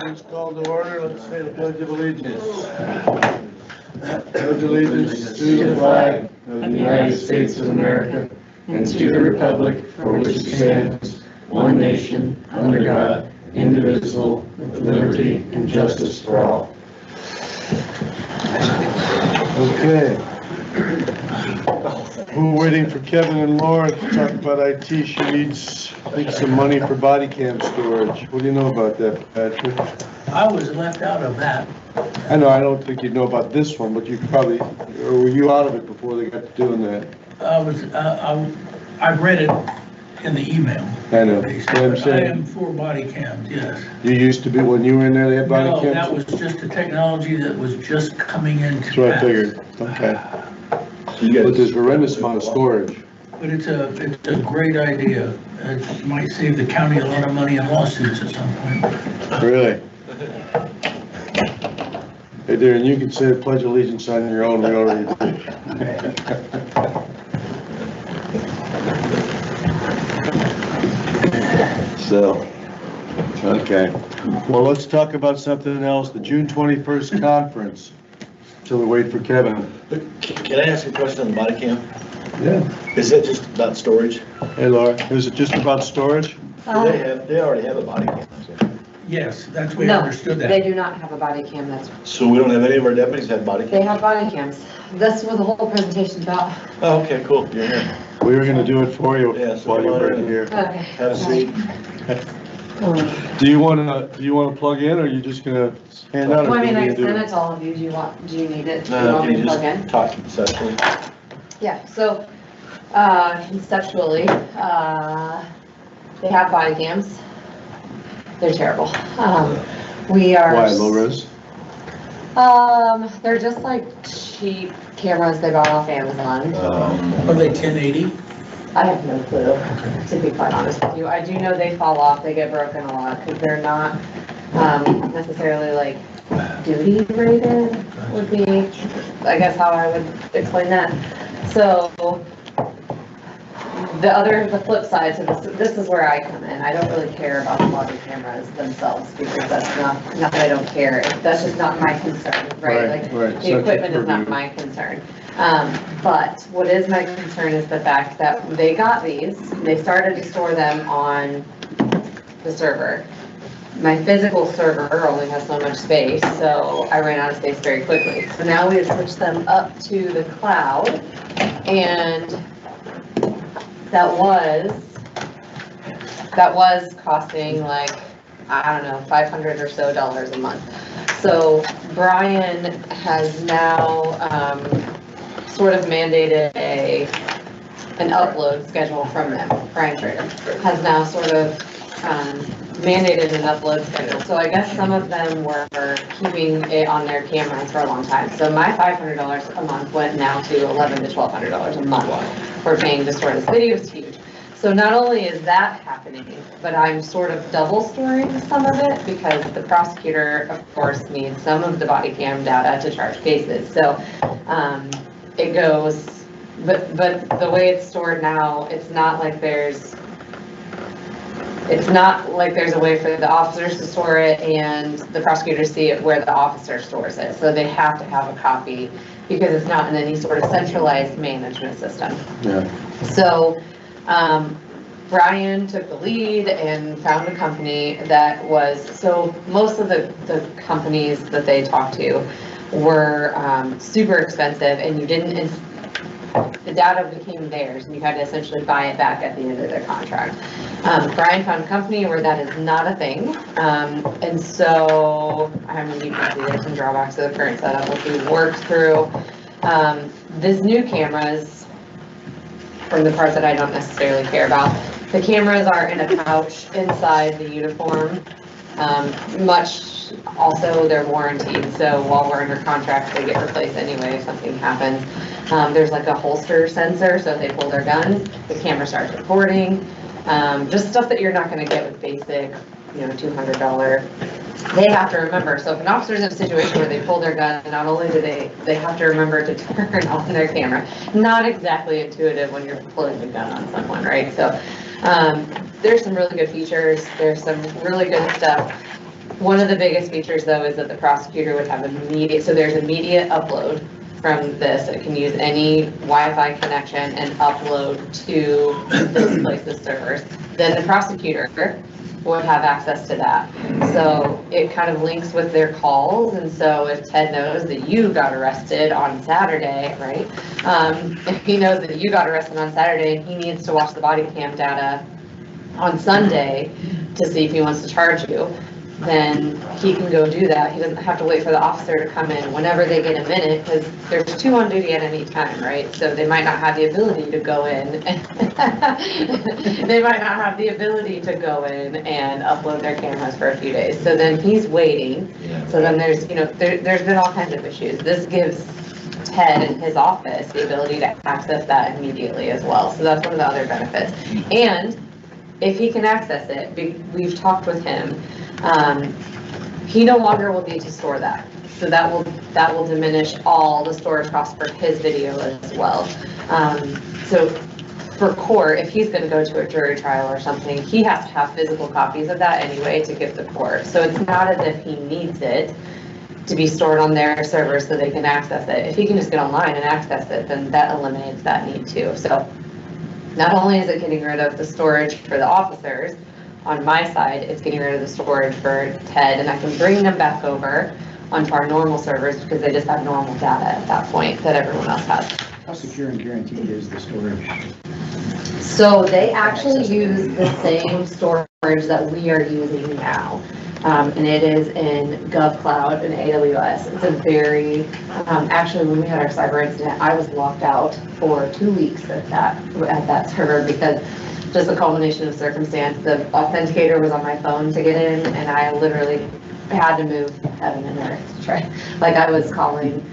Meeting's called to order. Let's say the Pledge of Allegiance. Pledge allegiance to the flag of the United States of America and to the republic for which it stands, one nation, under God, indivisible, with liberty and justice for all. Okay. We're waiting for Kevin and Laura to talk about IT. She needs, I think, some money for body cam storage. What do you know about that, Patrick? I was left out of that. I know, I don't think you'd know about this one, but you probably, or were you out of it before they got to doing that? I read it in the email. I know. But I'm I saying, am for body cams, yes. you used to be, when you were in there, they had body No, cams? that was just a technology that was just coming into That's what I pass. figured, okay. But there's horrendous amount of storage. But it's a great idea. It might save the county a lot of money in lawsuits at some point. Really? Hey Darren, you can say the Pledge of Allegiance on your own, we already did. So, okay. Well, let's talk about something else, the June 21st conference, till we wait for Kevin. Can I ask a question on the body cam? Yeah. Is that just about storage? Hey Laura, is it just about storage? They already have a body cam. Yes, that's we No, understood they that. do not have a body cam. That's, So we don't have any of our deputies have body they cam? have body cams. That's what the whole presentation's about. Oh, okay, cool, you're here. We were gonna do it for you Yeah, so while you come on were in. here. Okay. Have a seat. Do you wanna plug in, or are you just gonna hand out? Well, I or mean, do I you do sent it? it to all of you. Do you need it? Do you want Can me you to plug in? just talk conceptually? Yeah, so, conceptually, they have body cams. They're terrible. We are. Why, low res? They're just like cheap cameras they bought off Amazon. Are they 1080? I have no clue, to be quite honest with you. I do know they fall off, they get broken a lot, because they're not, necessarily like duty rated would be, I guess how I would explain that. So, the flip side to this is where I come in. I don't really care about the body cameras themselves, because that's not that I don't care. That's just not my concern, right? Like, Right. the equipment is not my concern. But what is my concern is the fact that they got these, they started to store them on the server. My physical server only has so much space, so I ran out of space very quickly. So now we have switched them up to the cloud, and that was costing like, I don't know, $500 or so a month. So Brian has now, sort of mandated an upload schedule from them. Brian Trader has now sort of mandated an upload schedule. So I guess some of them were keeping it on their cameras for a long time. So my $500 a month went now to $1,100 to $1,200 a month for paying to store this video. Is huge. So not only is that happening, but I'm sort of double storing some of it, because the prosecutor, of course, needs some of the body cam data to charge cases. So it goes, but the way it's stored now, it's not like there's a way for the officers to store it and the prosecutor to see it where the officer stores it. So they have to have a copy, because it's not in any sort of centralized management system. Yeah. So, Brian took the lead and found a company that was, so most of the companies that they talked to were super expensive, and the data became theirs, and you had to essentially buy it back at the end of their contract. Brian found a company where that is not a thing, and so, I mean, you can see there's some drawbacks to the current setup, which we worked through. These new cameras, from the parts that I don't necessarily care about, the cameras are in a pouch inside the uniform. Much also they're warranted, so while we're under contract, they get replaced anyway if something happens. There's like a holster sensor, so if they pull their gun, the camera starts recording. Just stuff that you're not going to get with basic, $200. They have to remember, so if an officer's in a situation where they pull their gun, not only do they have to remember to turn on their camera. Not exactly intuitive when you're pulling the gun on someone, right? So there's some really good features, there's some really good stuff One of the biggest features though is that the prosecutor would have immediate, so there's immediate upload from this. It can use any Wi-Fi connection and upload to this place's servers. Then the prosecutor would have access to that. So it kind of links with their calls. And so if Ted knows that you got arrested on Saturday, right? If he knows that you got arrested on Saturday and he needs to watch the body cam data on Sunday to see if he wants to charge you, then he can go do that. He doesn't have to wait for the officer to come in whenever they get a minute, because there's 2 on duty at any time, right? So they might not have the ability to go in. They might not have the ability to go in and upload their cameras for a few days. So then he's waiting. So then there's, you know, there's been all kinds of issues. This gives Ted and his office the ability to access that immediately as well. So that's one of the other benefits. And if he can access it, we've talked with him, he no longer will need to store that. So that will diminish all the storage costs for his video as well. So for court, if he's gonna go to a jury trial or something, he has to have physical copies of that anyway to give the court. So it's not as if he needs it to be stored on their server so they can access it. If he can just get online and access it, then that eliminates that need too. So not only is it getting rid of the storage for the officers, on my side, it's getting rid of the storage for Ted, and I can bring them back over onto our normal servers because they just have normal data at that point that everyone else has. How secure and guaranteed is the storage? So they actually use the same storage that we are using now. And it is in GovCloud and AWS. It's a very, actually when we had our cyber incident, I was locked out for 2 weeks at that server because just a culmination of circumstance. The authenticator was on my phone to get in and I literally had to move heaven and earth to try. Like I was calling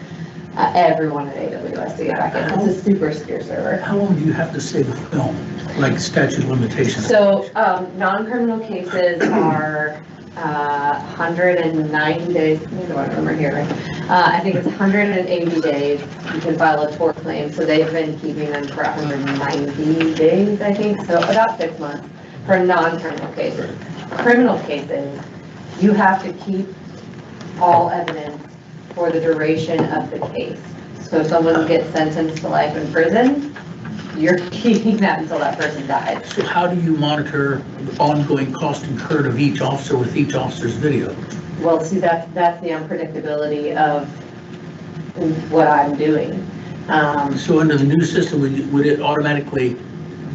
everyone at AWS to get back in. It's a super secure server. How long do you have to save a film, like statute of limitations? So non-criminal cases are 190 days, I don't remember here, I think it's 180 days, you can file a tort claim, so they've been keeping them for 190 days, I think, so about 6 months for non-criminal cases. Criminal cases, you have to keep all evidence for the duration of the case. So if someone gets sentenced to life in prison, you're keeping that until that person dies. So how do you monitor the ongoing cost incurred of each officer with each officer's video? Well, see, that's the unpredictability of what I'm doing. So under the new system, would it automatically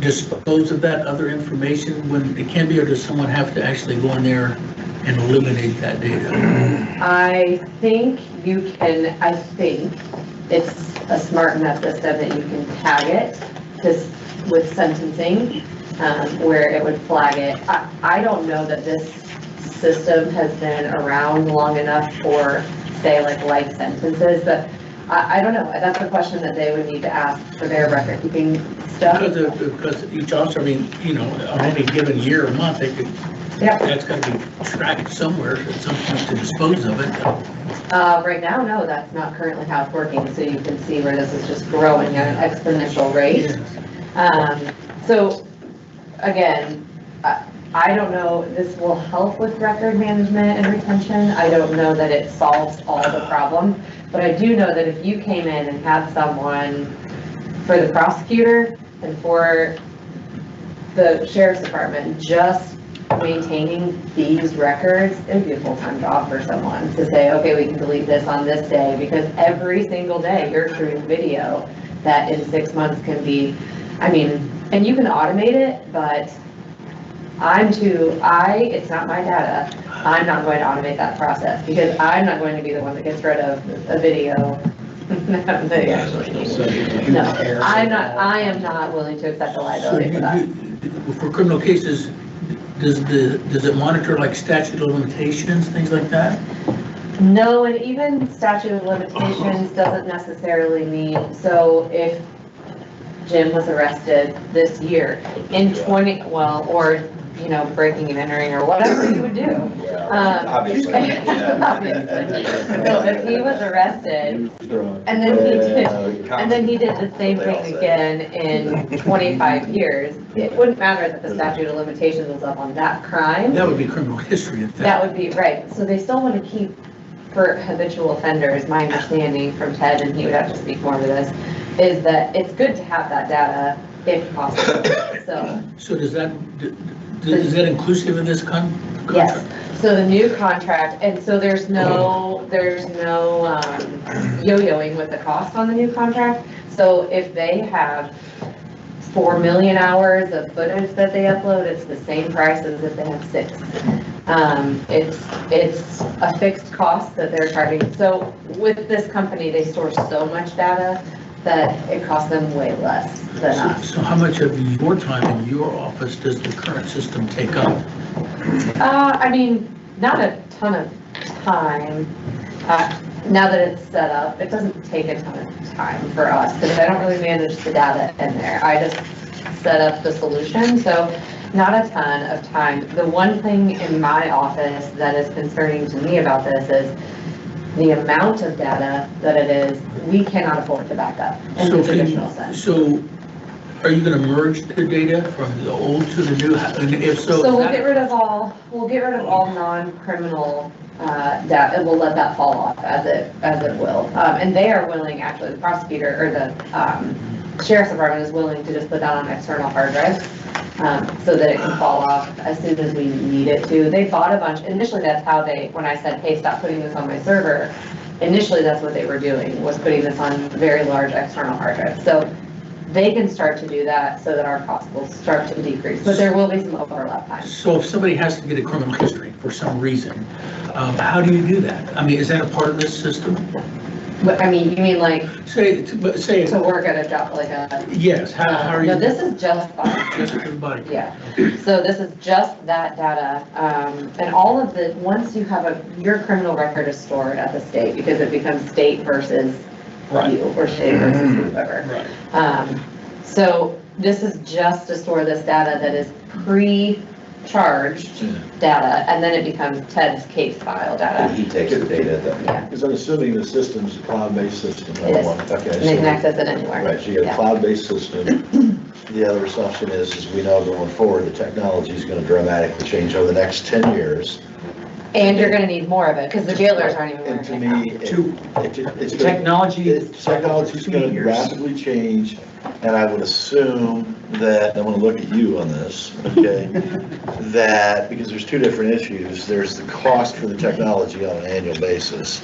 dispose of that other information when it can be, or does someone have to actually go in there and eliminate that data? I think it's a smart enough system that you can tag it with sentencing, where it would flag it. I don't know that this system has been around long enough for, say, like life sentences, but I don't know. That's a question that they would need to ask for their record keeping stuff. Because each officer, I mean, you know, on any given year or month, they could, Yep. that's got to be tracked somewhere at some point to dispose of it. Right now, no, that's not currently how it's working, so you can see where this is just growing at an exponential rate. So, again, I don't know, this will help with record management and retention. I don't know that it solves all the problem, but I do know that if you came in and had someone for the prosecutor and for the sheriff's department just maintaining these records, it would be a full-time job for someone to say, okay, we can delete this on this day, because every single day you're shooting video that in 6 months can be, I mean, and you can automate it, but it's not my data. I'm not going to automate that process because I'm not going to be the one that gets rid of a video that they actually need. No, I am not willing to accept the liability for that. For criminal cases, does it monitor like statute of limitations, things like that? No, and even statute of limitations doesn't necessarily mean, so if Jim was arrested this year in or you know, breaking and entering or whatever you would do. Obviously. Obviously. So if he was arrested, and then he did the same thing again in 25 years, it wouldn't matter that the statute of limitations was up on that crime. That would be criminal history in fact. That would be, right, so they still want to keep, for habitual offenders, my understanding from Ted, and he would have to speak more to this, is that it's good to have that data if possible, so. So is that inclusive of this contract? Yes, so the new contract, and so there's no yo-yoing with the cost on the new contract. So if they have 4 million hours of footage that they upload, it's the same price as if they have 6. It's a fixed cost that they're charging. So with this company, they store so much data that it costs them way less than us. So how much of your time in your office does the current system take up? I mean, not a ton of time. Now that it's set up, it doesn't take a ton of time for us because I don't really manage the data in there. I just set up the solution, so not a ton of time. The one thing in my office that is concerning to me about this is the amount of data that it is, we cannot afford to back up in the traditional sense. So are you going to merge the data from the old to the new? And if so, So we'll get rid of all non-criminal data, and we'll let that fall off as it will. And they are willing, actually, the prosecutor or the sheriff's department is willing to just put that on external hard drives so that it can fall off as soon as we need it to. They bought a bunch. Initially, that's how when I said, hey, stop putting this on my server, initially that's what they were doing, was putting this on very large external hard drives. So they can start to do that so that our costs will start to decrease, but there will be some overlap time. So if somebody has to get a criminal history for some reason, how do you do that? I mean, is that a part of this system? But I mean, you mean like Say to work at a job, like a? Yes, how are you? No, this is just body. Just everybody. Yeah, so this is just that data, and all of the, once you have your criminal record is stored at the state because it becomes state versus you or state versus whoever. Right. So this is just to store this data that is pre-charged data, and then it becomes Ted's case file data. He takes the data then. Yeah, Because I'm assuming the system's a cloud-based system. it is, Okay, and they can access it anywhere. Right, so you got a Yeah. cloud-based system. The other assumption is we know going forward, the technology is going to dramatically change over the next 10 years. And you're gonna need more of it, because the jailers aren't even And to working now. me, it's Technology. technology's going to rapidly change, and I would assume that, I want to look at you on this, okay? That, because there's two different issues, there's the cost for the technology on an annual basis,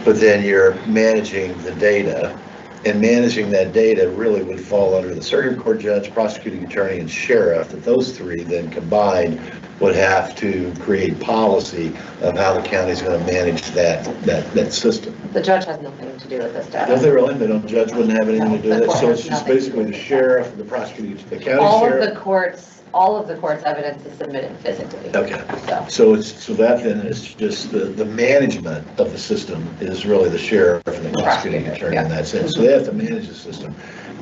but then you're managing the data, and managing that data really would fall under the circuit court judge, prosecuting attorney, and sheriff, that those three then combined would have to create policy of how the county's going to manage that system. The judge has nothing to do with this Don't data. they really? They don't, judge wouldn't have anything to do with it? So it's just Nothing. basically the sheriff, the prosecuting, the county All of sheriff? all of the court's evidence is submitted physically. Okay, So, so that then is just the management of the system is really the sheriff and the prosecuting attorney in that sense. So they have to manage the system.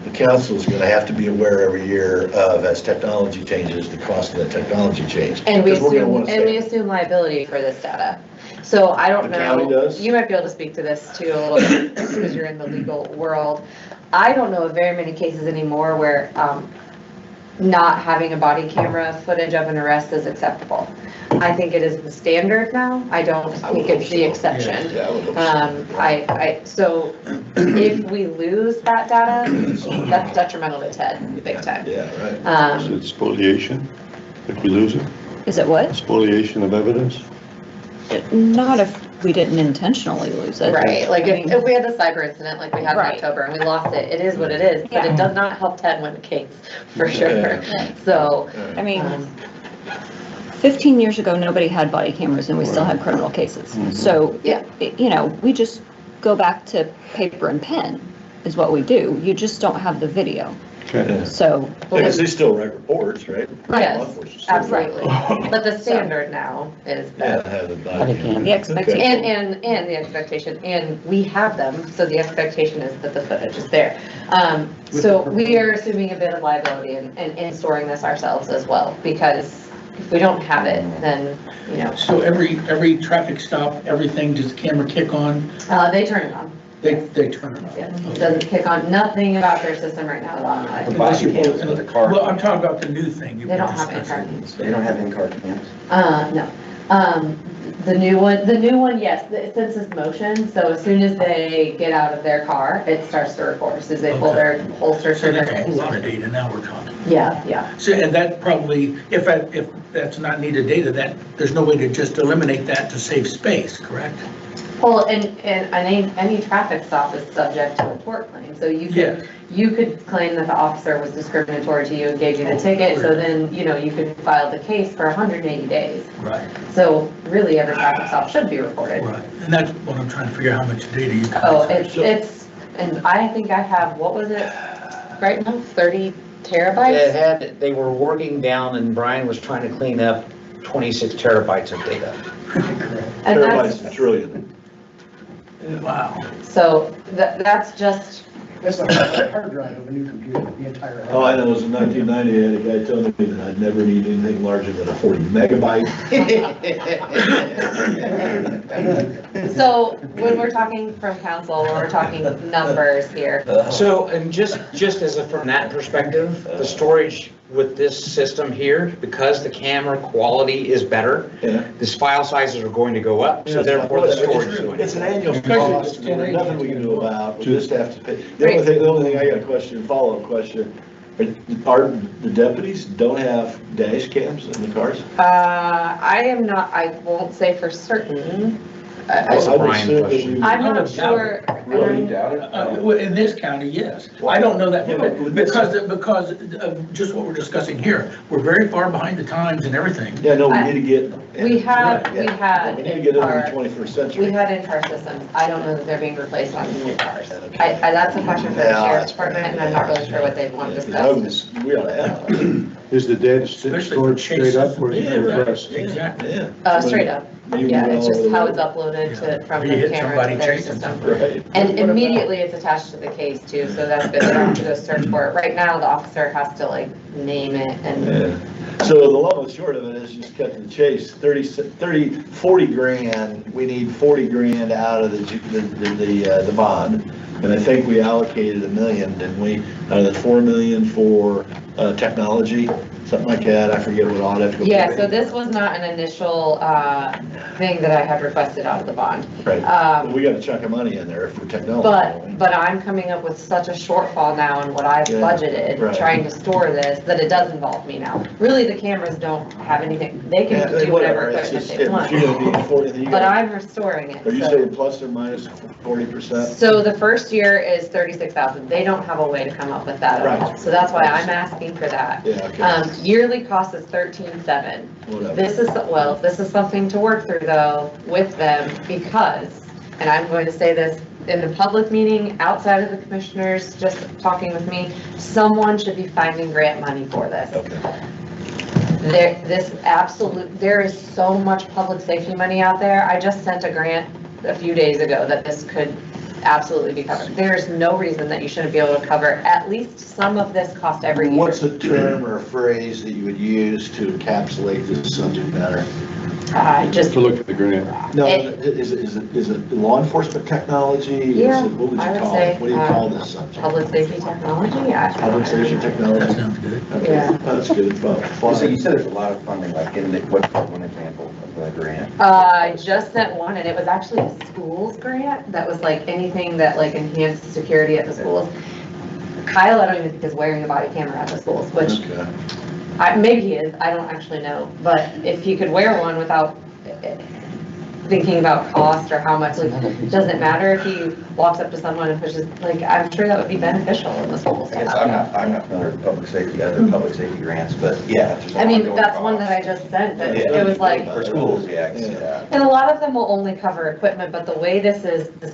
The council is going to have to be aware every year of, as technology changes, the cost of that technology change. and we Because we're gonna assume, wanna stay- assume liability for this data. So I don't The know. county does? You might be able to speak to this too a little bit, because you're in the legal world. I don't know of very many cases anymore where, not having a body camera footage of an arrest is acceptable. I think it is the standard now. I don't think it's the exception. Yeah, I would hope so. So if we lose that data, that's detrimental to Ted, big time. Yeah, right. Is it spoliation if we lose it? Is it what? Spoliation of evidence? Not if we didn't intentionally lose it. Right, like if we had the cyber incident like we had in Right. October and we lost it, it is what it is, but Yeah. it does not help Ted win the case, for sure. Right. So, I mean, um, 15 years ago, nobody had body cameras and we still had criminal cases. So, Yeah. you know, we just go back to paper and pen is what we do. You just don't have the video. Okay. So, Because they still write reports, right? Yes, Law enforcement still absolutely. But the standard now is Yeah, that. have a body camera. the expectation. And the expectation, and we have them, so the expectation is that the footage is there. So we are assuming a bit of liability in storing this ourselves as well, because if we don't have it, then, you know, So every traffic stop, everything, does the camera kick on? they turn it on. They turn it on? Yeah, it doesn't kick on, nothing about their system right now is automatic. Unless you pull With the car. Well, I'm talking about the new thing. you They don't were have discussing. in-car cams. They don't have in-car cams. No. The new one, yes, it senses motion, so as soon as they get out of their car, it starts to record, as they pull their holsters So or that's a their. whole lot of data now we're talking. Yeah. So, and that probably, if that's not needed data, there's no way to just eliminate that to save space, correct? Well, and any traffic stop is subject to a tort claim, so you could claim that the officer was discriminatory to you and gave you the ticket, so then, you know, you could file the case for 180 days. Right. So really, every traffic stop should be recorded. Right, and that's what I'm trying to figure out how much data you. Oh, it's, and I think I have, what was it, right now, 30 terabytes? They were working down and Brian was trying to clean up 26 terabytes of data. And Terabytes that's, a trillion. Wow. so that's just, That's like a hard drive of a new computer, the entire. Oh, I know, it was in 1990, I had a guy telling me that I'd never need anything larger than a 40 megabyte. so when we're talking from council, when we're talking numbers here, So, and just as from that perspective, the storage with this system here, because the camera quality is better, Yeah. these file sizes are going to go up, so therefore the storage is going It's an to. annual Especially if cost, it's there's 1080. nothing we can do about, we just have to pay. The only thing I got a question, follow-up question, are the deputies don't have dash cams in the cars? I won't say for certain. That's a I would Brian assume that question. we- I'm I not would doubt sure. Really? Well, in this county, yes. I don't know that, Yeah, but with this- because of just what we're discussing here. We're very far behind the times and everything. Yeah, no, we I- need to get. We had We need to get into the 21st we century. had in-car systems. I don't know that they're being replaced on new cars. That's a question for the Yeah, sheriff's that's fair. department, and I'm not really sure what they want to I discuss. was- We ought to have. Is the data Especially stored for straight up or is chase. it compressed? Exactly. Yeah. Straight up. Maybe Yeah, we it's all just how would- it's uploaded from You the hit camera somebody to their chasing system. Right. And immediately it's attached to the case too, so that's good. They don't have to go search for it. Right now, the officer has to like name it and, Yeah. So the long and short of it is just cut to the chase, 40 grand, we need 40 grand out of the bond. And I think we allocated $1 million, didn't we? Out of the 4 million for technology, something like that. I forget what audit. yeah, so this was not an initial thing that I had requested out of the bond. Right. Um, We got a chunk of money in there for technology. But I'm coming up with such a shortfall now in what I've Yeah, budgeted, right. trying to store this, that it does involve me now. Really, the cameras don't have anything, they Yeah, can do whatever it's equipment just, they if want. you're gonna be 40, then you But got, I'm restoring it. are you so- saying plus or minus 40%? So the first year is 36,000. They don't have a way to come up with that at all. Right. So that's why I'm asking for that. Yeah, okay, Yearly cost is 13,700. whatever. This is something to work through though with them because, and I'm going to say this in the public meeting, outside of the commissioners, just talking with me, someone should be finding grant money for this. Okay. There is so much public safety money out there. I just sent a grant a few days ago that this could absolutely be covered. There's no reason that you shouldn't be able to cover at least some of this cost every year. What's a term or a phrase that you would use to encapsulate this subject matter? I just, To look at the grant. No, It- is it law enforcement technology? Is Yeah, it- What would I you would call say, it? What do you call this subject? public safety technology? Public safety That technology? sounds good. Okay, Yeah. that's good. So you said there's a lot of funding, like in the, what's one example of the grant? I just sent one and it was actually a schools grant that was like anything that like enhanced security at the schools. Kyle, I don't even think is wearing a body camera at the schools, which Okay. maybe he is, I don't actually know. But if he could wear one without thinking about cost or how much, like, it doesn't matter if he walks up to someone and pushes, like, I'm sure that would be beneficial in the schools. I guess I'm not familiar with public safety, other public safety grants, but yeah. there's a I mean, ongoing that's one cost. that I just sent, that Yeah. it was like, For schools, yeah, I can see Yeah. that. and a lot of them will only cover equipment, but the way this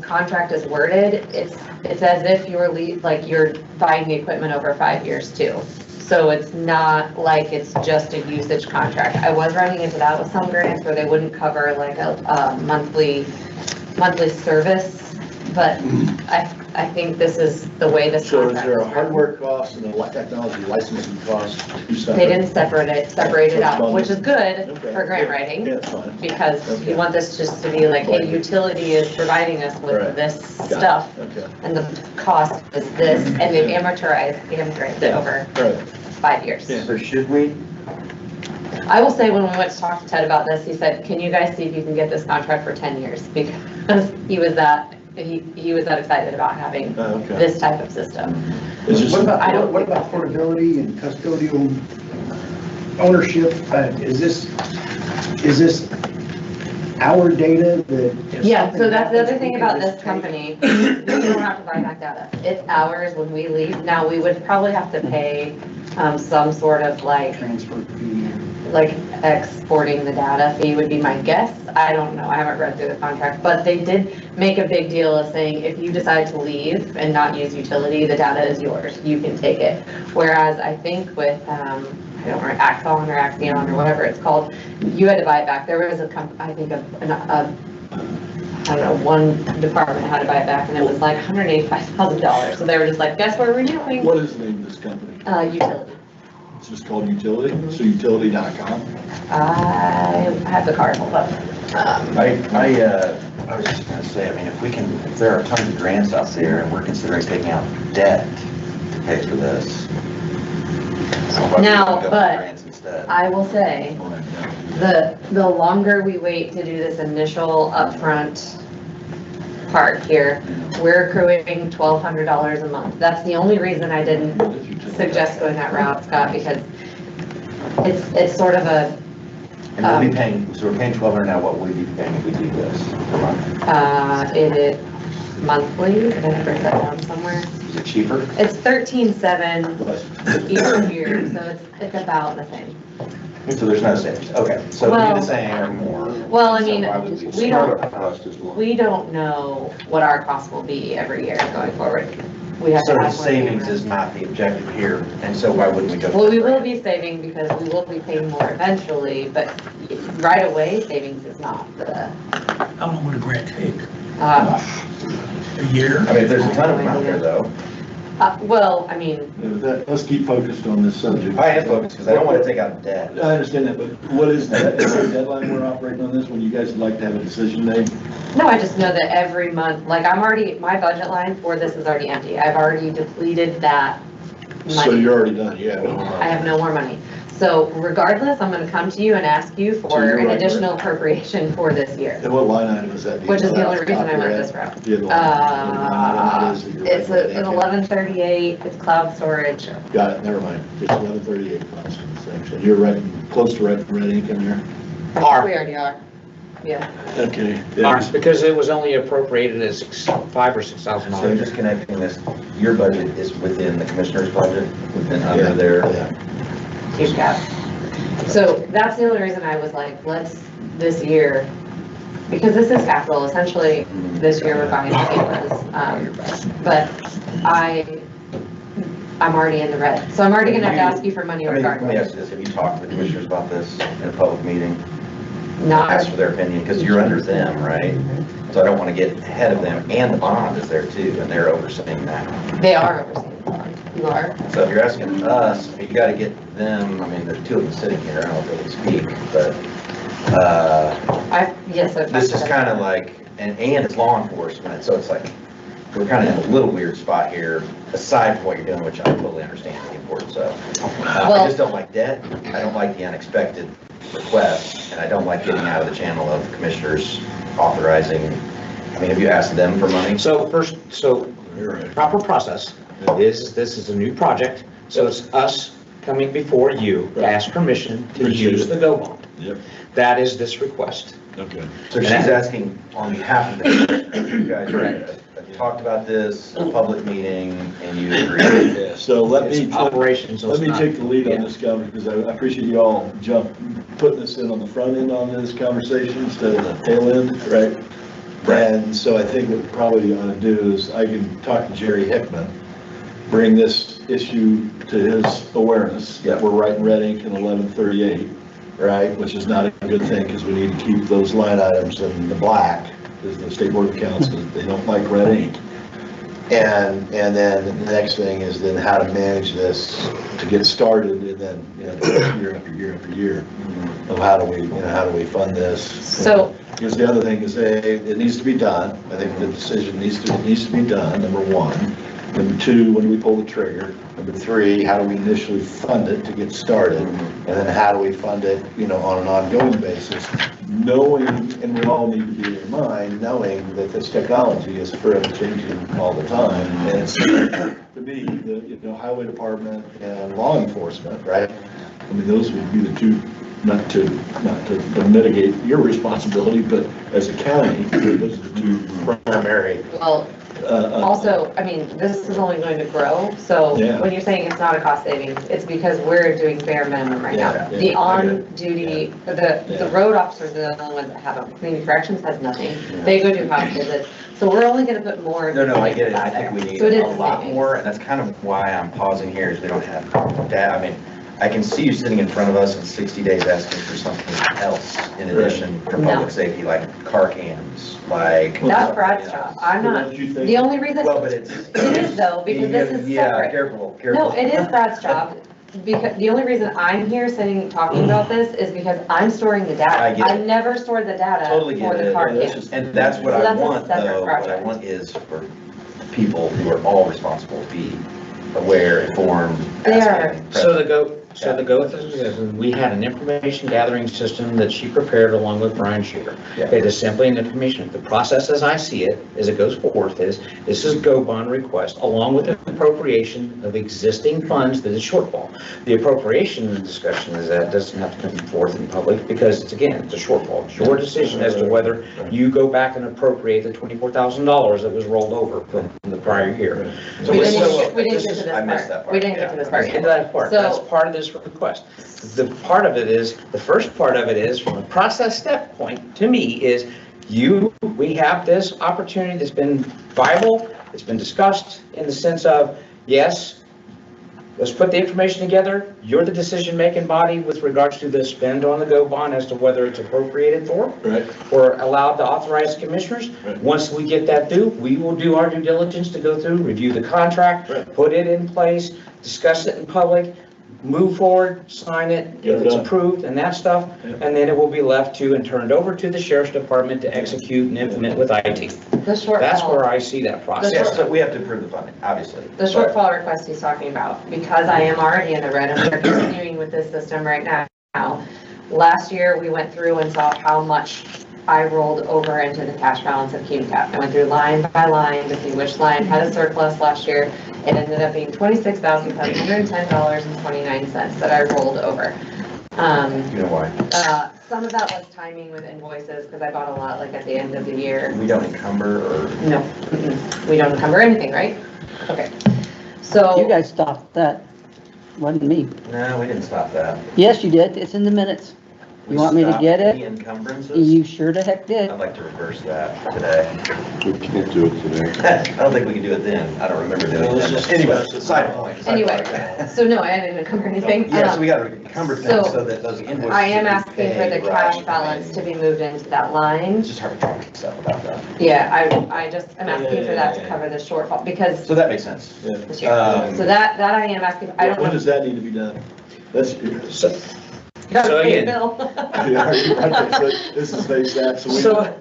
contract is worded, it's as if you're you're buying the equipment over 5 years too. So it's not like it's just a usage contract. I was running into that with some grants where they wouldn't cover like a monthly service but I think this is the way this So is contract there a is written. hardware cost and a technology licensing cost? Two separate? They didn't separate it out, which is good Okay. for grant Yeah, writing, it's fine. because Okay. you want this just to be like, hey, utility is providing us Right. with this Got it. stuff, Okay, and the cost is this, and they've amortized it over right. 5 years. Yeah. So should we? I will say, when we went to talk to Ted about this, he said, can you guys see if you can get this contract for 10 years? Because he was that excited about having Okay. this type of system. It's just, I don't What think about portability and custodial ownership? Is this our data that? if Yeah, something so that's the other happens, thing we about can this just company, we don't have to buy back data. It's ours when we leave. Now, we would probably have to pay some sort of take Transfer fee. like exporting the data fee would be my guess. I don't know, I haven't read through the contract, but they did make a big deal of saying, if you decide to leave and not use utility, the data is yours, you can take it. Whereas I think with, I don't know, Axon or Axion or whatever it's called, you had to buy it back. There was I think I don't know, one department had to buy it back, and it was like $185,000. So they were just like, guess we're renewing, What is the name of this company? utility. It's just called Utility, so utility.com. I have the card, hold up. I was just gonna say, I mean, if there are tons of grants out there and we're considering taking out debt to pay for this. so why wouldn't Now, we go with but grants instead? I will say, the longer we wait to do this initial upfront part here, we're accruing $1,200 a month. That's the only reason I didn't suggest going that route, Scott, because it's sort of a, And we'll be paying, so we're paying $1,200 now, what would we be paying if we do this per month? it is monthly, did I break that down somewhere? Is it cheaper? It's 13,700 each year, so it's about the same. So there's no savings, okay, so it'll be Well- the same or more. Well, I So mean, why would we- we don't, Cost is low. we don't know what our cost will be every year going forward. We have to So the ask more savings cameras. is not the objective here, and so why wouldn't we go? Well, for we will grant? be saving because we will be paying more eventually, but right away, savings is not the, How long would a grant take? uh, A year? I mean, if there's a ton of them out there though, well, I mean, Let's keep focused on this subject. I am focused because I don't want to take out debt. I understand that, but what is that, is there a deadline we're operating on this, when you guys would like to have a decision made? no, I just know that every month, like my budget line for this is already empty. I've already depleted that So money. you're already done, yeah. I have no more money. So regardless, I'm gonna come to you and ask you So for you're an right, additional appropriation for this year. And what line item is that? Which is the only reason I went this route. It's an 1138, it's cloud storage. Got it, never mind. It's 1138 constant section. You're writing, close to writing red ink in there? We Are, already are. Yeah. Okay. are, because it was only appropriated as $5,000 or $6,000. So just connecting this, your budget is within the commissioner's budget, within Yeah, under their. yeah. Huge gap. So that's the only reason I was like, let's, this year, because this is capital, essentially, this year we're buying cameras. But I'm already in the red, so I'm already gonna have to ask you for money I mean, let me regardless. ask you this, have you talked to the commissioners about this in a public meeting? Not, Ask for their opinion, because you're under them, right? So I don't want to get ahead of them, and the bond is there too, and they're overseeing that. they are overseeing the bond. You are? So if you're asking us, you gotta get them, I mean, there's two of them sitting here, I don't know if they can speak, but, Yes. I've this is talked to kind of like, and it's law enforcement, so it's like, we're kind of in a little weird spot here, aside from what you're doing, which I totally understand the importance of. I Well- just don't like debt, I don't like the unexpected requests, and I don't like getting out of the channel of commissioners authorizing, I mean, have you asked them for money? So first, proper process is, this is a new project, so it's us coming before you to ask permission to Appreciate use it. the GO bond. Yep. That is this request. Okay. So she's asking on behalf of the, you guys Correct. talked about this, a public meeting, and you agree. Yeah, so let me, It's operations, so let it's me not- take the lead on yeah. this conversation, because I appreciate you all putting this in on the front end on this conversation instead of the tail end, right? And so I think what probably ought to do is I can talk to Jerry Hickman, bring this issue to his awareness, that we're writing red ink in 1138, right? Which is not a good thing, because we need to keep those line items in the black, is the State Board of Accounts, they don't like red ink. And then the next thing is then how to manage this to get started, and then, year after year after year, of how do we fund this? So, Because the other thing is, it needs to be done. I think the decision needs to be done, number one. Number two, when do we pull the trigger? Number three, how do we initially fund it to get started? And then how do we fund it, on an ongoing basis? Knowing, and we all need to be in mind, knowing that this technology is forever changing all the time. And it's, to me, the highway department and law enforcement, right? I mean, those would be the two, not to mitigate your responsibility, but as a county, those are the two primary. well, also, I mean, this is only going to grow, so Yeah. when you're saying it's not a cost savings, it's because we're doing bare minimum right now. Yeah, The yeah, on-duty, the road officers are the only ones that have them. Community corrections has nothing. They go do house visits, so we're only gonna put more. No, I get it. I think we need So it is a lot savings. more, and that's kind of why I'm pausing here, is we don't have data. I mean, I can see you sitting in front of us in 60 days asking for something else in addition for No. public safety, like car cams, like. That's Brad's job. I'm not, Don't you think- the only reason, Well, but it's. it is though, because this is Yeah, separate. careful. No, it is Brad's job, because the only reason I'm here sitting, talking about this is because I'm storing the data. I get it. I've never stored the data Totally for get the it. car Yeah, that's cam. just- And that's what So I that's a want, separate though, what I project. want is for people who are all responsible to be aware, informed. They asking, So to go with this, we had an information gathering system that she prepared along with Brian Shearer. Yeah. It is simply an information. The process as I see it, as it goes forth is, this is go bond request along with the appropriation of existing funds that is shortfall. The appropriation discussion is that doesn't have to come forth in public because it's, again, it's a shortfall. It's your decision as to whether you go back and appropriate the $24,000 that was rolled over from the prior year. So We this didn't, is- get- we didn't this get is- to this I missed that part. part. We didn't get to this part Into yet. that part, So- that's part of this request. The part of it is, the first part of it is, from a process step point, to me, is we have this opportunity that's been viable, it's been discussed in the sense of, yes, let's put the information together, you're the decision-making body with regards to the spend on the go bond as to whether it's appropriated for, Right. or allowed to authorize commissioners. Right. Once we get that due, we will do our due diligence to go through, review the contract, Right. put it in place, discuss it in public, move forward, sign it, Get if it it's done. approved and that stuff, Yeah. and then it will be left to and turned over to the sheriff's department to execute and implement with IT. The shortfall. That's where I see that process. Yes, so we have to approve the funding, obviously. The shortfall request he's talking about, because I am already in the red and we're continuing with this system right now. Last year, we went through and saw how much I rolled over into the cash balance of CUNYCAP. I went through line by line to see which line had a surplus last year. It ended up being $26,710.29 that I rolled over. You know why? Some of that was timing with invoices, because I bought a lot like at the end of the year. We don't encumber or. No, we don't encumber anything, right? Okay, so. You guys stopped that. Wasn't me. No, we didn't stop that. Yes, you did. It's in the minutes. We You want me to stopped get it? the encumbrances? You sure the heck did. I'd like to reverse that today. We can't do it today. I don't think we can do it then. I don't remember doing Well, it let's then. just- Anyway, side point. Anyway, so no, I didn't encumber anything. Yes, we gotta encumber things so so that those invoices. I am can be asking for the paid cash right. balance to be moved into that line. It's just hard to talk stuff about that. Yeah, I just am asking for that to cover the shortfall, because So that makes sense. this year. Um, So that I am asking, I don't When know. does that need to be done? That's, Gotta So pay a again- bill. this is ASAP, so we.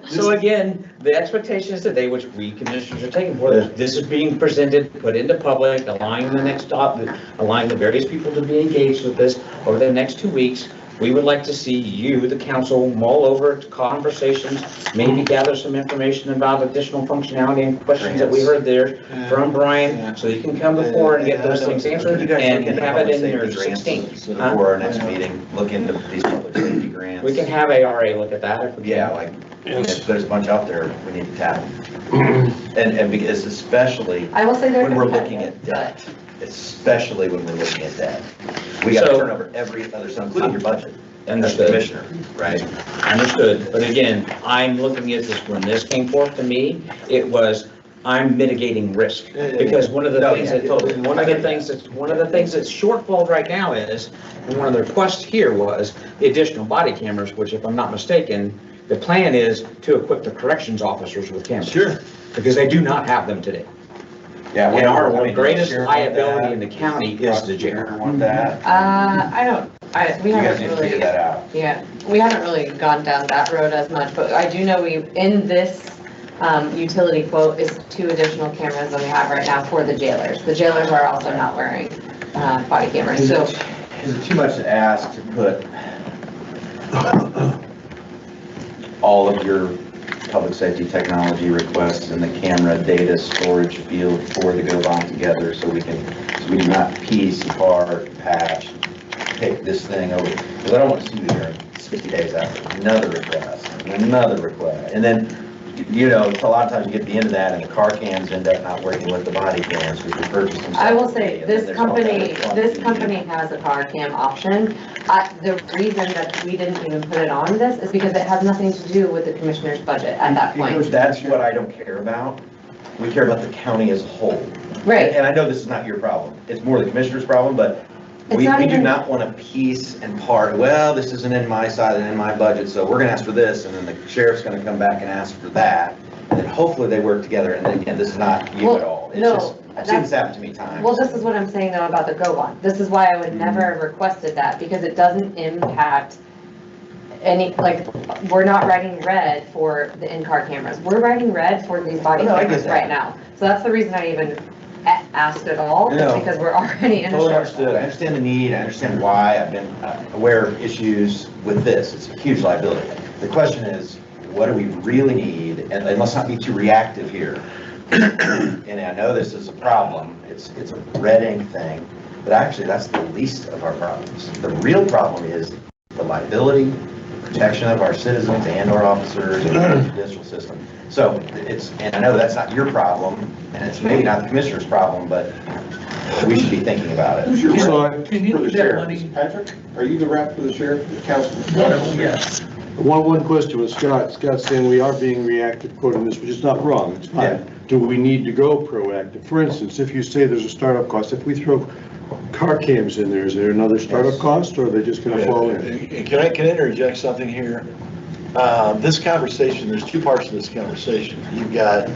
So again, the expectation is today, which we commissioners are taking for, this is being presented, put into public, allowing the next stop, allowing the various people to be engaged with this over the next 2 weeks. We would like to see you, the council, mull over conversations, maybe gather some information about additional functionality and questions that we heard there from Brian, so you can come before and get those things answered You guys and look into have it in public your safety grants 16th. For our next meeting, look into these public safety grants. We can have ARA look at that if we can. Yeah, like, if there's a bunch out there, we need to tap. And because especially I will say they're when we're looking competitive, at debt, especially when we're looking at debt. We gotta So- turn over every other sum, including your budget, as Understood. commissioner, right? Understood, but again, I'm looking at this, when this came forth to me, it was, I'm mitigating risk. Because one of the No, things yeah, that, totally. one of the things that's shortfall right now is, and one of the requests here was the additional body cameras, which if I'm not mistaken, The plan is to equip the corrections officers with cameras. Sure. Because they do not have them today. Yeah. And our I mean, greatest sheriff want liability that, in the county is the jail. prosecutor Want that? We You guys haven't need to figure really, that out. yeah, we haven't really gone down that road as much, but I do know in this, utility quote is 2 additional cameras than we have right now for the jailers. The jailers are also not wearing, body cameras, so. Is it too much to ask to put all of your public safety technology requests in the camera data storage field for the go bond together so we do not piece apart, patch, pick this thing over? Because I don't want to see you there 60 days after, another request, and then, you know, a lot of times you get to the end of that and the car cams end up not working with the body cams because we purchased them. I will say, separately, and then this there's all that company has a car cam option. The reason that we didn't even put it on this is because it has nothing to do with the commissioner's budget at that point. That's what I don't care about. We care about the county as a whole. Right, And I know this is not your problem. It's more the commissioner's problem, but we not do even- not want to piece and part, well, this isn't in my side and in my budget, so we're going to ask for this, and then the sheriff's going to come back and ask for that. And then hopefully they work together, and then again, this is not you at all. It's no, just, I've seen this happen to me times. well, this is what I'm saying though about the go bond. This is why I would never have requested that, because it doesn't impact any, like, we're not writing red for the in-car cameras. We're writing red for these body No, I get cameras that. right now. So that's the reason I even asked at all, is No. because we're already in a Totally shortfall. understood. I understand the need. I understand why. I've been aware of issues with this. It's a huge liability. The question is, what do we really need? And let's not be too reactive here. And I know this is a problem. It's a red ink thing, but actually that's the least of our problems. The real problem is the liability, protection of our citizens and our officers and our judicial system. So and I know that's not your problem, and it's maybe not the commissioner's problem, but we should be thinking about it. Who's your So, rep can you for the put that sheriff? money- Patrick, are you the rep for the sheriff, the council? One of them, yes. One question with Scott. Scott's saying we are being reactive quoting this, which is not wrong. It's Yeah. fine. Do we need to go proactive? For instance, if you say there's a startup cost, if we throw car cams in there, is there another startup cost or are they just gonna fall in? Can I interject something here? This conversation, there's 2 parts to this conversation. You've got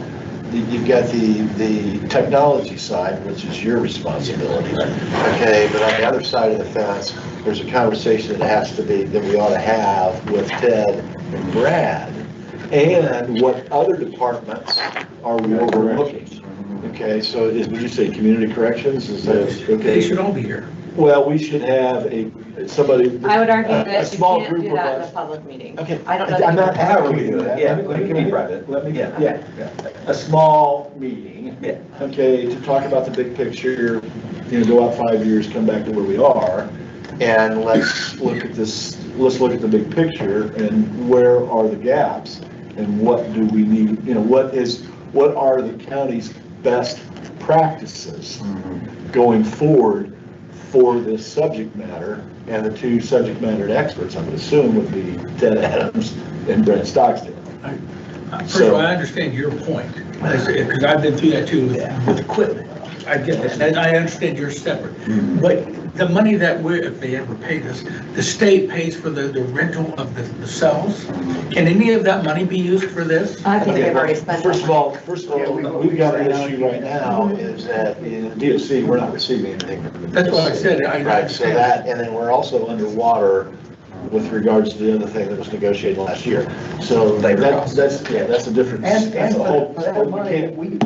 the technology side, which is your responsibility. Okay, but on the other side of the fence, there's a conversation that we ought to have with Ted and Brad, and what other departments are we overlooking? Okay, so would you say community corrections? Is that, They okay? should all be here. Well, we should have somebody. I would argue a that you small can't group do of that in a us. public meeting. Okay. I don't know that I'm you not can. having we do that. Yeah, Let me- it can be private. Let me, Yeah. yeah, a small meeting. Yeah. Okay, to talk about the big picture, go out 5 years, come back to where we are, and let's look at the big picture and where are the gaps and what do we need, what are the county's best practices going forward for this subject matter, and the 2 subject matter experts, I would assume, would be Ted Adams and Brent Stocksdale. First of all, I understand your point, because I've been through that too with equipment. I get that, and I understand you're separate. But the money that if they ever pay this, the state pays for the rental of the cells. Can any of that money be used for this? I think they've already spent. First of that all, Yeah, we've got an issue right now is that in the DOC, we're not receiving anything from the That's what I DOC. said. Right, so that, and then we're also underwater with regards to the other thing that was negotiated last year. So Labor that's a difference. And That's a whole. for that money, we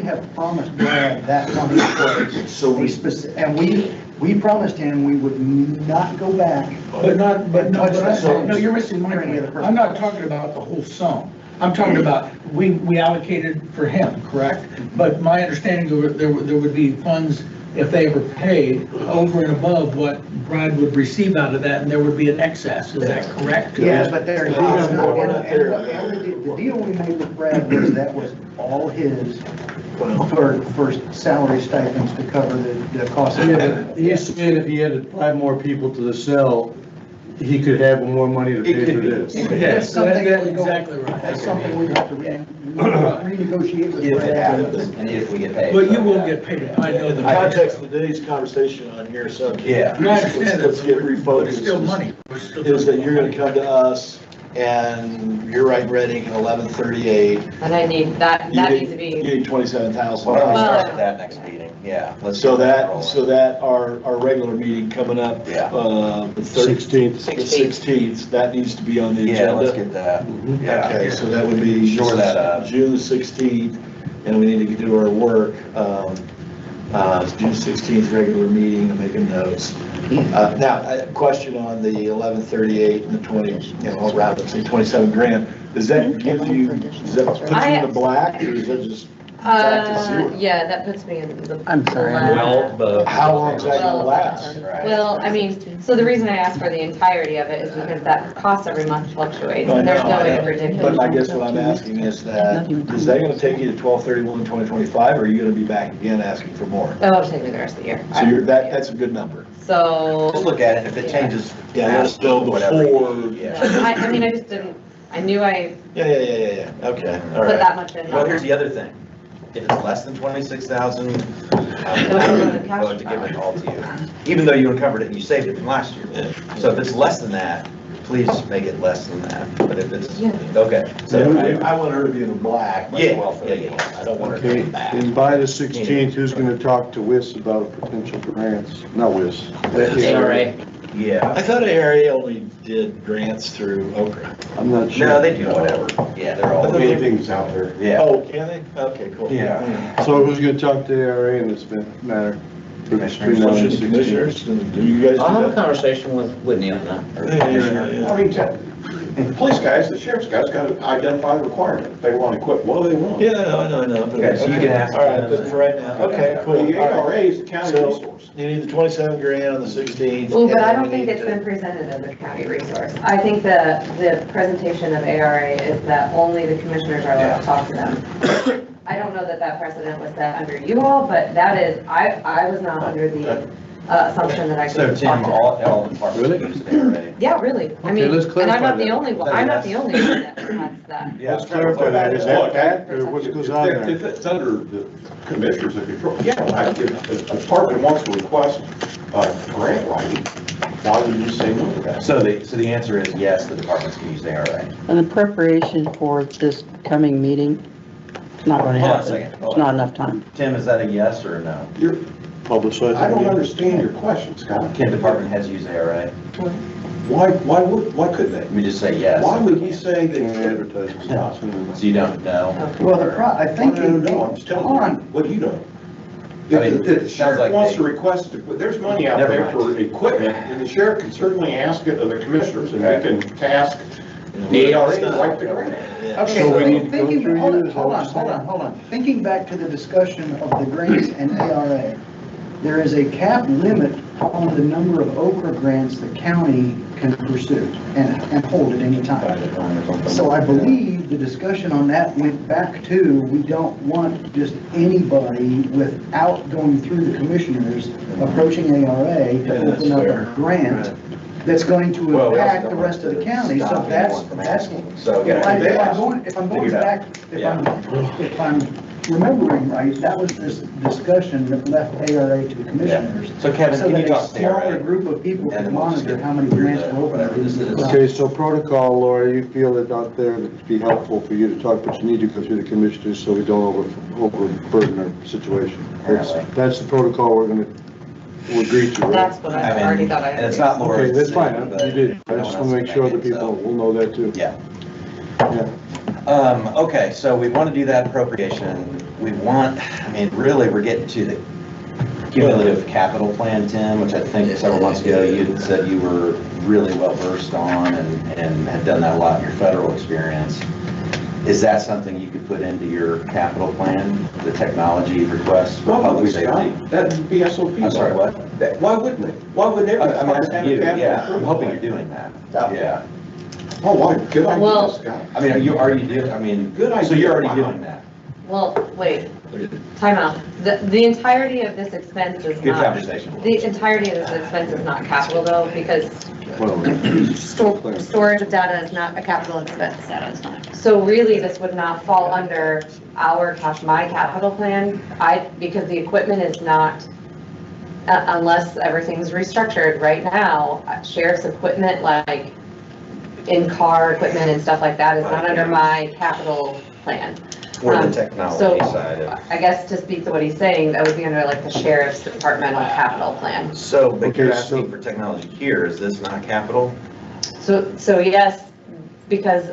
have promised Brad that money in place. So we- We promised him we would not go back. No, you're missing my point. I'm not talking about the whole sum. I'm talking about, we allocated for him, correct? But my understanding, there would be funds, if they were paid, over and above what Brad would receive out of that, and there would be an excess, is that correct? Yeah, but there, We're not there. the deal we made with Brad was that was all his for salary stipends to cover the cost of Yeah, it. but he's saying if he added 5 more people to the cell, he could have more money to pay for this. Yes, that's exactly right. That's something we have to renegotiate with If it Brad. happens, and if we get paid. But you will get paid, I know In the that. context of today's conversation on here, so. Yeah. I understand Let's that, get but refocused. it's still money. We're still- Is that you're gonna come to us and you're writing Reading at 11:38. And I need, that needs to You be, need 27,000. Why don't we Well- start with that next meeting? Yeah. let's So get rolling. that our regular meeting coming up, Yeah. the 16th, 16th. the 16th, that needs to be on the Yeah, let's agenda. get that. Mhm. Yeah. Okay, so that would be. Shore that up. June the 16th, and we need to do our work. June 16th, regular meeting, I'm making notes. Now, a question on the 1138 and the 20, I'll round up, say 27 grand. Does that give you, does that put you in the black, or is that just back to zero? yeah, that puts me in the. I'm sorry. Well, the. How long is that gonna last? Right. Well, I mean, so the reason I asked for the entirety of it is because that cost every month fluctuates, I and there's know, no I way know. to predict it. But I guess what I'm asking is that, is that gonna take you to 12/31/2025, or are you gonna be back again asking for more? That'll take me the rest of the year. So that's a good number. So. Just look at it, if it changes. Yeah, let's go whatever, before. Yeah. I mean, I just didn't, I knew I Yeah, okay, all put right. that much in. Well, here's the other thing. If it's less than 26,000, I'm willing to give it all to you. Even though you encumbered it and you saved it from last year. So if it's less than that, please make it less than that. But if it's, Yeah. okay. So, I want her to be in the black. Yeah, myself. yeah. I don't want her to Okay, be back. and by the 16th, who's gonna talk to WIS about potential grants? Not WIS. ARA. yeah. I thought ARA only did grants through Okra. I'm not sure. No, they do whatever. Yeah, they're all. Anything's out there. Yeah. Oh, can they? Okay, cool. Yeah. So who's gonna talk to ARA in this matter? Commissioners. Between now and Motion 16th? commissioners, and do you guys I'll have do a that? conversation with Whitney on that. Yeah. I mean, the police guys, the sheriff's guys got to identify the requirement. If they want equipment, what do they want? Yeah, I know. Okay, so you can ask All right, them. but for right now, okay, cool. The All right. ARA is the county So, resource. you need the 27 grand on the 16th. Well, but I and don't we think need it's to- been presented as a county resource. I think the presentation of ARA is that only the commissioners are allowed to talk to them. I don't know that that precedent was set under you all, but that is, I was not under the assumption that I So could Tim, talk to. all departments Really? use ARA. Yeah, really. I Okay, mean, let's and I'm clarify not the that. only one, I'm not the only one that has that. Yeah. Let's clarify that. Is that fact, or what goes on there? If it's under the commissioners of control, yeah, like if a department wants to request grant writing, why would you say no to that? So the answer is yes, the departments can use ARA. And the preparation for this coming meeting, it's not going to Hold on a happen. second. It's not enough time. Tim, is that a yes or a no? You're, Publicize. I don't understand your question, Scott. Can department heads use ARA? Why couldn't they? We just say yes. Why would we say Can't that? advertise it. So you don't know? Well, I think. I don't know, I'm just telling Hold you, on. what do you know? I mean, If the it sounds sheriff like wants they- to request, there's money out Never there mind. for equipment, and the sheriff can certainly ask it of the commissioners, and we Okay. can task the ARA to write the grant. Yeah. Okay, So we so need to go thinking, through hold you, on, is that hold what on, you're hold saying? on, hold on. Thinking back to the discussion of the grants and ARA, there is a cap limit on the number of Okra grants the county can pursue and hold at any time. So I believe the discussion on that went back to, we don't want just anybody without going through the commissioners approaching ARA Yeah, to that's open up fair. a grant that's going to Well, we also impact don't the want rest of the to county. So stop that's, anyone from that's, asking. So, if I'm yeah. going Figure it out. back, if I'm remembering right, that was this discussion that left ARA to the commissioners. So Kevin, So can you that a talk to ARA? smaller group of people And could then we'll just monitor get how many through grants the- were open. whatever this is. Okay, so protocol, Laura, you feel it out there that'd be helpful for you to talk, but you need to go through the commissioners so we don't overburden our situation. That's the protocol we'll agree to, right? That's what I already thought I had. And it's not Laura's. Okay, that's fine, decision, but you did, I no just one want to else make sure can that it, people so- will know that too. Yeah. Yeah. Okay, so we want to do that appropriation. We want, I mean, really, we're getting to the cumulative capital plan, Tim, which I think several months ago you had said you were really well versed on and had done that a lot in your federal experience. Is that something you could put into your capital plan, the technology requests for Probably, public safety? Scott, that'd be SOP. I'm sorry, what? Why wouldn't they? Why would every I'm department asking have a you, capital yeah, I'm improvement hoping you're plan? doing that. Yeah. Oh, why, good Well- idea, Scott. I mean, are you doing, I mean, Good so idea. you're already Wow. doing that? Well, wait, time out. The entirety of this expense is Good not, conversation. the entirety of this expense is not capital though, because Well, storage of data is not a capital expense. Data is not. So really, this would not fall under my capital plan, because the equipment is not, unless everything's restructured right now, sheriff's equipment, like, in-car equipment and stuff like that is not under my capital plan. For the So, technology side of. I guess to speak to what he's saying, that would be under like the sheriff's departmental capital plan. So, but you're Okay, so- asking for technology here, is this not capital? So yes, because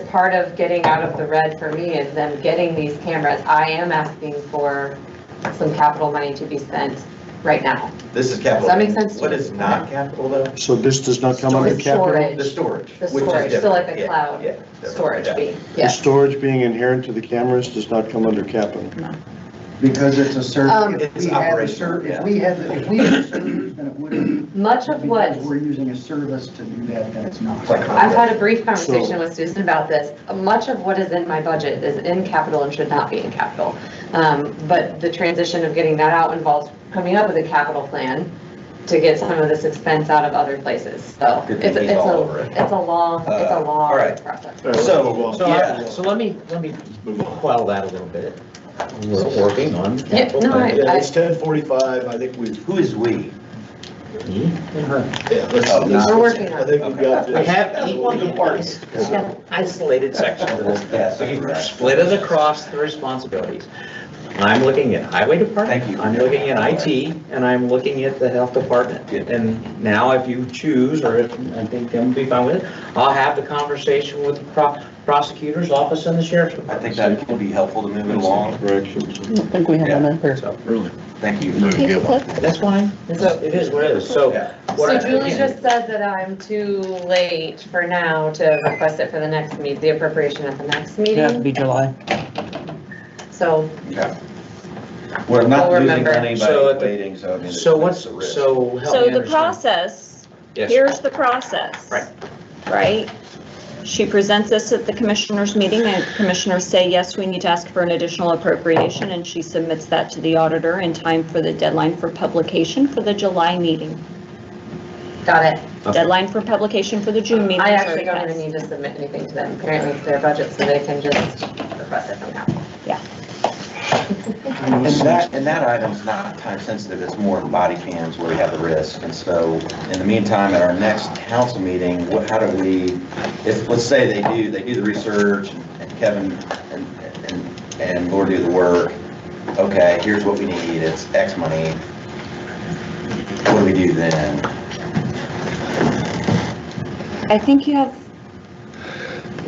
part of getting out of the red for me is them getting these cameras. I am asking for some capital money to be spent right now. This is capital. Does that make sense to What you? is not capital though? So this does not come under The capital? storage. The storage. The which is storage, so like the different. cloud Yeah, yeah, storage yeah. fee, The yeah. storage being inherent to the cameras does not come under capital. Because it's a service, if It's we had a operational, service, yeah. if we had a service, then it wouldn't. Much of what, Because we're using a service to do that, then it's not. It's like I've had a brief conversation So- with Susan about this. Much of what is in my budget is in capital and should not be in capital. But the transition of getting that out involves coming up with a capital plan to get some of this expense out of other places. So Good it's thing he's all over it. a long all right. process. So let me quell that a little bit. We're working on Yeah, capital no, plan. Yeah, it's 10:45, I think we've, Who is we? Me and her. yeah, let's, Oh, let's- We're working on I think we've got We this. have equal parts, we have isolated sections of this. Yes, So you right. split it across the responsibilities. I'm looking at highway department. Thank you. I'm looking at IT, and I'm looking at the health department. Good. And now if you choose, or if, I think Tim will be fine with it, I'll have the conversation with the prosecutor's office and the sheriff's I department. think that would be helpful to move it along. Corrections. I don't think we have a number. So, Thank you. Hey, Cliff, that's fine, it is what it is, so. Yeah. what So I- Julie again, just said that I'm too late for now to request it for the next the appropriation at the next It has to meeting. be July. So Yeah. We're not We'll losing remember. money So by at the- waiting, so I mean. So what's, it's a risk. so help me so the understand. process, Yes. here's the process. Right. Right? She presents this at the commissioners meeting and commissioners say, yes, we need to ask for an additional appropriation, and she submits that to the auditor in time for the deadline for publication for the July meeting. got it. Okay. Deadline for publication for the June meeting. I is actually already don't even passed. need to submit anything to them. Apparently it's their budget, so they can just request it from capital. And that item's not time sensitive, it's more body cams where we have the risk. And so, in the meantime, at our next council meeting, how do we, if, let's say they do the research and Kevin and Laura do the work, okay, here's what we need, it's X money. What do we do then? I think you have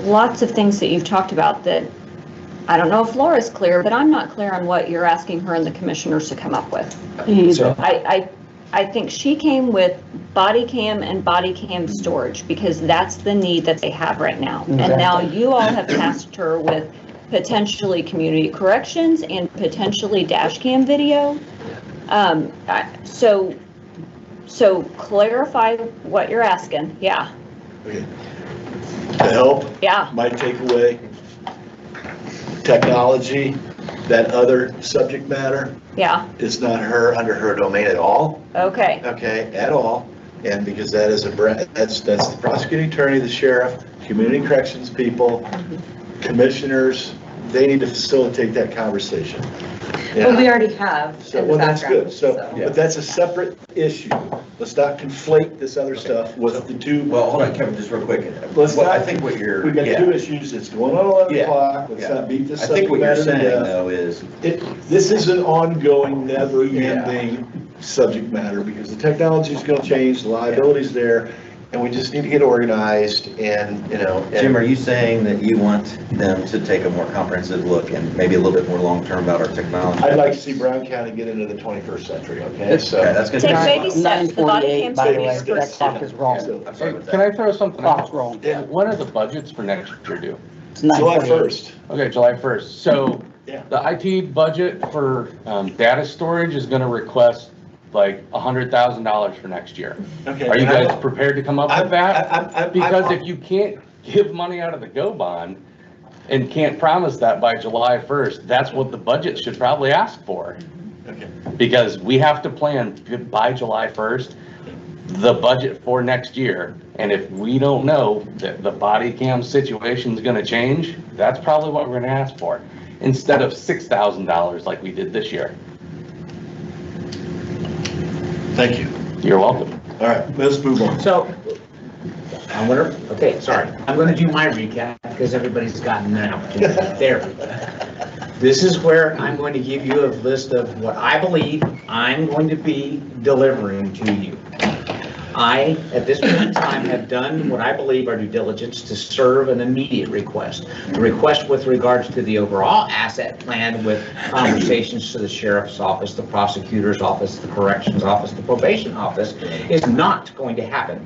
lots of things that you've talked about that, I don't know if Laura's clear, but I'm not clear on what you're asking her and the commissioners to come up with. So- I think she came with body cam and body cam storage because that's the need that they have right now. And now you all have tasked her with potentially community corrections and potentially dash cam video. So clarify what you're asking. Yeah, Okay. To help, yeah, my takeaway, technology, that other subject matter yeah, is not under her domain at all. okay. Okay, at all, and because that is that's the prosecuting attorney, the sheriff, community corrections people, commissioners, they need to facilitate that conversation. But we already have So, in the well, that's background. good, so, but that's a separate issue. Let's not conflate this other stuff with the two. Well, hold on, Kevin, just real quick. Let's What I not- think what you're, We've got yeah. two issues, it's going on 11 Yeah, o'clock, let's yeah. not beat this I subject think what you're matter to saying death. though is, This is an ongoing, never-ending subject matter, because the technology's gonna change, the liability's there, and we just need to get organized and, you know. and- Jim, are you saying that you want them to take a more comprehensive look and maybe a little bit more long-term about our technology? I'd like to see Brown County get into the 21st century, okay, so. Okay, that's gonna Take take baby steps, the body 9:48, cam by the way, Baby that steps. clock is wrong. So, I'm sorry about Can that. I throw something Clock's out? wrong. Yeah. When are the budgets for next year due? It's July 9:48. 1st. Okay, July 1st. So Yeah. the IT budget for data storage is gonna request like $100,000 for next year. Okay. Are you and I- guys prepared to come up with that? Because I'm- if you can't give money out of the GO bond and can't promise that by July 1st, that's what the budget should probably ask for. Okay. Because we have to plan by July 1st, the budget for next year. And if we don't know that the body cam situation is gonna change, that's probably what we're gonna ask for, instead of $6,000 like we did this year. Thank you. You're welcome. All right, let's move on. So, I'm gonna, okay, sorry, I'm gonna do my recap because everybody's gotten an opportunity. There we go. This is where I'm going to give you a list of what I believe I'm going to be delivering to you. I, at this point in time, have done what I believe are due diligence to serve an immediate request. The request with regards to the overall asset plan with conversations to the sheriff's office, the prosecutor's office, the corrections office, the probation office is not going to happen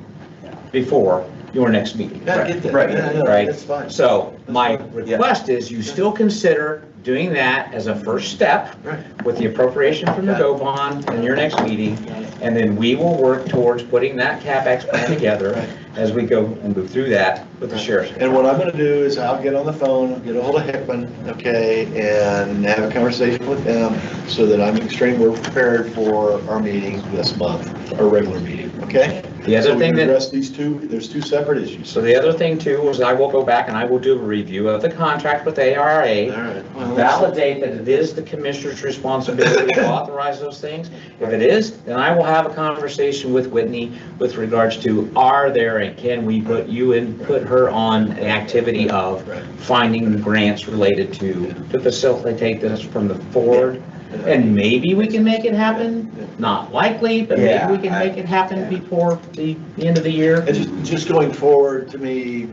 before your next meeting. Yeah, I get that. Right. Yeah, no, Right. That's fine. So my fine. request is you still consider doing that as a first step Right. with the appropriation from the GO bond in your next meeting. And then we will work towards putting that CapEx plan together as we go and move through that with the sheriff's. And what I'm gonna do is I'll get on the phone, get a hold of Hickman, okay, and have a conversation with him so that I'm extremely prepared for our meeting this month, our regular meeting, okay? The other So we thing can that- address these two, there's two separate issues. So the other thing too was I will go back and I will do a review of the contract with ARA. All right. Well, Validate that it is the commissioner's responsibility to authorize those things. If it is, then I will have a conversation with Whitney with regards to are there and can we put you in, put her on an activity of finding grants related to facilitate this from the forward. And maybe we can make it happen, not likely, but maybe we can make it happen before the end of the year. And just going forward, to me,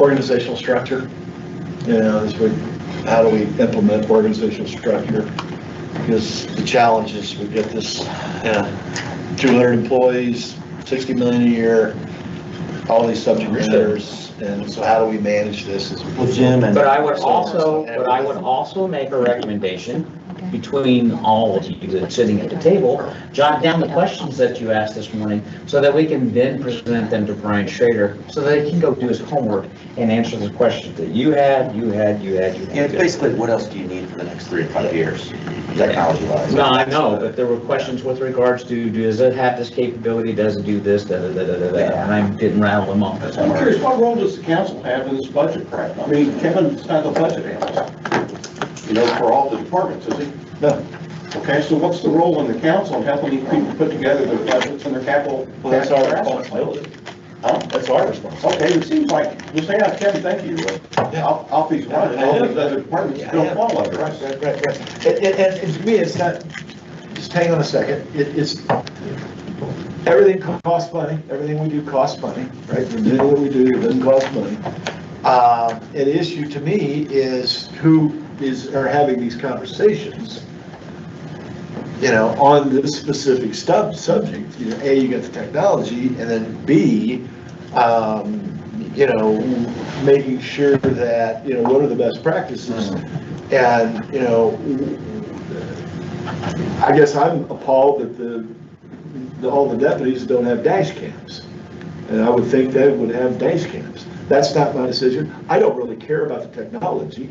organizational structure, you know, is what, how do we implement organizational structure? Because the challenge is we get this, 200 employees, 60 million a year, all these subject matters, and so how do we manage this as we? Well, Jim, and But I would also make a recommendation between all of you that's sitting at the table, jot down the questions that you asked this morning so that we can then present them to Brian Schrader so that he can go do his homework and answer the questions that you had. Yeah, basically, what else do you need for the next 3 to 5 years, technology-wise? No, I know, but there were questions with regards to, does it have this capability, does it do this, and I didn't rattle them off. I'm curious, what role does the council have in this budget, Craig? I mean, Kevin's not the budget analyst, you know, for all the departments, is he? No. Okay, so what's the role in the council in helping these people put together their budgets and their capital? Well, that's our capital assets? responsibility. Huh? That's our responsibility. Okay, it seems like, just say, Kevin, thank you, I'll be running, all the other departments don't fall under us. Right. And to me, it's not, just hang on a second, it's, everything costs money, everything we do costs money, right? Everything that we do, it doesn't cost money. An issue to me is who are having these conversations, you know, on this specific subject. You know, A, you got the technology, and then B, you know, making sure that, you know, what are the best practices? And, you know, I guess I'm appalled that all the deputies don't have dash cams. And I would think they would have dash cams. That's not my decision. I don't really care about the technology,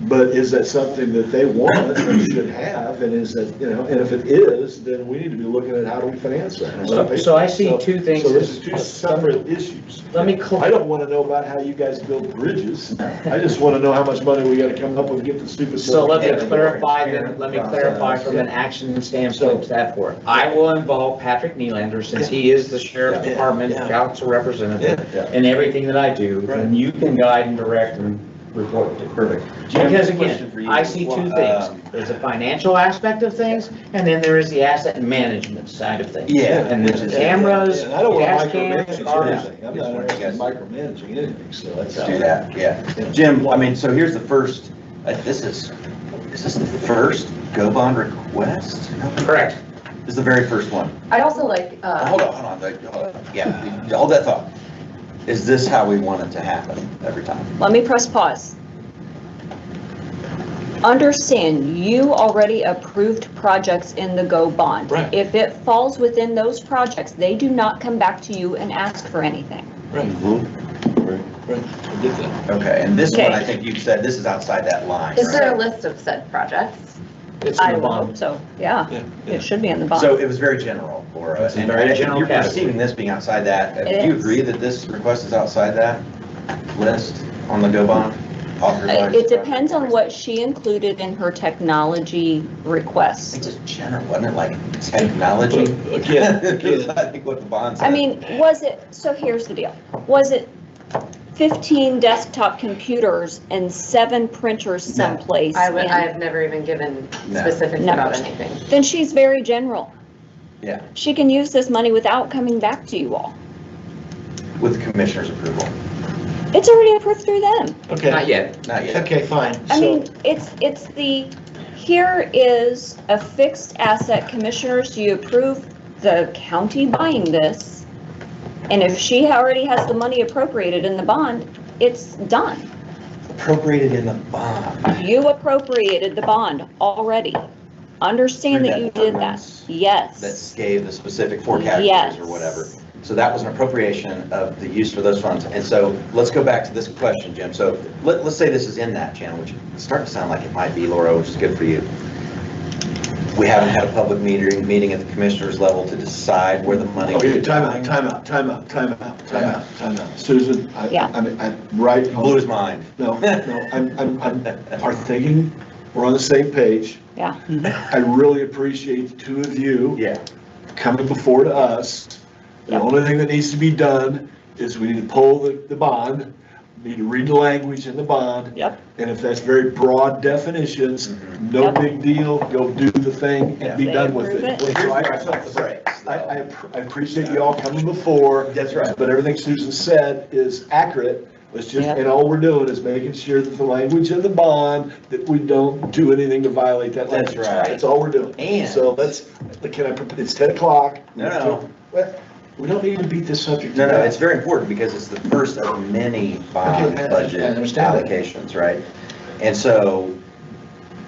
but is that something that they want and should have? And is that, you know, and if it is, then we need to be looking at how do we finance that? So I see two things. So this is two separate issues. Let me, I don't want to know about how you guys build bridges. I just want to know how much money we got to come up with to get the stupid. so let me clarify from an action standpoint to that for it. I will involve Patrick Nylander, since he is the sheriff's department council representative, in everything that I do, and you can guide and direct and report to. Perfect. Because Jim, question for again, you. I see two things. There's a financial aspect of things, and then there is the asset management side of things. Yeah. And there's the cameras, And I don't want to dash cams, micromanage cars. anything. I'm not interested in micromanaging anything, so that's. Let's do that, yeah. Jim, I mean, so here's the first, is this the first Go Bond request? Correct. This is the very first one. I'd also like, Hold on, yeah, hold that thought. Is this how we want it to happen every time? Let me press pause. Understand, you already approved projects in the GO bond. Right. If it falls within those projects, they do not come back to you and ask for anything. Right. Right, I get that. Okay, and this one, Okay. I think you've said this is outside that line, is there a right? list of said projects? It's in I the would bond. hope so, yeah. Yeah. It should be in the bond. So it was very general, Laura. It's a and very I- general You're category. perceiving this being outside that. It Do you is. agree that this request is outside that list on the Go Bond? authorized? It depends on what she included in her technology I think it request. was general, wasn't it, like technology? Again, I think what the bond said. I mean, was it, so here's the deal. Was it 15 desktop computers and 7 printers No. someplace? I in- have never even given No. specifics No. about anything. Then she's very general. Yeah, She can use this money without coming back to you all. with the commissioner's approval. It's already approved through them. okay, Not yet. Not yet. okay, fine. I So- mean, it's the, here is a fixed asset. Commissioners, do you approve the county buying this? And if she already has the money appropriated in the bond, it's done. Appropriated in the bond. You appropriated the bond already. Understand that you did that. That Yes. gave the specific four categories Yes. or whatever. So that was an appropriation of the use for those funds. And so let's go back to this question, Jim. So let's say this is in that channel, which is starting to sound like it might be, Laura, which is good for you. We haven't had a public meeting at the commissioner's level to decide where the money. Okay, time out. Susan, Yeah. I'm right. Blew his mind. No, are thinking, we're on the same page. Yeah. I really appreciate the two of you Yeah. coming before to us. The Yep. only thing that needs to be done is we need to pull the bond, need to read the language in the bond. Yep. And if that's very broad definitions, no Yep. big deal, go do the thing and be They done with approve it. it. So Right. I appreciate you all coming before. That's right. But everything Susan said is accurate. Let's just, Yep. and all we're doing is making sure that the language in the bond, that we don't do anything to violate that That's language. right. That's all we're doing. And- So it's 10 o'clock. No. Well, we don't need to beat this subject. No, to no, death. it's very important because it's the first of many bond Okay, I budget understand that. allocations, right? And so,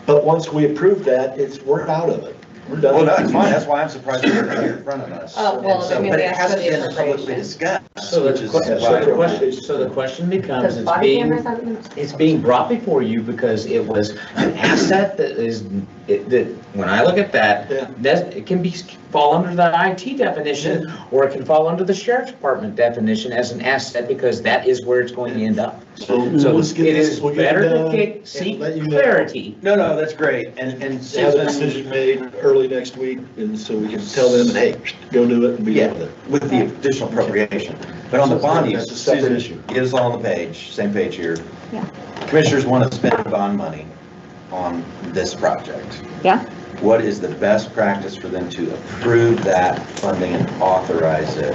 But once we approve that, we're out of it. We're done. well, no, it's fine, that's why I'm surprised it's right here in front of us. Oh, well, And so, I mean, but we it asked hasn't for the been publicly appropriation. discussed, So which the is question, why. so the question becomes, Does it's body being, cameras have them? it's being brought before you because it was an asset that is, that, when I look at that, Yeah. it can fall under the IT definition, or it can fall under the sheriff's department definition as an asset, because that is where it's going to end up. So So let's it get this, is we'll get better it to done. get, seek and let you know. clarity. No, no, that's great, and Have a Susan, decision made early next week, and so we can tell them, hey, go do it and be yeah, done with it. with the additional appropriation. But on the bond use, That's a separate Susan, issue. get us all on the page, same page here. Yeah. Commissioners want to spend bond money on this project. Yeah. What is the best practice for them to approve that funding and authorize it?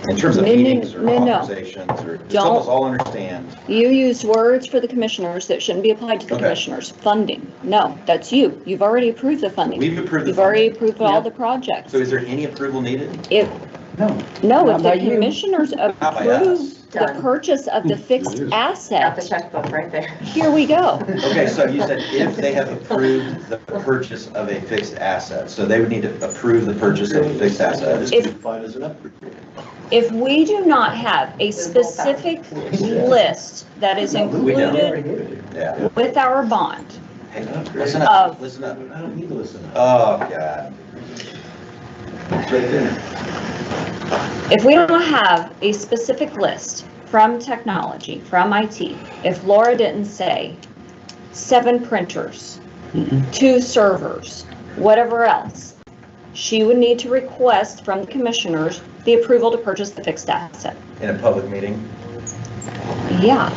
In terms of No, no, meetings or no, no. authorizations, or just help us all understand. You used words for the commissioners that shouldn't be applied to the Okay. commissioners. Funding. No, that's you. You've already approved the funding. We've approved the You've already funding. approved all the projects. So is there any approval needed? If, No. no, Not if by the you. commissioners by us. approve the Done. purchase of the fixed Got the asset, checkbook right there. here we go. Okay, so you said if they have approved the purchase of a fixed asset, so they would need to approve the purchase of a fixed asset. This If- could be fine as an upgrade. If we do not have a specific list that is We included Yeah. with our bond, Hey, listen up, Of- listen up. I don't need to listen. Oh, God. It's right there. if we don't have a specific list from technology, from IT, if Laura didn't say 7 printers, 2 servers, whatever else, she would need to request from the commissioners the approval to purchase the fixed asset. In a public meeting? Yeah,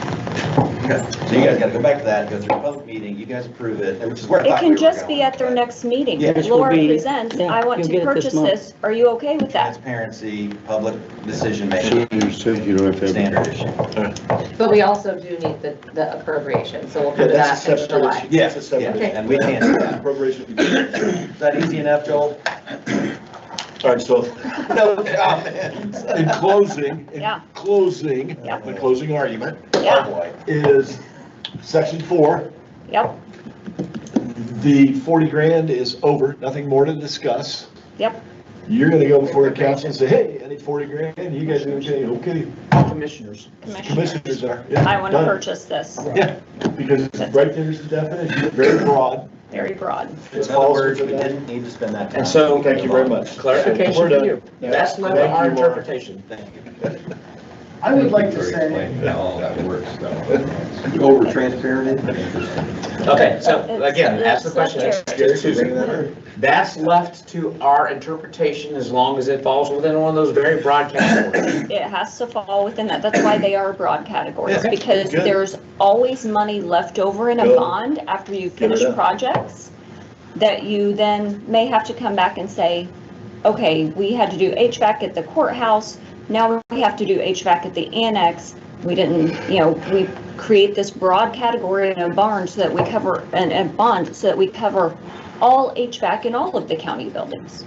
Okay, so you guys gotta go back to that, go through a public meeting, you guys approve it, which is where I it thought we can were just be going, at their but next meeting. Yeah. Which will Laura be- presents, yeah, I want you'll to get it this purchase month. this, are you okay with that? Transparency, public decision making, You said you don't have to have. standard issue. But we also do need the appropriation, so we'll Yeah, come to that's a that in separate July. issue. Yeah, That's a separate yeah, issue. and we can't do that. Appropriation. Is that easy enough, Joel? All right, so No comments. in closing, Yeah. Yeah. the closing argument Yeah. boy. is section 4. Yep, The 40 grand is over, nothing more to discuss. yep. You're gonna go before the council and say, hey, I need 40 grand, you guys are okay, okay, Commissioners. commissioners are. yeah, I want to done. purchase this, Yeah, because right there's the definition, very broad. very broad. It's In other also words, for we that. didn't need to spend that time. And so. Thank you very much. Clarification We're for done. you. That's not Thank our you, Laura. interpretation. Thank you. I would like to say, How all that works, Over transparent and interesting. Okay, so again, ask the question. It's- That's left to our interpretation as long as it falls within one of those very broad categories. It has to fall within that. That's why they are broad categories, Yeah, because good. there's always money left over in a Good. bond after you Give it finish up. projects that you then may have to come back and say, okay, we had to do HVAC at the courthouse, now we have to do HVAC at the annex. We didn't, we create this broad category in a bond so that we cover, and a bond so that we cover all HVAC in all of the county buildings.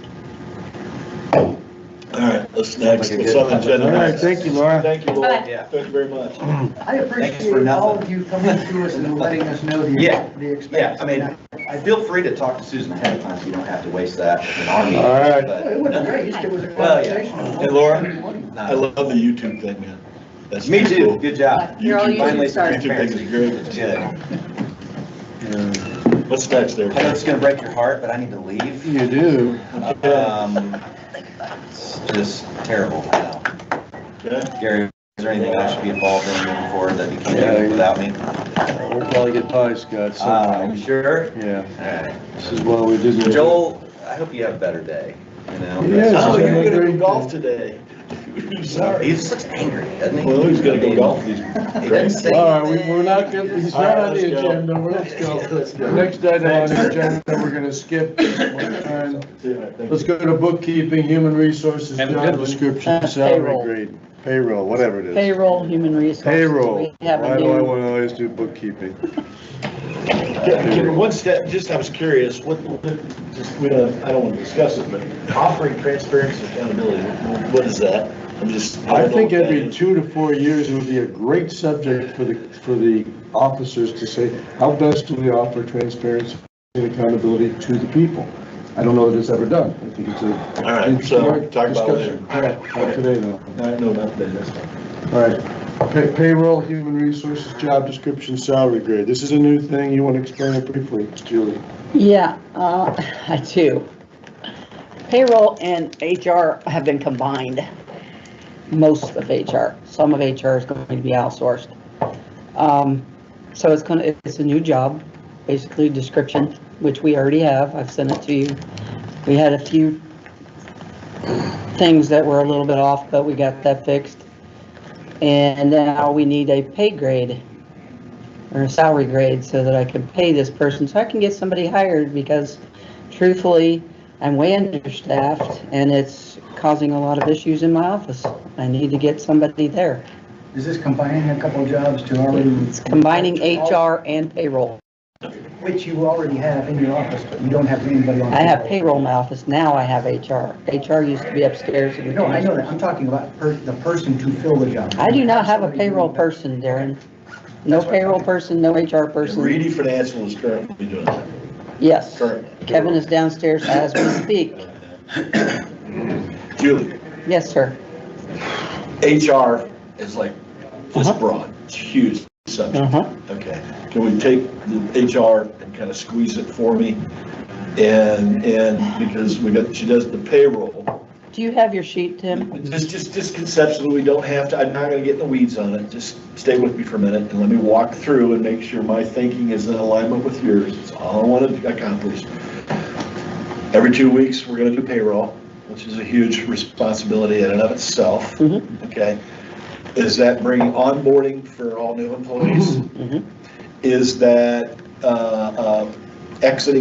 All right, what's next? Like a What's good on the agenda? All right, thank you, Laura. Thank you, Laura. Bye. Yeah. Thank you very much. I appreciate all of you coming to us and letting us know the Yeah. expense. Yeah, I mean, I feel free to talk to Susan ahead of time, so you don't have to waste that in our meeting. All right. but- It wasn't raised, it was a Well, yeah. conversation. Hey, Laura, No. I love the YouTube thing, man. That's Me pretty too, cool. good job. You're all YouTube Finally, some YouTube thing is great. Good. What's next there? I know it's gonna break your heart, but I need to leave. You do. It's just terrible now. Okay. Gary, is there anything I should be involved in moving forward that you can't do without me? We'll probably get pie, Scott, You sometime. sure? Yeah, Alright. this is why we didn't. Joel, I hope you have a better day, you know? Yes. Oh, Yeah. you're gonna go golf today. Sorry. He just looks angry, doesn't he? Well, who's gonna go golf these? He doesn't say All right, anything. we're not gonna, he's All not right, on the let's go. agenda, let's go. Next item on the agenda, we're gonna skip one time. Let's go to bookkeeping, human resources, job description, salary Payroll. grade, payroll, whatever it is. Payroll, human resources. Payroll, We have a why do I new- wanna always do bookkeeping? One step, just I was curious, just, I don't want to discuss it, but offering transparency and accountability, what is that? I don't know think what that every is. 2 to 4 years, it would be a great subject for the officers to say, how best do we offer transparency and accountability to the people? I don't know that it's ever done. I think it's a. All right, so talk about it discussion. Yeah, not today though. I know about that, that's fine. All right, payroll, human resources, job description, salary grade. This is a new thing. You want to explain it briefly, Julie? Yeah, I do. Payroll and HR have been combined, most of HR. Some of HR is going to be outsourced. So it's a new job, basically description, which we already have. I've sent it to you. We had a few things that were a little bit off, but we got that fixed. And now we need a pay grade or a salary grade so that I can pay this person, so I can get somebody hired, because truthfully, I'm way understaffed and it's causing a lot of issues in my office. I need to get somebody there. Is this combining a couple of jobs to already? It's combining HR and payroll. Which you already have in your office, but you don't have anybody on. I have payroll in my office, now I have HR. HR used to be upstairs in the. No, I know that, I'm talking about the person to fill the job. I do not have a payroll person, Darren. No payroll person, no HR person. Reedy Financial is currently doing that. Yes. Currently. Kevin is downstairs as we speak. Julie, Yes, sir. HR is like this Uh-huh. broad, it's huge subject. Uh-huh. Okay, can we take the HR and kind of squeeze it for me? And because she does the payroll, Do you have your sheet, Tim? just conceptually, we don't have to, I'm not gonna get in the weeds on it, just stay with me for a minute and let me walk through and make sure my thinking is in alignment with yours, that's all I want to accomplish. Every 2 weeks, we're gonna do payroll, which is a huge responsibility in and of itself, okay? Is that bringing onboarding for all new employees? Is that exit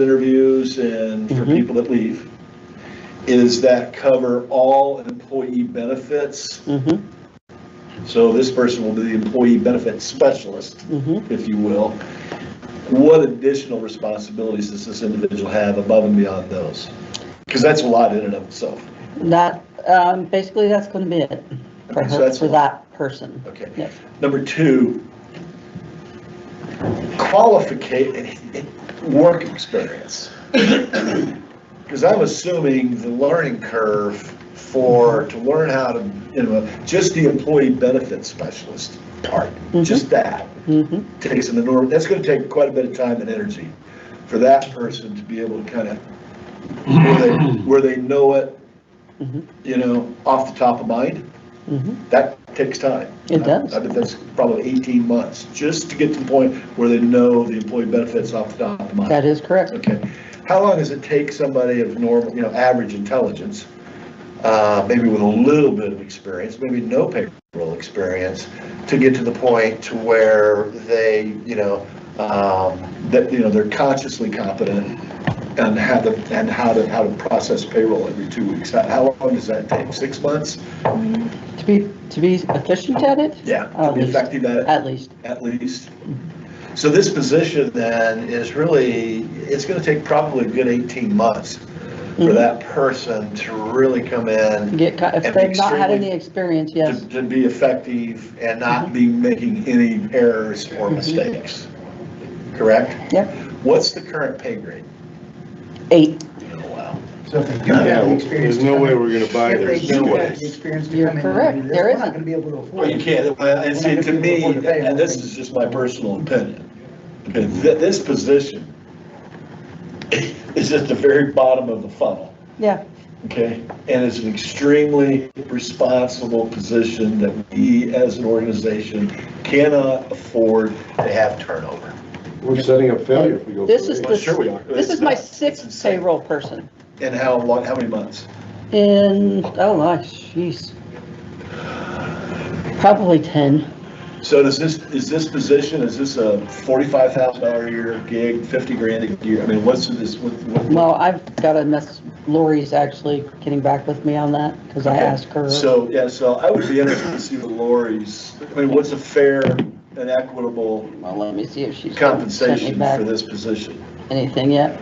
interviews and for people that leave? Is that cover all employee benefits? So this person will be the employee benefit specialist, if you will. What additional responsibilities does this individual have above and beyond those? Because that's a lot in and of itself. That, basically, that's gonna be it for Okay, so her, that's for a lot. that person. Okay. Yes. Number 2, work experience. Because I'm assuming the learning curve to learn how to, just the employee benefit specialist part, just that takes an enormous, that's going to take quite a bit of time and energy for that person to be able to kind of, where they know it, off the top of mind. That takes time. It does. I bet that's probably 18 months, just to get to the point where they know the employee benefits off the top of the mind. That is correct. Okay. How long does it take somebody of normal, average intelligence, maybe with a little bit of experience, maybe no payroll experience, to get to the point to where they, they're consciously competent and how to process payroll every 2 weeks? How long does that take? 6 months? To be efficient at it? Yeah, to At be least. effective at it? At least. At least. So this position then is really, it's going to take probably a good 18 months for that person to really come in. If and be they've not had extremely- any experience, yes. to be effective and not be making any errors or mistakes. Correct? Yep. What's the current pay grade? 8. Oh, wow. So if they do have the experience. There's no way we're gonna buy If they this. do No have way. the experience to You're come in correct. and do this, There we're isn't. not gonna be able to afford Well, you it. can't, and see, to me, and this is just my personal opinion, okay, this position is at the very bottom of the funnel. Yeah. Okay, and it's an extremely responsible position that we as an organization cannot afford to have turnover. We're setting up failure if we go. This for is eight. Well, sure we are. This It's is my not. It's 6th insane. payroll person And how long, how many months? in, oh my, jeez. Probably 10. So is this position, is this a $45,000 a year gig, 50 grand a year? I mean, what's this, what? Well, I've got a mess, Lori's actually getting back with me on that, because I Okay. asked her. So, yeah, so I would be interested to see what Lori's, I mean, what's a fair and equitable Well, let me see if she's sent me compensation back for this position? anything yet.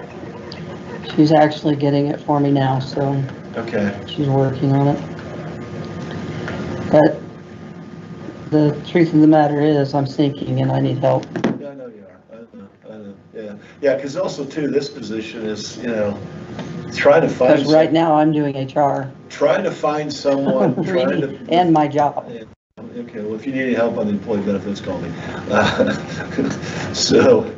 She's actually getting it for me now, so Okay, she's working on it. But the truth of the matter is, I'm sinking and I need help. yeah, I know you are, I know, yeah. Yeah, because also too, this position is, trying to find. Because right now, I'm doing HR. Trying to find someone, trying to. And my job. Okay, well, if you need any help on the employee benefits, call me. So,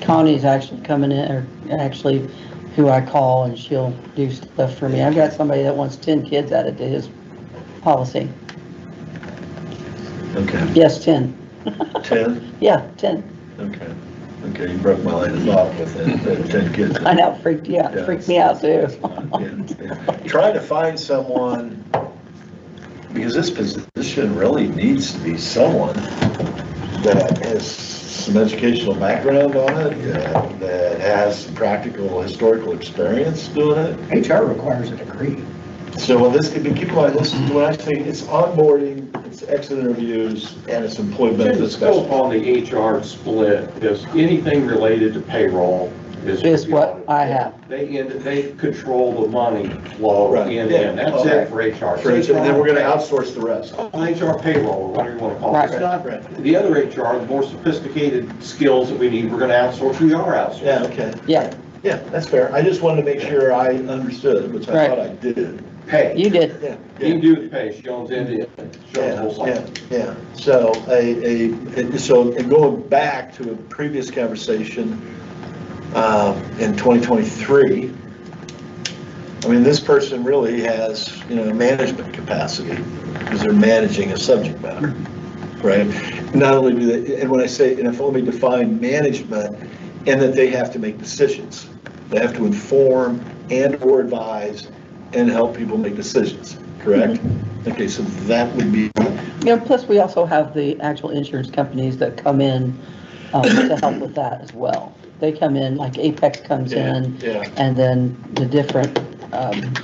Connie's actually coming in, or actually who I call, and she'll do stuff for me. I've got somebody that wants 10 kids added to his policy. okay, Yes, 10. 10? Yeah, 10. Okay, okay, you broke my line of thought with it, 10 kids. I know, freaked me out too. Yeah. Trying to find someone, because this position really needs to be someone that has some educational background on it, that has some practical historical experience doing it. HR requires a degree. So, well, this could be, keep in mind, this is when I say it's onboarding, it's exit interviews, and it's employee benefits The scope specialist. on the HR split is anything related to payroll is. Is what I have. They control the money flow Right, in, yeah, and that's it for HR. For each- And then we're gonna outsource the rest. HR payroll, or whatever you want to call Right. it. Right. The other HR, the more sophisticated skills that we need, we're going to outsource, we are outsourcing. Yeah, okay. Yeah, Yeah, that's fair. I just wanted to make sure I understood, which I Right. thought I did. Pay. you did. Yeah, You yeah. can do the pay, she owns end to end, shows the Yeah, whole yeah, cycle. yeah. So and going back to a previous conversation, in 2023, I mean, this person really has, management capacity because they're managing a subject matter, right? Not only do they, and when I say, and if let me define management, and that they have to make decisions. They have to inform and or advise and help people make decisions, correct? Okay, so that would be, Plus we also have the actual insurance companies that come in to help with that as well. They come in, like Apex comes in, yeah. and then the different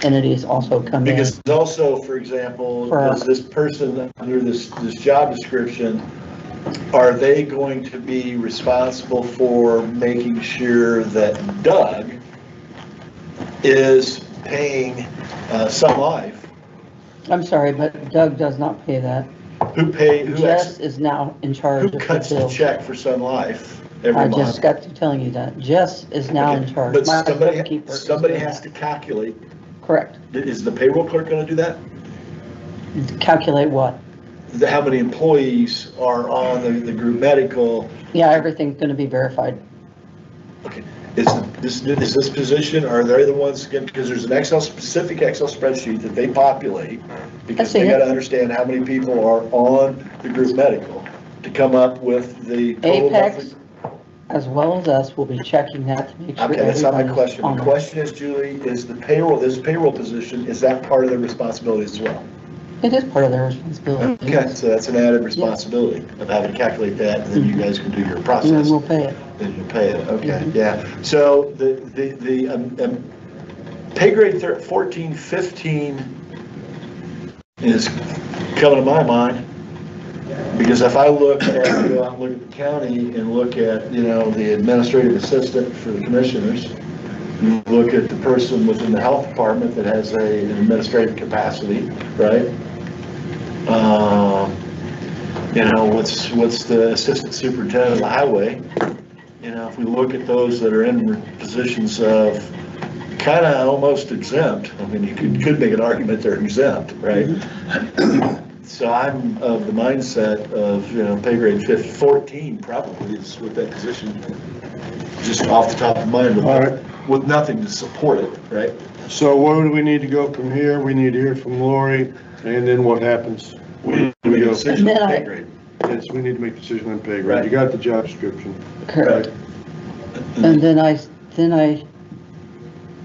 entities also come in. Because also, for example, does this person under this job description, are they going to be responsible for making sure that Doug is paying Sun Life? I'm sorry, but Doug does not pay that. Jess is now in charge Who of the cuts the bill. check for Sun Life every I month? just got to telling you that. Jess is now in Okay, charge. But My somebody bookkeeper is somebody doing has that. to calculate. Correct. Is the payroll clerk gonna do that? Calculate what? How many employees are on the group medical? Yeah, everything's gonna be verified. Okay, is this position, are they the ones, because there's an specific Excel spreadsheet that they populate, because they see it. gotta understand how many people are on the group medical to come up with the total Apex, monthly. as well as us, will be checking that to make sure Okay, that's not my everybody's question. on The it. question is, Julie, is this payroll position, is that part of their responsibility as well? It is part of their responsibility. Okay, so that's an added responsibility of having to calculate that, and then you guys can do your And then process. we'll pay it. Then you pay it, okay, yeah. So the pay grade 14, 15 is coming to my mind, because if I go out and look at the county and look at, the administrative assistant for the commissioners, you look at the person within the health department that has an administrative capacity, right? What's the assistant superintendent of the highway? If we look at those that are in positions of kind of almost exempt, I mean, you could make an argument they're exempt, right? So I'm of the mindset of, pay grade 14 probably is with that position, just off the top of mind, All right. with nothing to support it, right? So where do we need to go from here? We need to hear from Lori, and then what happens? We need to make a decision And then on I- pay grade. Yes, we need to make a decision on pay grade. Right. You got the job description. Correct. And then I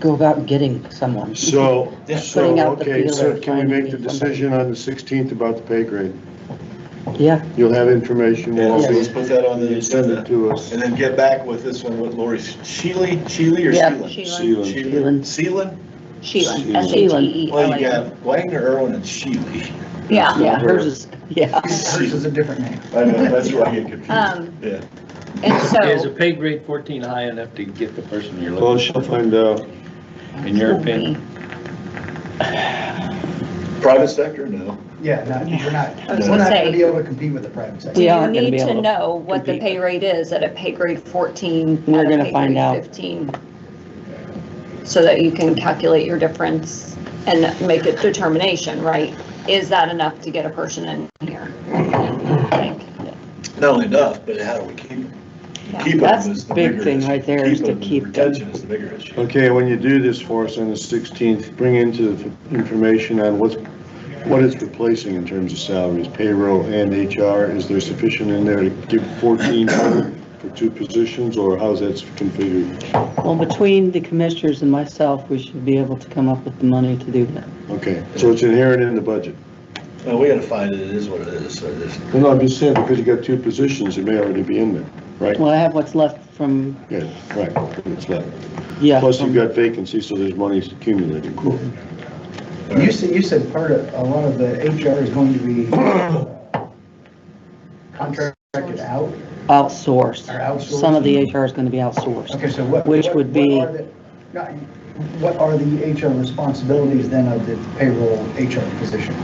go about getting someone. So, Putting out the okay, so feeler, can we make the finding somebody. decision on the 16th about the pay grade? Yeah, You'll have information, Yeah, we'll so let's also put that on the send agenda, it to us. and then get back with this one with Lori Sheely or Yeah, Sheelan? Sheelan. Sealan? Sheila, Sheila. S-H-E-E-L-A-N. Well, you got Wagner, Irwin, and Sheely. Yeah. yeah, hers is, yeah. Hers is a different name. I know, that's where I get confused. Um, Yeah. And Is a so, pay grade 14 high enough to get the person you're Well, looking she'll for, find out. in your opinion? Private sector, no. Yeah, no, we're not, I was we're gonna not say- gonna be able to compete with the private sector. do We you aren't gonna need be to able to know what the compete. pay rate is at a pay grade 14? We're at a gonna pay find grade out. 15, so that you can calculate your difference and make a determination, right? Is that enough to get a person in here? I think. Not only enough, but how do we keep them? Yeah. Keep them That's is the big bigger thing issue. right there, is to them, keep them. Retention is the bigger issue. Okay, when you do this for us on the 16th, bring into the information on what it's replacing in terms of salaries, payroll and HR. Is there sufficient in there to give 14 for two positions, or how's that configured? Well, between the commissioners and myself, we should be able to come up with the money to do that. Okay, so it's inherent in the budget. Well, we gotta find it, it is what it is, so just. Well, no, I'm just saying, because you got two positions, it may already be in there, right? Well, I have what's left from, Yeah, right, it's left. yeah. Plus you've got vacancies, so there's money accumulating, quote. You said a lot of the HR is going to be contracted out Outsourced. or outsourced? Some of the HR is gonna be outsourced. Okay, so what? Which what- would be- What are the HR responsibilities then of the payroll HR position?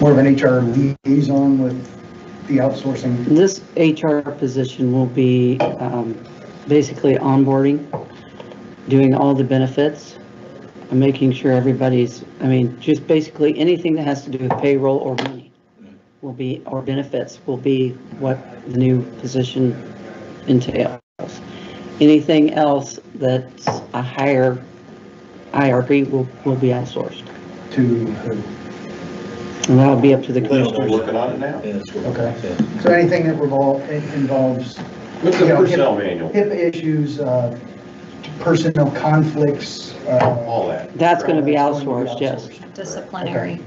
More of an HR liaison with the outsourcing? This HR position will be basically onboarding, doing all the benefits, and making sure everybody's, just basically anything that has to do with payroll or money will be, or benefits will be what the new position entails. Anything else that's a higher hierarchy will be outsourced. To, And that'll be up to the Well, they'll commissioners. Working on it now. Yeah, it's what- okay. yeah. So anything that involves Look at the You know, personnel manual, HIPAA issues, personnel conflicts, all that. That's gonna be That's going to outsourced, be yes. Disciplinary.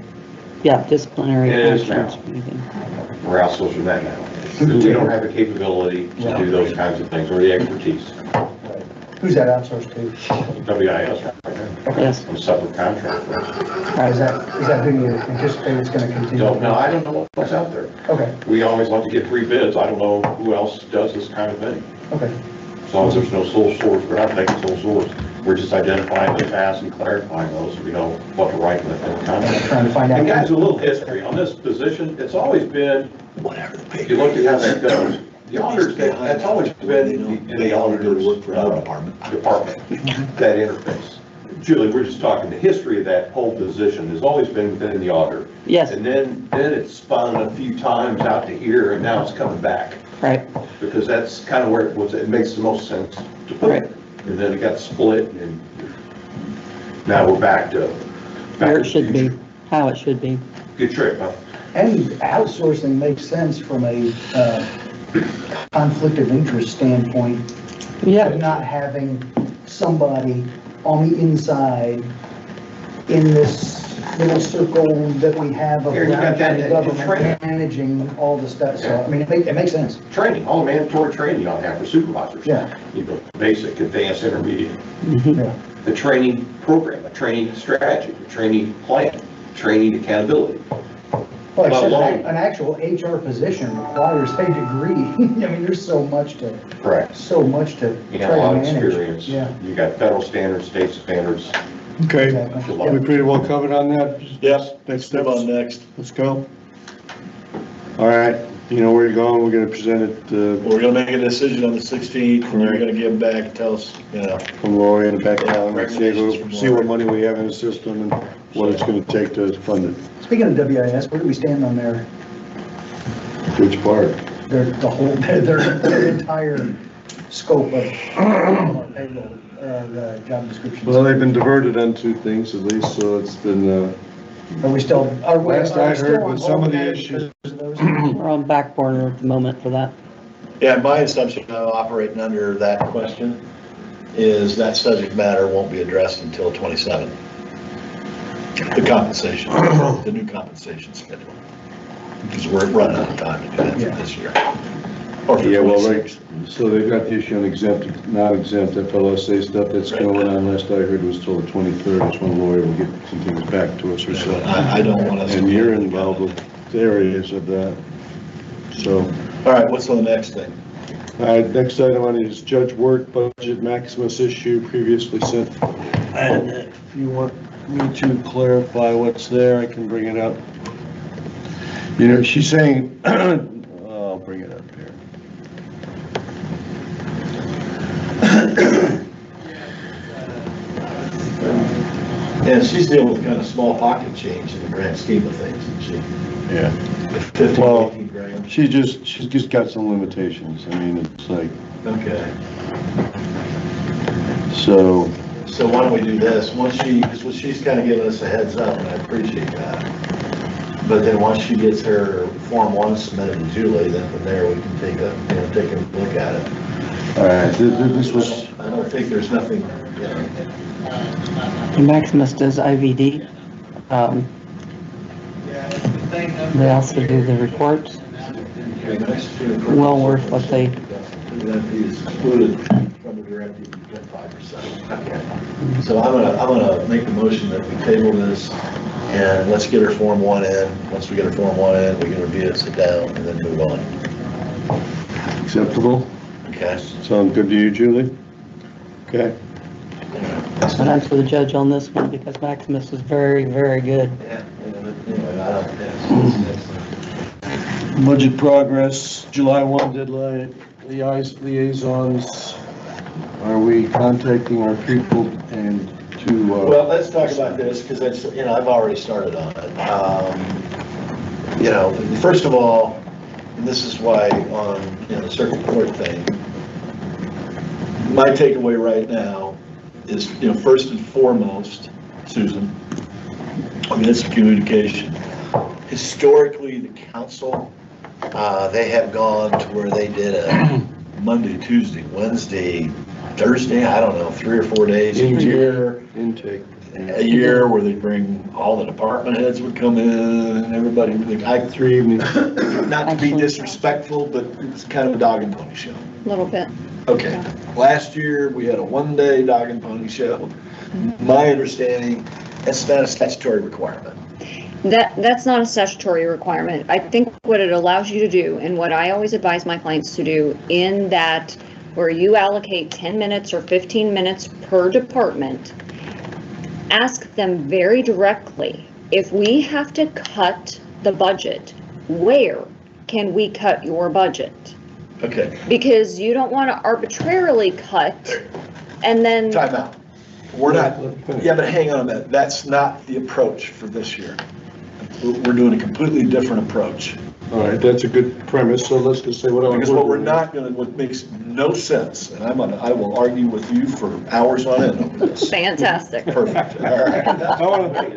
Yeah, disciplinary. It is now. functions. We're outsourcing that now. We don't have the capability to do those kinds of things, or the expertise. who's that outsourced to? WIS right now, Yes, on a separate contract. Is that who you anticipate is going to continue? Don't know, I don't know what's out there. Okay, We always like to get free bids, I don't know who else does this kind of thing. okay. As long as there's no sole source, we're not making sole source, we're just identifying the tasks and clarifying those, so we know what to write in the contract. Trying to find out. And guys, a little history on this position, it's always been, Whatever the pay. if you look at how that goes, the auditors, that's always been in the auditor's Work for our department. department, that interface. Julie, we're just talking, the history of that whole position has always been within the auditor. yes, And then it's spun a few times out to here, and now it's coming back, right, because that's kind of where it makes the most sense to put it. and then it got split, and now we're back to. Where it should be, how it should be. Good trick, huh? And outsourcing makes sense from a conflict of interest standpoint, of Yeah, not having somebody on the inside in this little circle that we have of Here, you got that, the that government training. managing all the stuff. So, I mean, it makes sense. Training, all the mandatory training you don't have for supervisors. Yeah. You know, basic, advanced, intermediate. Yeah. The training program, the training strategy, the training plan, training accountability. Well, except alone. an actual HR position requires a degree. I mean, there's so much to Correct. try You got a to lot of manage. experience. Yeah. You got federal standards, state standards. Okay, Exactly. we pretty well covered on that? Yep, Next move steps? on next. Let's go. All right, you know where you're going, we're gonna present it, We're gonna make a decision on the 16th, and you're gonna give back, tell us, you know, from Lori and back down, and Recommendations from see what Lori. money we have in the system and what it's gonna take to fund it. Speaking of WIS, where do we stand on Which part? their entire scope of payroll, the job descriptions? Well, they've been diverted on two things at least, so it's been, Are we still, are we? last are we I still heard on with some hold of the now issues- because of those? we're on back burner at the moment for that. yeah, my assumption of operating under that question is that subject matter won't be addressed until 27. The compensation, the new compensation schedule. Because we're running out of time to do that for this year. Or for yeah, well, 26. so they've got the issue on exempt, non-exempt FLSA stuff that's going on. Last I heard was till the 23rd, that's when Lori will get some things back to us or so. I don't want us to. And you're involved with areas of that, so. All right, what's on the next thing? All right, next item on is Judge Work Budget Maximus issue previously sent. And if you want me to clarify what's there, I can bring it up. You know, she's saying, I'll bring it up here. Yeah, she's dealing with kind of small pocket change in the grand scheme of things, isn't she? Yeah. 15, Well, 18 grand. she's just got some limitations. I mean, it's like, Okay. so, So why don't we do this, because she's kind of giving us a heads up, and I appreciate that. But then once she gets her Form 1 submitted to Julie, then from there we can take a look at it. all right, this was, I don't think there's nothing, you know, Maximus does IVD. They also do the reports. Well worth what they, that is excluded from the directive, you get 5%. So I'm gonna make the motion that we table this, and let's get her Form 1 in. Once we get her Form 1 in, we can review it, sit down, and then move on. acceptable. Okay? Sound good to you, Julie? Okay. but I'm for the judge on this one because Maximus is very, very good. Yeah, anyway, I don't, Budget progress, July 1 deadline, liaisons. Are we contacting our people and to, Well, let's talk about this, because it's, I've already started on it. First of all, and this is why on, the circuit court thing, my takeaway right now is, first and foremost, Susan, it's communication. Historically, the council, they have gone to where they did a Monday, Tuesday, Wednesday, Thursday, I don't know, 3 or 4 days a year. intake? A year where they bring, all the department heads would come in and everybody, 3 evenings. not to be disrespectful, but it was kind of a dog and pony show. A little bit. Okay, last year, we had a 1-day dog and pony show. My understanding, that's not a statutory requirement. That's not a statutory requirement. I think what it allows you to do, and what I always advise my clients to do, in that where you allocate 10 minutes or 15 minutes per department, ask them very directly, if we have to cut the budget, where can we cut your budget? Okay, Because you don't want to arbitrarily cut and then. time out. We're not, yeah, but hang on a minute, that's not the approach for this year. We're doing a completely different approach. All right, that's a good premise, so let's just say what I was. Because what we're not gonna, what makes no sense, and I will argue with you for hours on end over this. Fantastic. Perfect, all right. I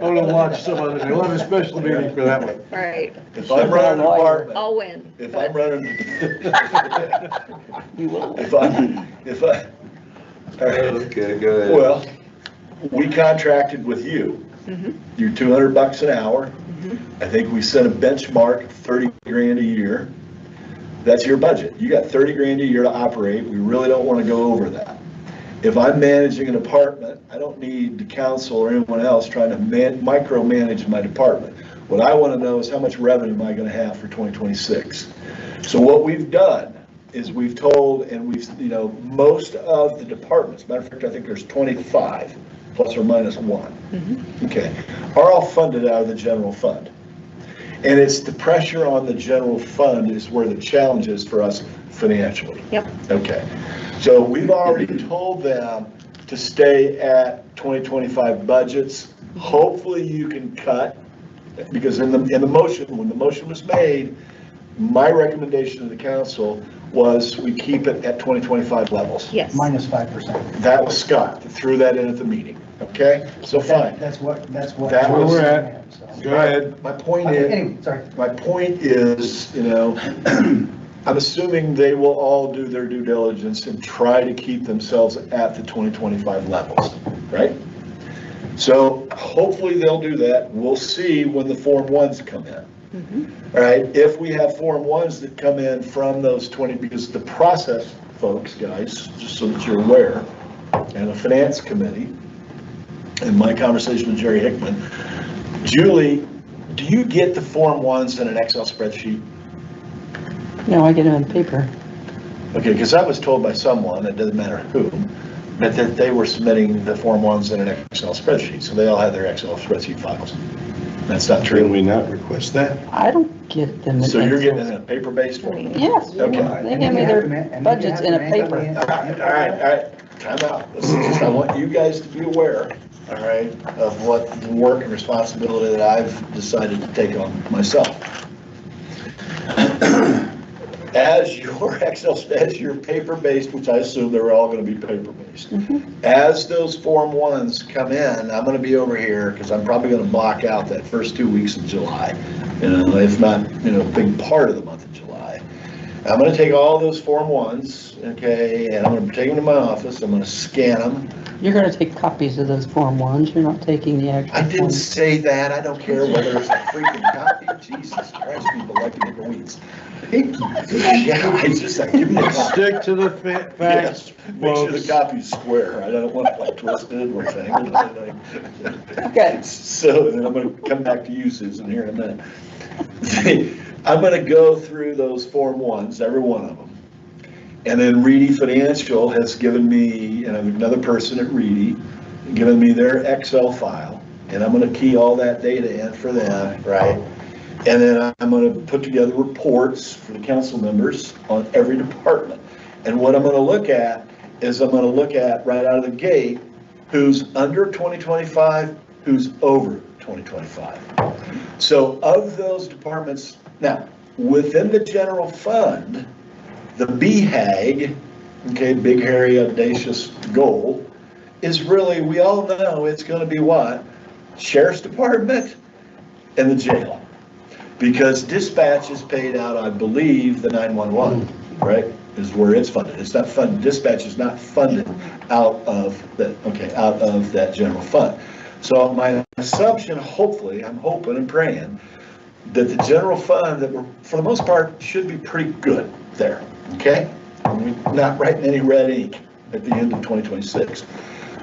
wanna watch some of it, we'll have a special meeting for that one. Right. If I'm running a department, I'll win. if I'm running, You will. if I, all right, Okay, go ahead. well, we contracted with you. You're $200 an hour. I think we set a benchmark, 30 grand a year. That's your budget. You got 30 grand a year to operate. We really don't want to go over that. If I'm managing a department, I don't need the council or anyone else trying to micromanage my department. What I want to know is how much revenue am I going to have for 2026? So what we've done is we've told, and we've, most of the departments, matter of fact, I think there's 25 plus or minus one, okay, are all funded out of the general fund. And it's the pressure on the general fund is where the challenge is for us financially. Yep. Okay, so we've already told them to stay at 2025 budgets. Hopefully you can cut, because in the motion, when the motion was made, my recommendation to the council was we keep it at 2025 levels. Yes. Minus 5%. That was Scott that threw that in at the meeting, okay? So fine. That's what. That Where was- we're at. Go ahead. My point is, Anyway, sorry. my point is, I'm assuming they will all do their due diligence and try to keep themselves at the 2025 levels, right? So hopefully they'll do that. We'll see when the Form 1s come in. All right, if we have Form 1s that come in from those 20, because the process, folks, guys, just so that you're aware, and a finance committee, in my conversation with Jerry Hickman, Julie, do you get the Form 1s in an Excel spreadsheet? No, I get them in paper. Okay, because I was told by someone, it doesn't matter who, that they were submitting the Form 1s in an Excel spreadsheet, so they all have their Excel spreadsheet files. That's not Can true. we not request that? I don't get them. in So you're Excel. getting it in a paper-based form? Yes, Okay. they give me their budgets in a paper. All right, time out. I want you guys to be aware, all right, of what the work and responsibility that I've decided to take on myself. As your Excel, as your paper-based, which I assume they're all gonna be paper-based, as those Form 1s come in, I'm gonna be over here, because I'm probably gonna block out that first 2 weeks of July, if not, a big part of the month of July. I'm gonna take all those Form 1s, okay, and I'm gonna take them to my office, I'm gonna scan them. You're gonna take copies of those Form 1s, you're not taking the actual I didn't ones. say that, I don't care whether it's a freaking copy, Jesus Christ, people like to get the weeds. Yeah, I just, give me a copy. Stick to the facts, Yes, make sure the folks. copy's square, I don't want it like twisted or thing. Okay. So then I'm gonna come back to you, Susan, here in a minute. I'm gonna go through those Form 1s, every one of them. And then Reedy Financial has given me, and another person at Reedy, given me their Excel file, and I'm gonna key all that data in for them, right? And then I'm gonna put together reports for the council members on every department. And what I'm gonna look at is I'm gonna look at right out of the gate, who's under 2025, who's over 2025. So of those departments, now, within the general fund, the BHAG, okay, big, hairy, audacious goal, is really, we all know it's gonna be what? Sheriff's Department and the jail. Because dispatch is paid out, I believe, the 911, right, is where it's funded. It's not funded, dispatch is not funded out of that general fund. So my assumption, hopefully, I'm hoping and praying, that the general fund, that we're, for the most part, should be pretty good there, okay? We're not writing any red ink at the end of 2026.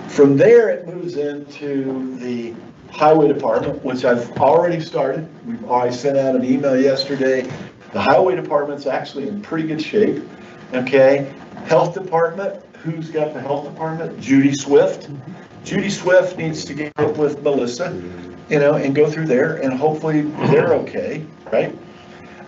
From there, it moves into the highway department, which I've already started. I sent out an email yesterday. The highway department's actually in pretty good shape, okay? Health department, who's got the health department? Judy Swift. Judy Swift needs to get with Melissa, and go through there, and hopefully they're okay, right?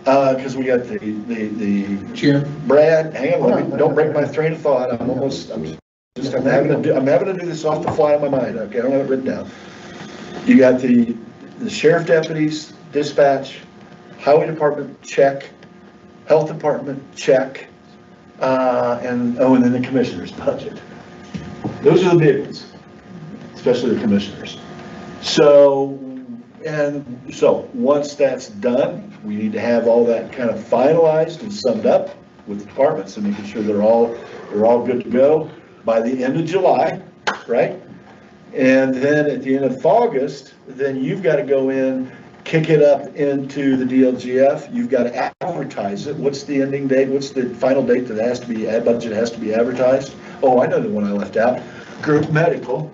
Because we got the Chair. Brad, hang on, don't break my train of thought. I'm having to do this off the fly in my mind, okay? I don't have it written down. You got the sheriff deputies, dispatch, highway department, check, health department, check, and then the commissioner's budget. Those are the big ones, especially the commissioners. So, once that's done, we need to have all that kind of finalized and summed up with the departments and making sure they're all good to go by the end of July, right? And then at the end of August, then you've got to go in, kick it up into the DLGF. You've got to advertise it. What's the ending date? What's the final date that has to be, budget has to be advertised? Oh, I know the one I left out. Group medical.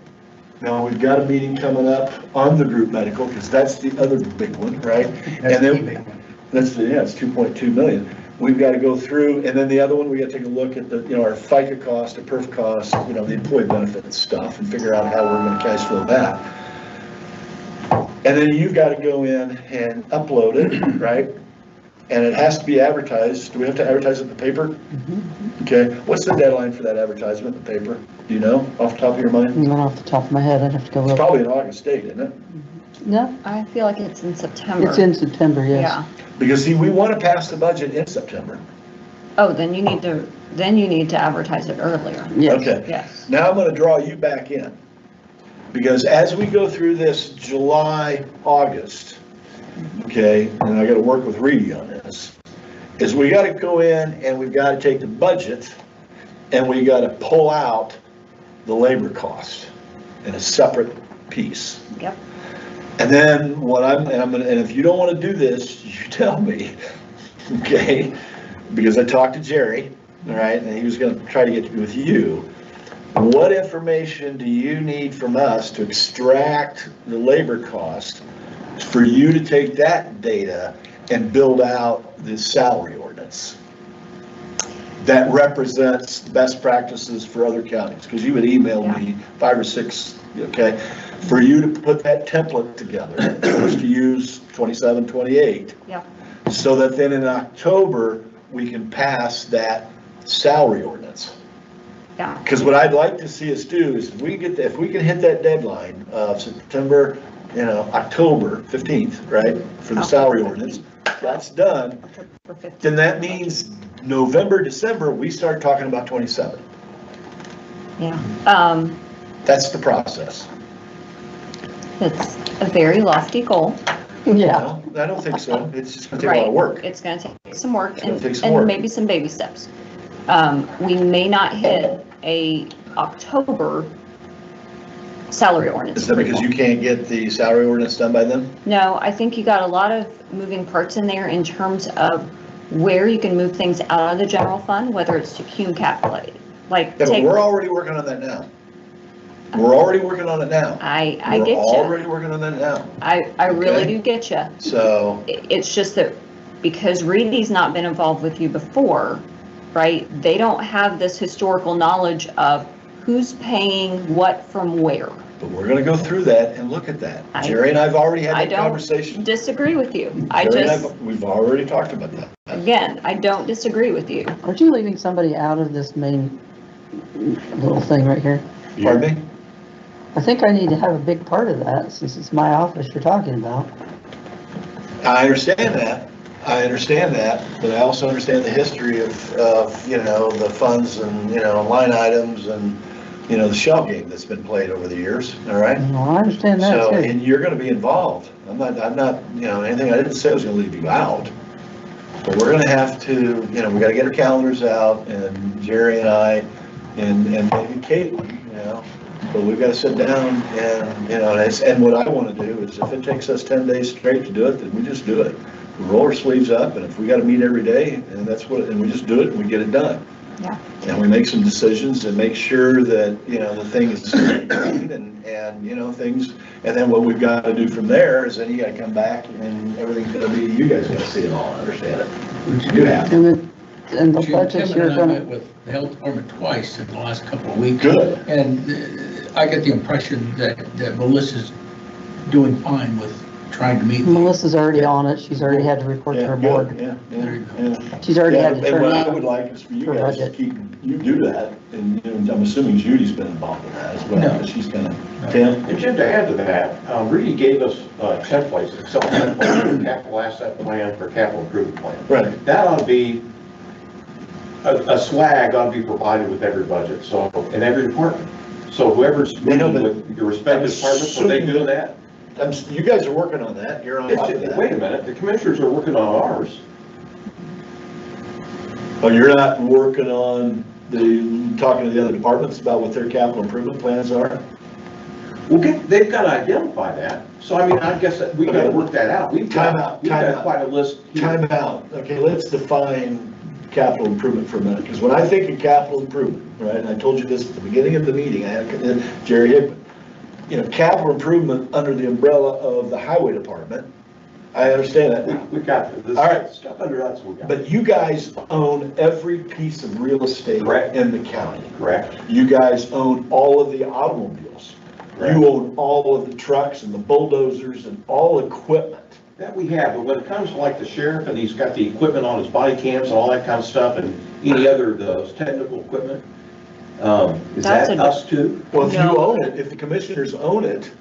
Now, we've got a meeting coming up on the group medical, because that's the other big one, right? That's And the then big one. it's 2.2 million. We've got to go through, and then the other one, we got to take a look at the, our FICA cost, the perf cost, the employee benefit stuff, and figure out how we're going to cash flow that. And then you've got to go in and upload it, right? And it has to be advertised. Do we have to advertise it in the paper? Okay, what's the deadline for that advertisement in the paper? Do you know, off the top of your mind? Not off the top of my head, I'd have to go It's look. probably an August date, isn't it? No, I feel like it's in September. it's in September, yes. Yeah. Because see, we want to pass the budget in September. Oh, then you need to advertise it earlier. Yes. Okay. Yes. Now I'm going to draw you back in. Because as we go through this July, August, okay, and I got to work with Reedy on this, is we got to go in and we've got to take the budget and we got to pull out the labor cost in a separate piece. Yep. And then and if you don't want to do this, you tell me, okay? Because I talked to Jerry, all right, and he was going to try to get with you. What information do you need from us to extract the labor cost for you to take that data and build out the salary ordinance that represents best practices for other counties? Because you would email me 5 or 6, okay, for you to put that template together, first to use 27, 28. Yep. So that then in October, we can pass that salary ordinance. Yeah. Because what I'd like to see us do is if we can hit that deadline of September, October 15th, right, for the salary ordinance, that's done, then that means November, December, we start talking about 27. Yeah. That's the process. It's a very lofty goal. Yeah. No, I don't think so. It's just gonna take a lot of work. It's gonna take some work gonna and, take some work. and maybe some baby steps. We may not hit a October salary ordinance. Is that because you can't get the salary ordinance done by then? No, I think you got a lot of moving parts in there in terms of where you can move things out of the general fund, whether it's to cume capital. Like Yeah, but take, we're already working on that now. We're already working on it now. I We're get already you. working on that now. I really Okay. do get you. So, It's just that because Reedy's not been involved with you before, right? They don't have this historical knowledge of who's paying what from where. but we're gonna go through that and look at that. I- Jerry and I've already had I that don't conversation. disagree with you. I Jerry and just, we've already talked about that. again, I don't disagree with you. Aren't you leaving somebody out of this main little thing right here? Pardon me? I think I need to have a big part of that, since it's my office you're talking about. I understand that, but I also understand the history of, the funds and, line items and, the shell game that's been played over the years, all right? Well, I understand that So, too. and you're gonna be involved. I'm not, anything I didn't say was gonna leave you out. But we're gonna have to, we gotta get our calendars out, and Jerry and I, and maybe Caitlin, but we've gotta sit down and, and what I wanna do is if it takes us 10 days straight to do it, then we just do it. We roll our sleeves up, and if we gotta meet every day, and we just do it and we get it done. Yeah. And we make some decisions and make sure that, the thing is clean and, things, and then what we've got to do from there is then you gotta come back and everything's gonna be, you guys gotta see it all, understand it. You have. And the Jim, budgets Tim you're and I met gonna, with the health department twice in the last couple of weeks. Good. And I get the impression that Melissa's doing fine with trying to meet. Melissa's already on it, she's already had to report to her board. Yeah. She's already had to And turn what I would in like is for you her guys to budget. keep, you do that, and I'm assuming Judy's been involved in that as well, No. because she's gonna, Tim? And Jim, to add to that, Reedy gave us templates, Excel templates, for capital asset plan, for capital improvement plan. Right. That ought to be a swag ought to be provided with every budget, so, in every department. So whoever's meeting with your respective departments, are they doing that? You guys are working on that, you're on top of that. Wait a minute, the commissioners are working on ours. Oh, you're not working on talking to the other departments about what their capital improvement plans are? Well, they've got to identify that. So I mean, I guess that we got to work that out. We've got quite a list here. Time out. Okay, let's define capital improvement for a minute, because when I think of capital improvement, right, and I told you this at the beginning of the meeting, I had Jerry Hickman, capital improvement under the umbrella of the highway department, I understand that. We got this. All right. Stuff under us, we got. But you guys own every piece of real estate in the county. Correct. You guys own all of the automobiles. Correct. You own all of the trucks and the bulldozers and all equipment. That we have, but when it comes to like the sheriff and he's got the equipment on his body cams and all that kind of stuff and any other of those technical equipment, is That's that a- us too? Well, if you No. own it, if the commissioners own it,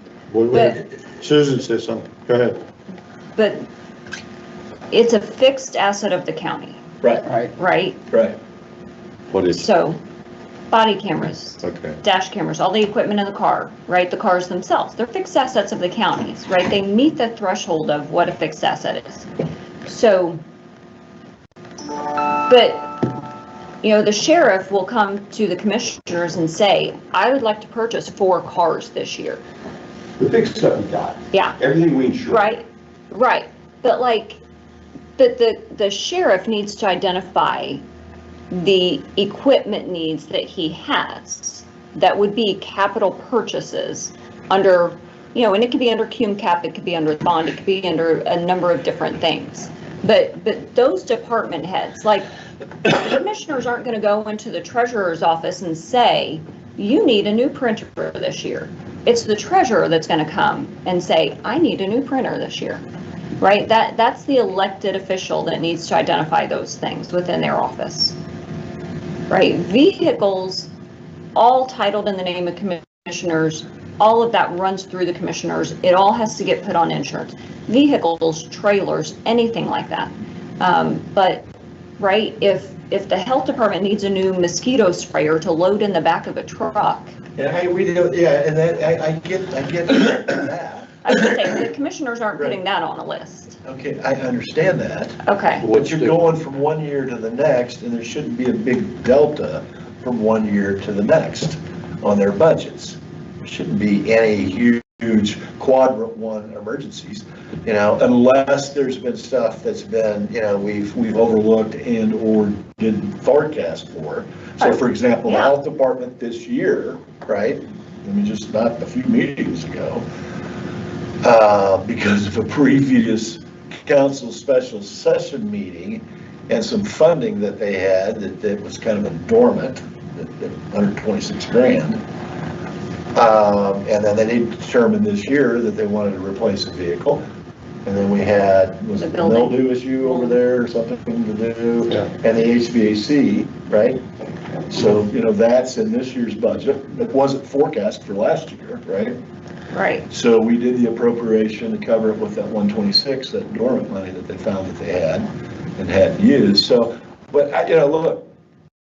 Susan says something, go ahead. But it's a fixed asset of the county, right, right? right. What is, So, body cameras, okay. dash cameras, all the equipment in the car, right? The cars themselves, they're fixed assets of the counties, right? They meet the threshold of what a fixed asset is. So, but, the sheriff will come to the commissioners and say, I would like to purchase 4 cars this year. The big stuff we got, Yeah, everything we insure. right. But the sheriff needs to identify the equipment needs that he has that would be capital purchases under, and it could be under cum cap, it could be under bond, it could be under a number of different things. But those department heads, like, the commissioners aren't going to go into the treasurer's office and say, you need a new printer this year. It's the treasurer that's going to come and say, I need a new printer this year. Right? That's the elected official that needs to identify those things within their office. Right? Vehicles, all titled in the name of commissioners, all of that runs through the commissioners. It all has to get put on insurance. Vehicles, trailers, anything like that. But, right, if the health department needs a new mosquito sprayer to load in the back of a truck. And and that, I get that. I would say the commissioners aren't putting that on a list. Okay, I understand that. Okay. But you're going from one year to the next, and there shouldn't be a big delta from one year to the next on their budgets. There shouldn't be any huge quadrant 1 emergencies, unless there's been stuff that's been, we've overlooked and or didn't forecast for. So for example, the health department this year, right? Just not a few meetings ago, because of a previous council special session meeting and some funding that they had that was kind of a dormant, that 126 grand. And then they determined this year that they wanted to replace a vehicle. And then we had, was it the mildew issue over there or something to do? Yeah. And the HVAC, right? So, that's in this year's budget. It wasn't forecast for last year, right? Right. So we did the appropriation to cover it with that 126, that dormant money that they found that they had and hadn't used. So, but look,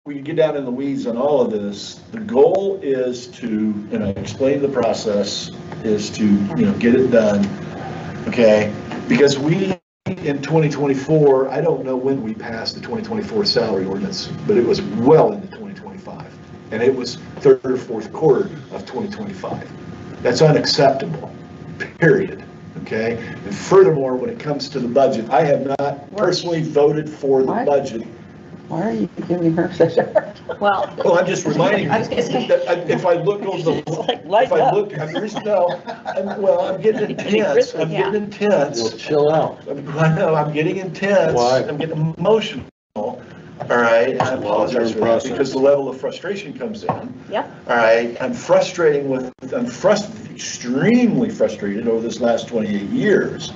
we can get down in the weeds on all of this. The goal is to, and I explained the process, is to, get it done. Okay, because we, in 2024, I don't know when we passed the 2024 salary ordinance, but it was well into 2025. And it was third or fourth quarter of 2025. That's unacceptable, period, okay? And furthermore, when it comes to the budget, I have not personally voted for the budget. Why are you giving her such a hard time? Well, I'm just reminding you, I was gonna say- that if I look over the, light if I up. look, I'm getting intense, I'm getting intense. Chill out. I know, I'm getting intense. Why? I'm getting emotional. All right, I apologize for that because the level of frustration comes in. Yep. All right, I'm extremely frustrated over this last 28 years.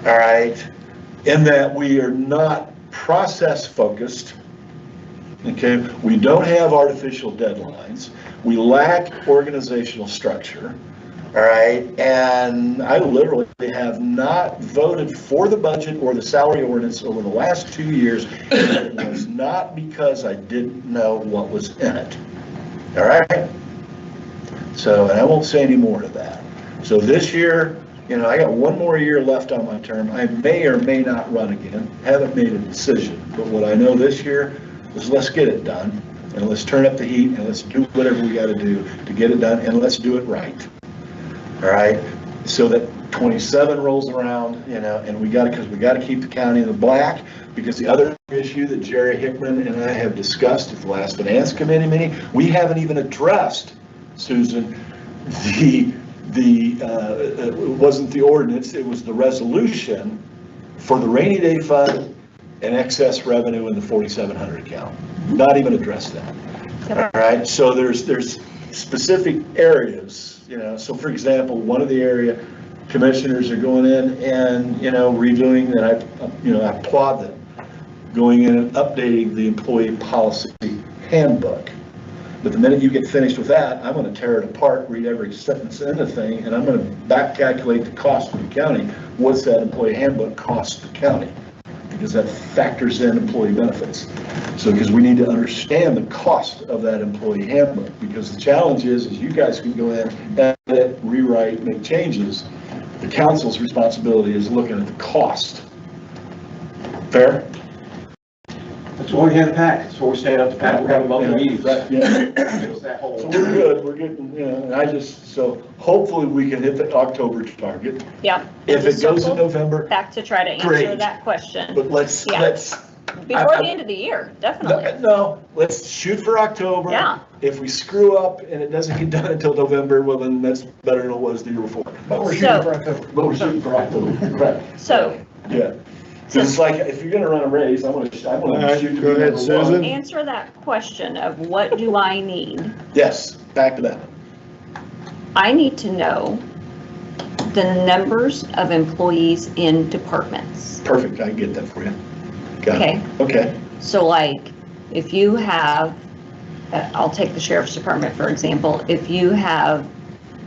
All right, in that we are not process focused. Okay, we don't have artificial deadlines. We lack organizational structure. All right, and I literally have not voted for the budget or the salary ordinance over the last 2 years. And it was not because I didn't know what was in it. All right? So, and I won't say any more to that. So this year, you know, I got one more year left on my term. I may or may not run again. Haven't made a decision. But what I know this year is let's get it done. And let's turn up the heat and let's do whatever we got to do to get it done. And let's do it right. All right, so that 27 rolls around, you know, and because we got to keep the county in the black, because the other issue that Jerry Hickman and I have discussed at the last finance committee meeting, we haven't even addressed, Susan, it wasn't the ordinance, it was the resolution for the rainy day fund and excess revenue in the 4,700 account. Not even addressed that. All right, so there's specific areas. You know, so for example, one of the area commissioners are going in and, you know, redoing that. I applaud them, going in and updating the employee policy handbook. But the minute you get finished with that, I'm going to tear it apart, read every sentence in the thing, and I'm going to back calculate the cost of the county. What's that employee handbook cost the county? Because that factors in employee benefits. So, because we need to understand the cost of that employee handbook, because the challenge is you guys can go in, edit, rewrite, make changes. The council's responsibility is looking at the cost. Fair? That's what we had to pack. That's what we're staying up to pack. We're having monthly meetings. Yeah. That whole- So we're good, we're getting, you know, and so hopefully we can hit the October target. Yeah. If it goes in November, Back to try to answer Great. that question. but let's, Yeah. Before the end of the year, definitely. No, let's shoot for October. Yeah. If we screw up and it doesn't get done until November, well, then that's better than it was the year before. But we're So- shooting for October. But we're shooting for October, correct? So Yeah. Because it's like, if you're gonna run a race, I wanna All right, shoot to be go ahead, number Susan. one. answer that question of what do I need? Yes, back to that. I need to know the numbers of employees in departments. Perfect, I can get that for you. Got Okay. it. Okay. So like, if you have, I'll take the sheriff's department, for example, if you have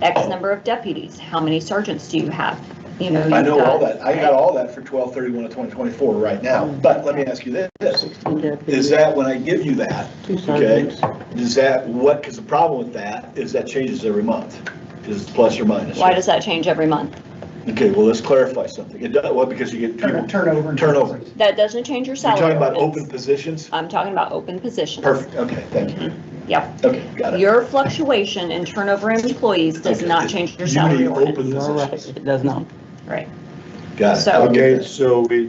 X number of deputies, how many sergeants do you have? You know, I you've know all got- that. I got all that for 12/31 of 2024 right now. But let me ask you this. Is that when I give you that, okay, is that what, because the problem with that is that changes every month. Is plus or minus. Why does that change every month? Okay, well, let's clarify something. It does, well, because you get people. Turnover. That doesn't change your You're salary talking about ordinance. open positions? I'm talking about open positions. Perfect, okay, thank you. Yep. Okay, got it. Your fluctuation in turnover in employees does Okay. not change your You salary need ordinance. open You're right, positions. it does not. Right. Got it. So- I'll get Okay, that. so we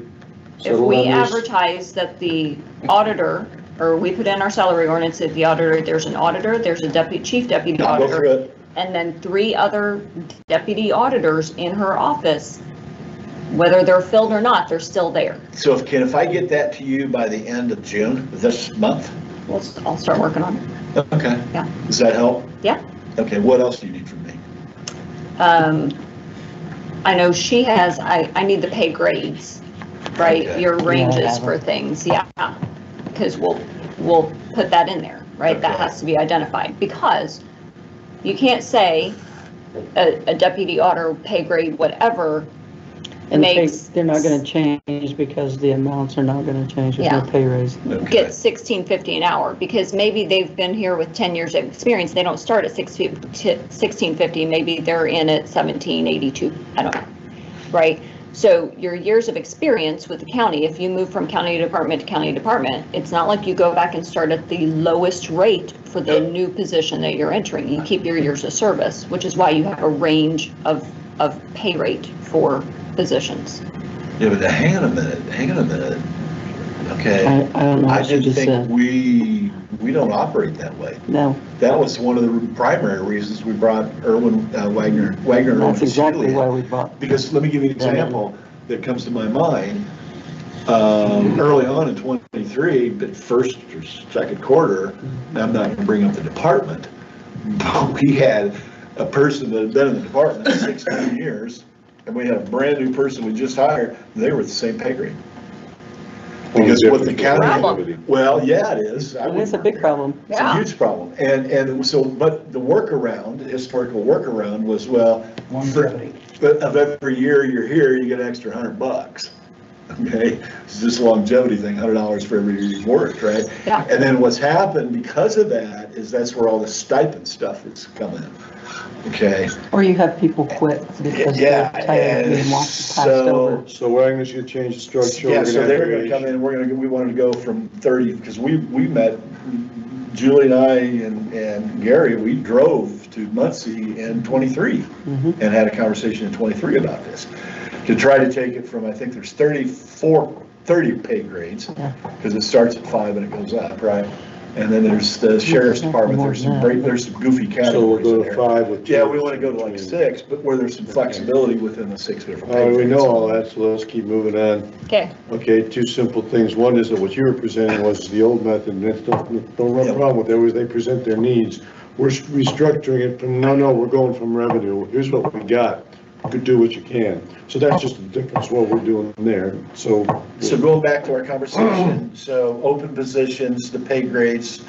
If settled we on this. advertise that the auditor, or we put in our salary ordinance that the auditor, there's an auditor, there's a deputy, chief deputy I'll go through auditor, it. and then 3 other deputy auditors in her office, whether they're filled or not, they're still there. So if I get that to you by the end of June, this month? I'll start working on it. Okay. Yeah. Does that help? Yeah. Okay, what else do you need from me? I know she has, I need the pay grades, right? Okay. Your ranges Yeah, I for have things, yeah. Because we'll put that in there, right? That Okay. has to be identified, because you can't say a deputy auditor pay grade, whatever, And makes. they're not gonna change because the amounts are not gonna change, there's no Yeah. pay raise. Okay. Get $16.50 an hour, because maybe they've been here with 10 years of experience, they don't start at $16.50, maybe they're in at $17.82, I don't know, right? So your years of experience with the county, if you move from county department to county department, it's not like you go back and start at the lowest rate for the new position that you're entering. You keep your years of service, which is why you have a range of pay rate for positions. Yeah, but hang on a minute. Okay. I don't know I what you didn't just think said. we don't operate that way. No, That was one of the primary reasons we brought Erwin Wagner. that's exactly why we bought. Because let me give you an example that comes to my mind. Early on in 23, but first or second quarter, I'm not going to bring up the department, but we had a person that had been in the department 16 years, and we had a brand new person we just hired, and they were the same pay grade. Because what the county, Problem. well, yeah, it is. I And it's a would- big problem. It's a huge problem. And so, but the workaround, the historical workaround was, well, Longevity. but of every year you're here, you get an extra $100. Okay, it's this longevity thing, $100 for every year you've worked, right? Yeah. And then what's happened because of that is that's where all the stipend stuff is coming. Okay, Or you have people quit because yeah, they're tired of being and passed over. So Wagner's gonna change the structure. yeah, we're so have they're gonna come in, we wanted to go from 30, because we met, Julie and I and Gary, we drove to Muncie in 23 Mhm. and had a conversation in 23 about this. To try to take it from, I think there's 30 pay grades, Yeah. because it starts at 5 and it goes up, right? And then there's the sheriff's department, there's some great, there's some goofy So we'll categories in go to there. 5 with. Yeah, we wanna go to like 6, but where there's some flexibility within the 6 different All pay right, we grades. know all that, so let's keep moving on. Okay, Okay, two simple things. One is that what you were presenting was the old method, and that's, don't run wrong with that, was they present their needs. We're restructuring it from, no, we're going from revenue. Here's what we got. You could do what you can. So that's just the difference, what we're doing there. So. So going back to our conversation, so open positions, the pay grades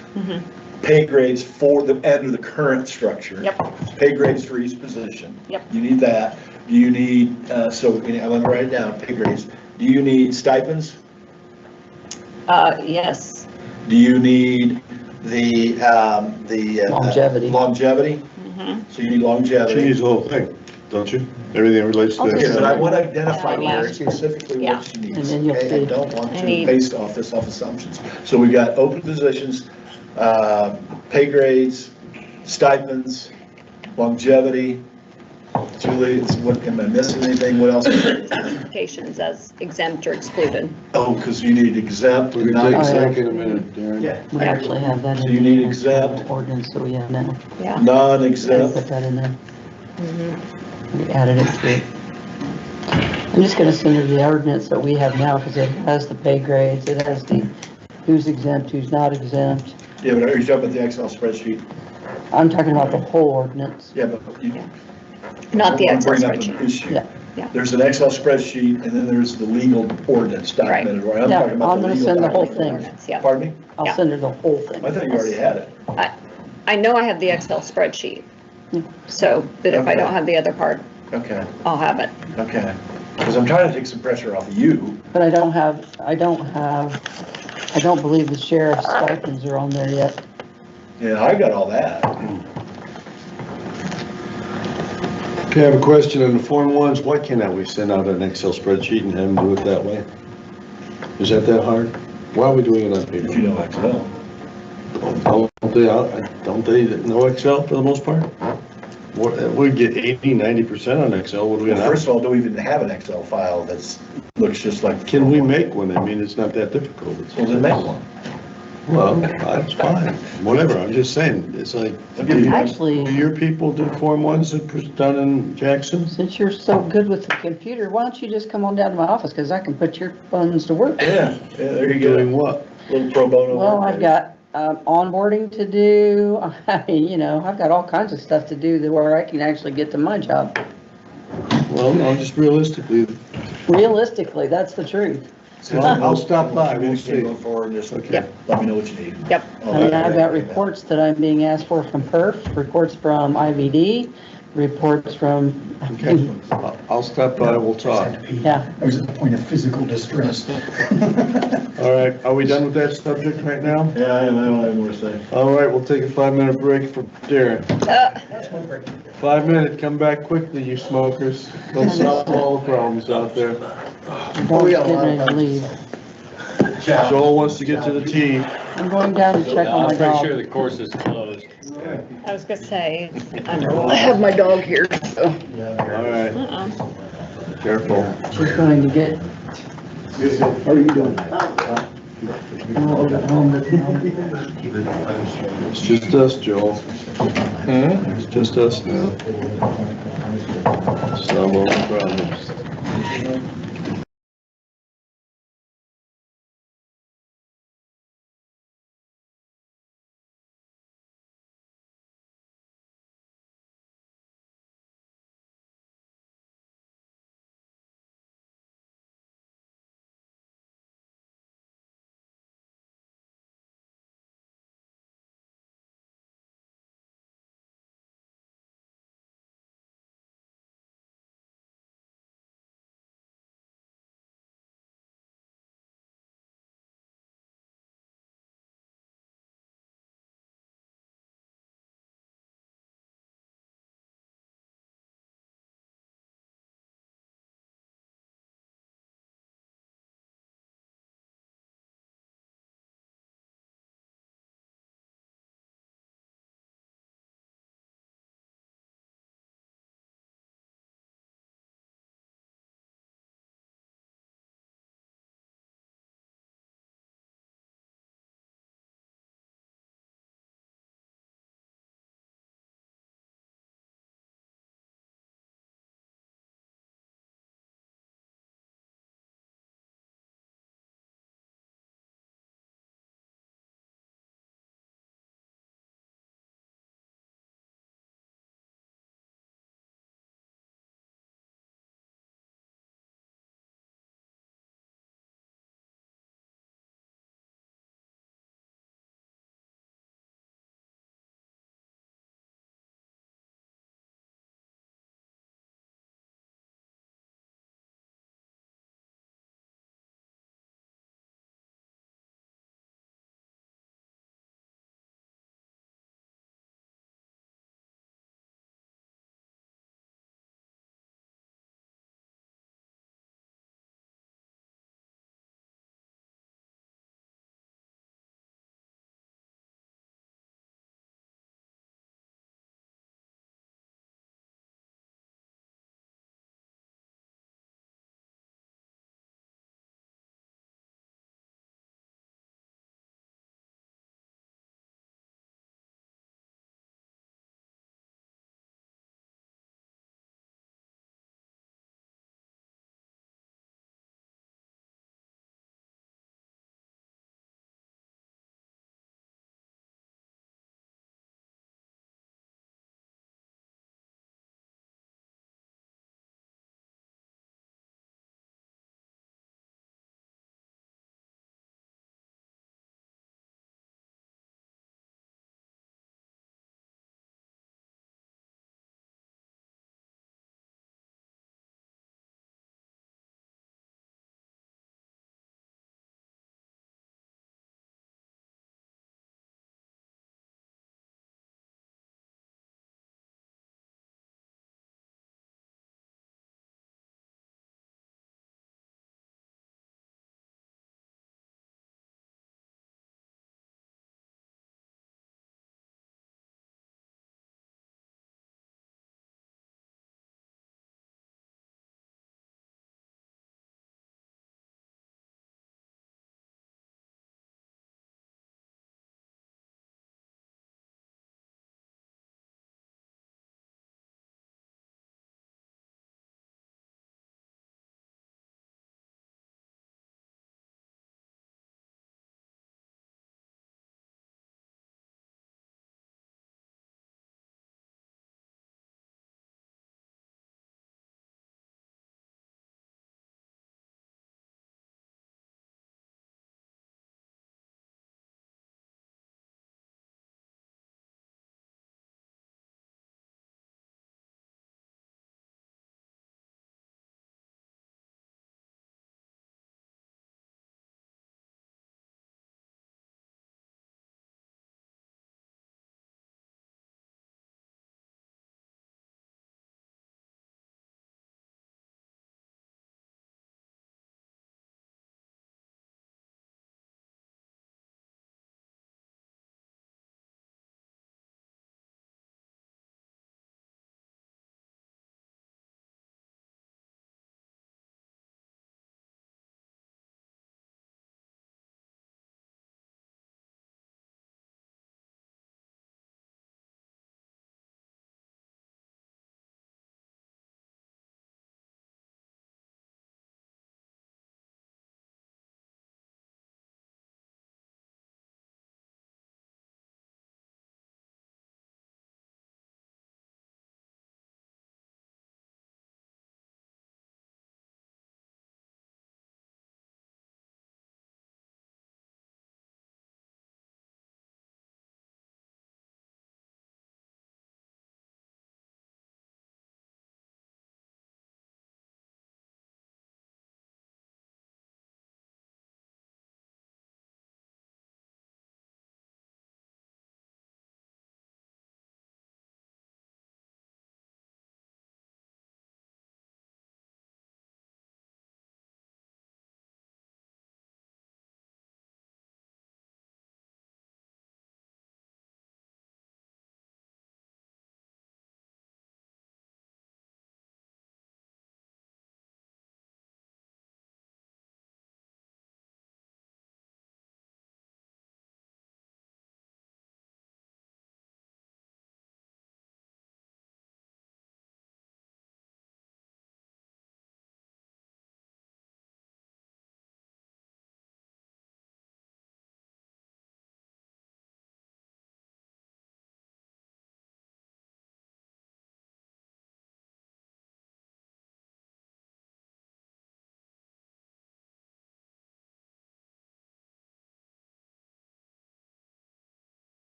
for the, under the current structure. Yep. Pay grades for each position. Yep. You need that. Do you need, so, I'm gonna write it down, pay grades. Do you need stipends? yes. Do you need the, Longevity. Longevity? Mhm. So you need She longevity. needs the whole thing, don't you? Everything that relates to Okay. Yeah, that. but I want to identify Yeah. very specifically Yeah. what she And needs, then you'll okay? I see. don't want I to need- based off assumptions. So we got open positions, pay grades, stipends, longevity. Julie, what, am I missing anything? What else? Classifications as exempt or excluded. Oh, because you need exempt, We're not gonna take a exempt, second in a minute, Darren. Yeah. We actually have that in. So you need the exempt. Ordinance that we have now. Yeah. We non-exempt. put that in there. Mhm. We added it to it. I'm just gonna send her the ordinance that we have now, because it has the pay grades, it has the who's exempt, who's not exempt. Yeah, but are you talking about the Excel spreadsheet? I'm talking about the whole ordinance. Yeah, but you. Not the I wanna Excel bring up an spreadsheet. issue. Yeah. Yeah. There's an Excel spreadsheet, and then there's the legal ordinance documented, right? I'm Yeah, talking about I'm the gonna legal send the whole document. thing. Ordinance, yeah. Pardon me? I'll Yeah. send her the whole thing. I thought you already had it. I know I have the Excel spreadsheet, so, but if I don't Okay. have the other part, Okay, I'll have it. okay. Because I'm trying to take some pressure off of you. But I don't believe the sheriff's stipends are on there yet. Yeah, I got all that. Okay, I have a question on the Form 1s. Why cannot we send out an Excel spreadsheet and have them do it that way? Is that hard? Why are we doing it on paper? If you know Excel. Don't they know Excel for the most part? We get 80, 90% on Excel, what do we Well, have? first of all, do we even have an Excel file that's, looks just like. Can we make one? I mean, it's not that difficult. Well, then make one. Well, that's fine, whatever, I'm just saying, it's like, I'll give you one. Actually, do your people do Form 1s that done in Jackson? since you're so good with the computer, why don't you just come on down to my office, because I can put your funds to work. Yeah, there you Doing go. what? Little pro bono. Well, work I've there. got onboarding to do, I mean, I've got all kinds of stuff to do where I can actually get to my job. Well, no, just realistically, Realistically, that's the truth. I'll stop by, we'll see. Going forward, just Okay. let me know what you need. Yep. I'll I mean, have I've it. got reports that I'm being asked for from PERF, reports from IVD, reports from, Okay, I'll stop by, we'll talk. yeah. I was at the point of physical distress. All right, are we done with that subject right now? Yeah, I don't have more to say. All right, we'll take a 5-minute break for Darren. 5 minutes, come back quickly, you smokers. Don't solve all the problems out there. Don't get ready to leave. Joel wants to get to the tee. I'm going down to check on my I'm pretty sure dog. the course is closed. I was gonna say, I have my dog here, so. All right, Uh-uh. careful. She's going to get. How are you doing? It's just us, Joel. It's just us now. Solve all the problems.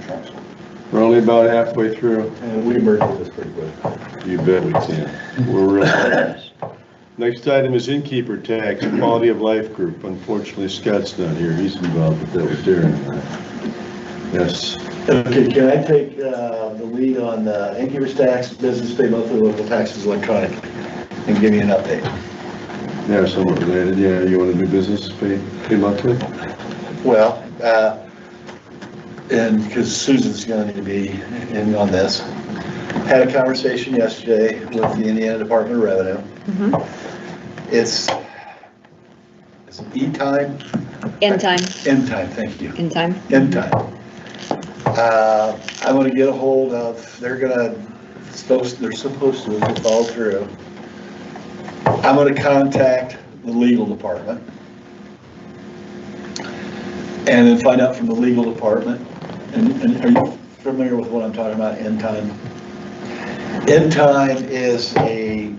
trucks. We're only about halfway through. And we merged this pretty quick. You bet we can. We're real close. Next item is innkeeper tax, quality of life group. Unfortunately, Scott's not here. He's involved with that with Darren. Yes. Okay, can I take the lead on the innkeeper's tax, business pay monthly, local taxes, electronic, and give you an update? Yeah, somewhat related. Yeah, you want to do business pay monthly? Well, and because Susan's going to be in on this, had a conversation yesterday with the Indiana Department of Revenue. It's E-time? In time, End time, thank you. in time. End time. I'm gonna get a hold of, they're supposed to follow through. I'm gonna contact the legal department and then find out from the legal department. And are you familiar with what I'm talking about, end time? End time is a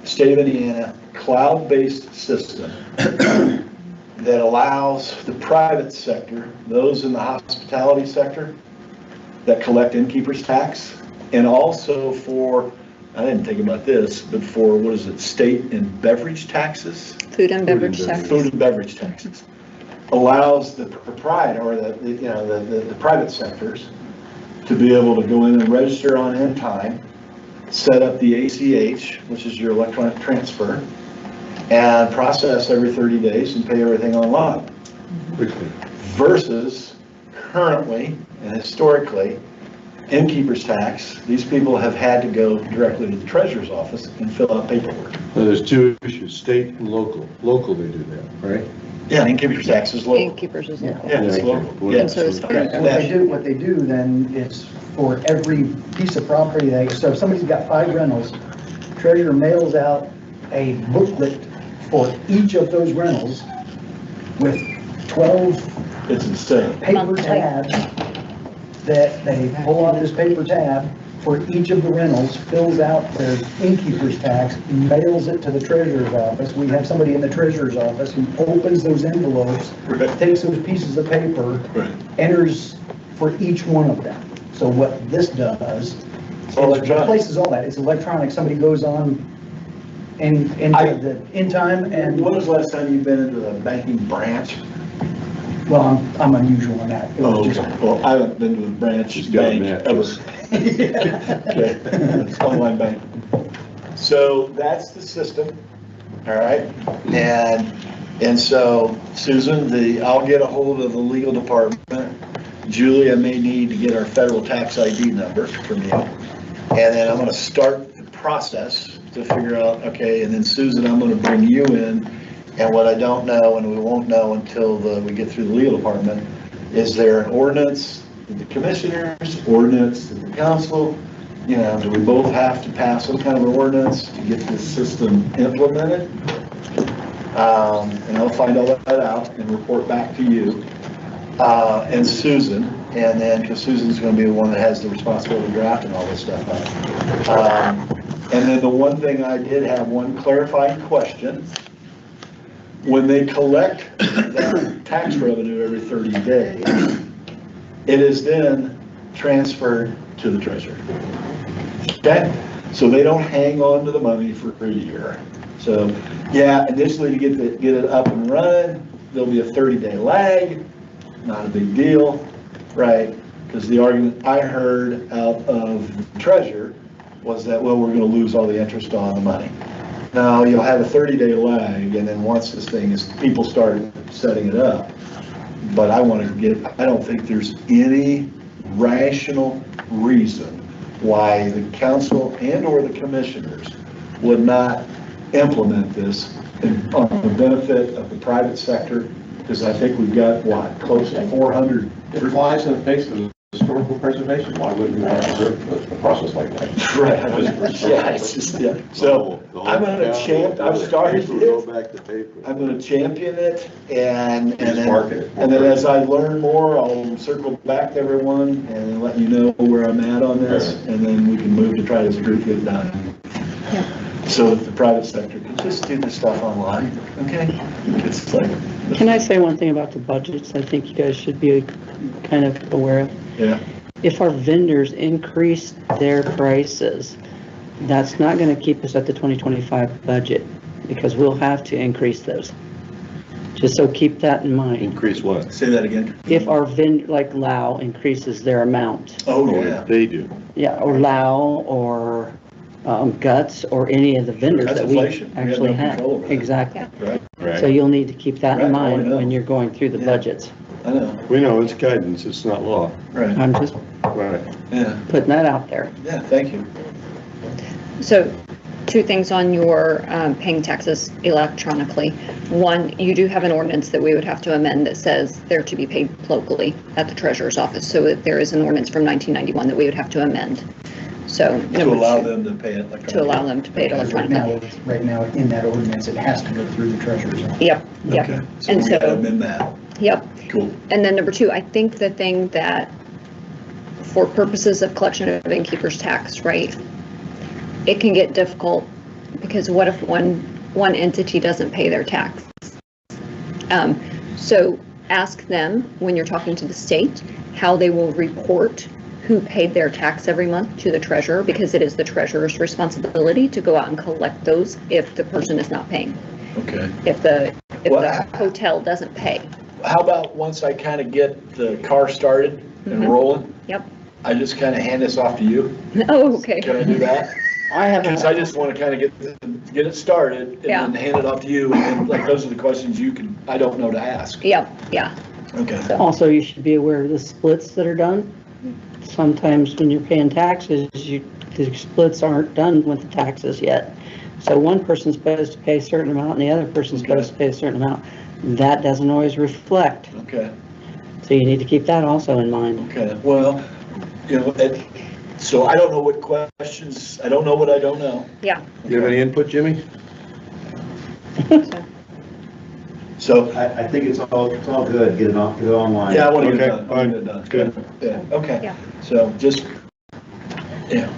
state of Indiana cloud-based system that allows the private sector, those in the hospitality sector that collect innkeeper's tax, and also for, I didn't think about this, but for, what is it, state and beverage taxes? Food and beverage tax. Food and beverage taxes. Allows the proprietor, or the private sectors, to be able to go in and register on end time, set up the ACH, which is your electronic transfer, and process every 30 days and pay everything online. Quickly. Versus currently and historically, innkeeper's tax, these people have had to go directly to the treasurer's office and fill out paperwork. Well, there's two issues, state and local. Local, they do that, right? Yeah, innkeeper's tax is local. Innkeepers is local. Yeah, it's local. Yeah. And so is Okay. And what they do then is for every piece of property so if somebody's got 5 rentals, treasurer mails out a booklet for each of those rentals with 12 It's insane. paper Monthly. tabs that they pull out this paper tab for each of the rentals, fills out their innkeeper's tax, mails it to the treasurer's office. We have somebody in the treasurer's office who opens those envelopes, takes those pieces of paper, enters for each one of them. So what this does, it replaces all that. It's electronic. Somebody goes on into the in time and, When was the last time you've been into a banking branch? well, I'm unusual in that. It was Oh, just- okay. Well, I haven't been to a branch She's got bank that. ever. Okay, it's online bank. So that's the system, all right? And so Susan, I'll get a hold of the legal department. Julie, I may need to get our federal tax ID number from you. And then I'm gonna start the process to figure out, okay, and then Susan, I'm gonna bring you in. And what I don't know, and we won't know until we get through the legal department, is there an ordinance, the commissioners, ordinance, the council? You know, do we both have to pass some kind of an ordinance to get this system implemented? And I'll find all that out and report back to you, and Susan, and then, because Susan's gonna be the one that has the responsibility of drafting all this stuff up. And then the one thing I did have one clarifying question. When they collect that tax revenue every 30 days, it is then transferred to the treasurer. Okay? So they don't hang on to the money for a year. So, yeah, initially to get it up and running, there'll be a 30-day lag, not a big deal, right? Because the argument I heard out of the treasurer was that, well, we're going to lose all the interest on the money. Now, you'll have a 30-day lag, and then once this thing is, people start setting it up. But I don't think there's any rational reason why the council and or the commissioners would not implement this on the benefit of the private sector, because I think we've got, what, close to 400. It flies in the face of historical preservation. Why wouldn't we want to observe a process like that? Right. Yeah, it's just, yeah. So I'm gonna I've started Go it, back to paper. I'm gonna champion it, and Just market it. then as I learn more, I'll circle back to everyone and let you know where I'm at on this, and then we can move to try to get it done. So that the private sector can just do the stuff online, okay? It's like, Can I say one thing about the budgets I think you guys should be kind of aware of? yeah, if our vendors increase their prices, that's not gonna keep us at the 2025 budget, because we'll have to increase those. Just so keep that in mind. Increase what? Say that again. If our like Lao increases their amount, Oh, yeah. They do. yeah, or Lao, or Guts, or any of the vendors That's that we inflation. We have actually no have. control over that. Exactly. Right? So you'll need to keep that in Right. Oh, I mind know. when you're going through the Yeah. budgets. I know, We know, it's guidance, it's not law. right, I'm just Right. yeah, putting that out there. yeah, thank you. So, two things on your paying taxes electronically. One, you do have an ordinance that we would have to amend that says they're to be paid locally at the treasurer's office. So there is an ordinance from 1991 that we would have to amend. So. To allow them to pay it electronically. To allow them to pay it electronically. Right now, in that ordinance, it has to go through the treasurer's office. Yep, yep. Okay, so And we gotta so, amend that, yep. cool. And then number two, I think the thing that, for purposes of collection of innkeeper's tax, right? It can get difficult, because what if one entity doesn't pay their tax? So ask them, when you're talking to the state, how they will report who paid their tax every month to the treasurer, because it is the treasurer's responsibility to go out and collect those if the person is not paying. Okay. If the Well, hotel doesn't pay. How about once I kind of get the car started and Mhm. rolling, Yep. I just kind of hand this off to you? Oh, okay. Can I do that? I haven't. Because I just want to kind of get it started and Yeah. then hand it off to you, and then, like, those are the questions I don't know to ask. Yep, yeah. Okay. Also, you should be aware of the splits that are done. Sometimes when you're paying taxes, the splits aren't done with the taxes yet. So one person's supposed to pay a certain amount and the other person's supposed to pay a certain amount. That doesn't always reflect. Okay, So you need to keep that also in mind. okay, well, so I don't know what questions, I don't know what I don't know. Yeah. You have any input, Jimmy? So, I think it's all good, get it online. yeah, I want to get it Okay, done. I wanna get it done. good. Yeah, okay. Yeah. So just, yeah,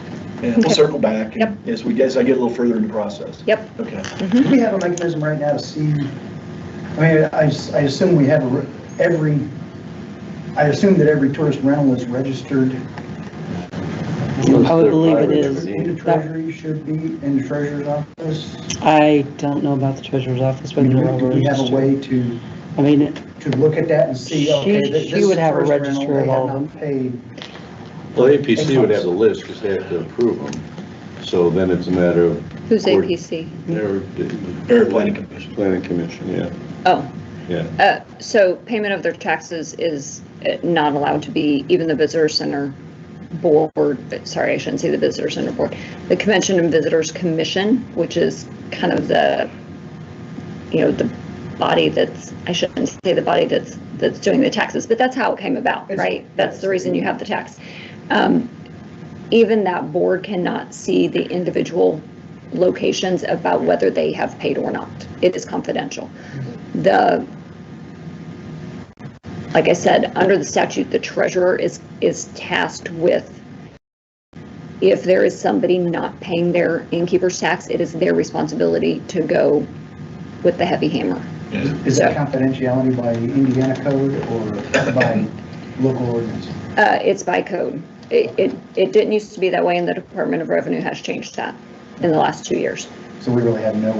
we'll Okay. circle back Yep. as I get a little further in the process. Yep. Okay. Do we have a mechanism right now to see, I mean, I assume we have I assume that every tourist rental is registered. I would believe it is. In the treasury should be in the treasurer's office. I don't know about the treasurer's office, Do whether they're all we have a registered. way to I mean, look at that and see, okay, She- this she is would have a tourist rental, register of they all have of not paid. Well, APC would have the list, because they have to approve them. So then it's a matter of. Who's APC? Their Area Planning Commission. Planning Commission, yeah, Oh, yeah. so payment of their taxes is not allowed to be, even the visitor center board, sorry, I shouldn't say the visitor center board, the Convention and Visitors Commission, which is kind of the, the body that's, I shouldn't say the body that's doing the taxes, but that's how it came about, right? That's the reason you have the tax. Even that board cannot see the individual locations about whether they have paid or not. It is confidential. Like I said, under the statute, the treasurer is tasked with, if there is somebody not paying their innkeeper's tax, it is their responsibility to go with the heavy hammer. Is that confidentiality by Indiana code or by local ordinance? It's by code. It didn't used to be that way, and the Department of Revenue has changed that in the last 2 years. So we really have no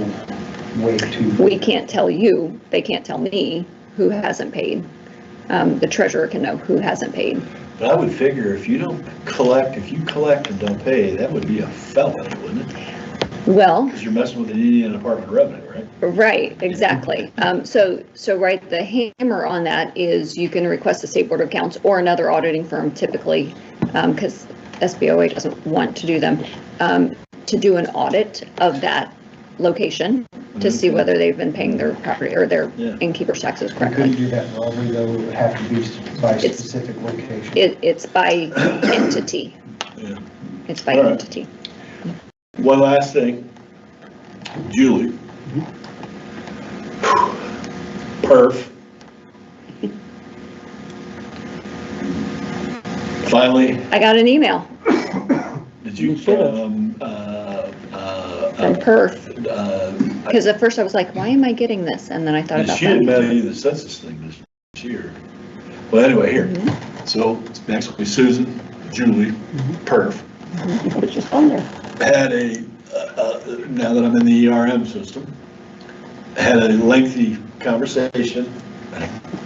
way to. We can't tell you, they can't tell me who hasn't paid. The treasurer can know who hasn't paid. But I would figure if you collect and don't pay, that would be a felony, wouldn't it? Well, Because you're messing with the Indiana Department of Revenue, right? right, exactly. So right, the hammer on that is you can request a state board of accounts or another auditing firm typically, because SBOA doesn't want to do them, to do an audit of that location to see whether they've been paying their property or their innkeeper's taxes We couldn't correctly. do that broadly, though, it would have to be by specific location. It's by entity. Yeah. It's by All right. entity. One last thing. Julie. Perf. Finally, I got an email did you, from Perth, because at first I was like, why am I getting this? And then I thought about she didn't that. mail you the census thing this year. Well, anyway, here. Mm-hmm. So next will be Susan. Julie, perf, Which is on there. had now that I'm in the ERM system, had a lengthy conversation.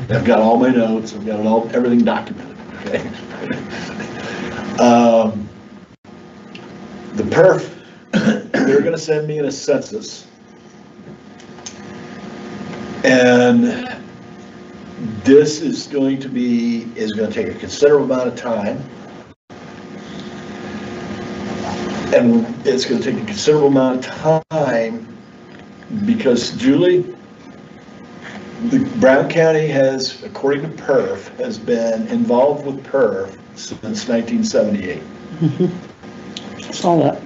I've got all my notes, I've got everything documented, okay? The perf, they're gonna send me in a census. And this is going to take a considerable amount of time. And it's going to take a considerable amount of time because Julie, the Brown County has, according to PERF, has been involved with PERF since 1978. Saw that.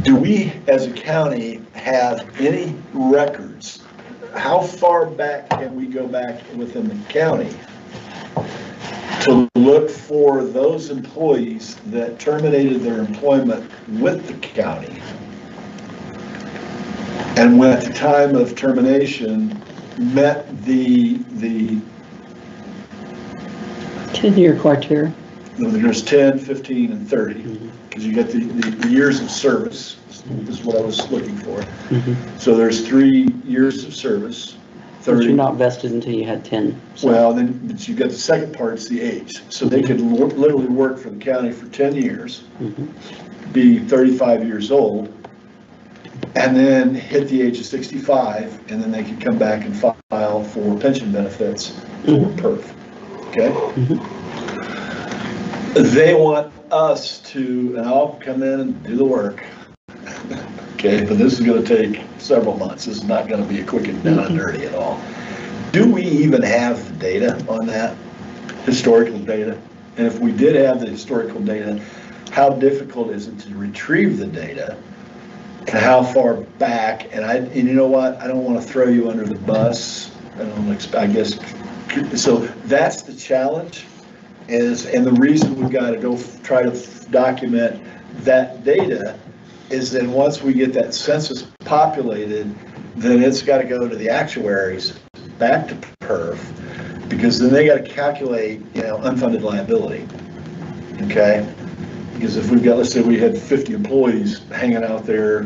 Do we, as a county, have any records? How far back can we go back within the county to look for those employees that terminated their employment with the county? And when at the time of termination met the 10-year criteria. there's 10, 15, and 30, because you get the years of service, is what I was looking for. So there's 3 years of service, But 30. you're not vested until you had 10. So Well, then, but you got the second part, it's the age. So they could literally work for the county for 10 years, be 35 years old, and then hit the age of 65, and then they could come back and file for pension benefits for PERF, okay? They want us to, and I'll come in and do the work, okay, but this is gonna take several months. This is not gonna be a quick and down and dirty at all. Do we even have the data on that, historical data? And if we did have the historical data, how difficult is it to retrieve the data? And how far back? And you know what? I don't wanna throw you under the bus. I guess, so that's the challenge. And the reason we've got to go try to document that data is then once we get that census populated, then it's got to go to the actuaries back to PERF, because then they got to calculate, unfunded liability. Okay? Because if we've got, let's say we had 50 employees hanging out there.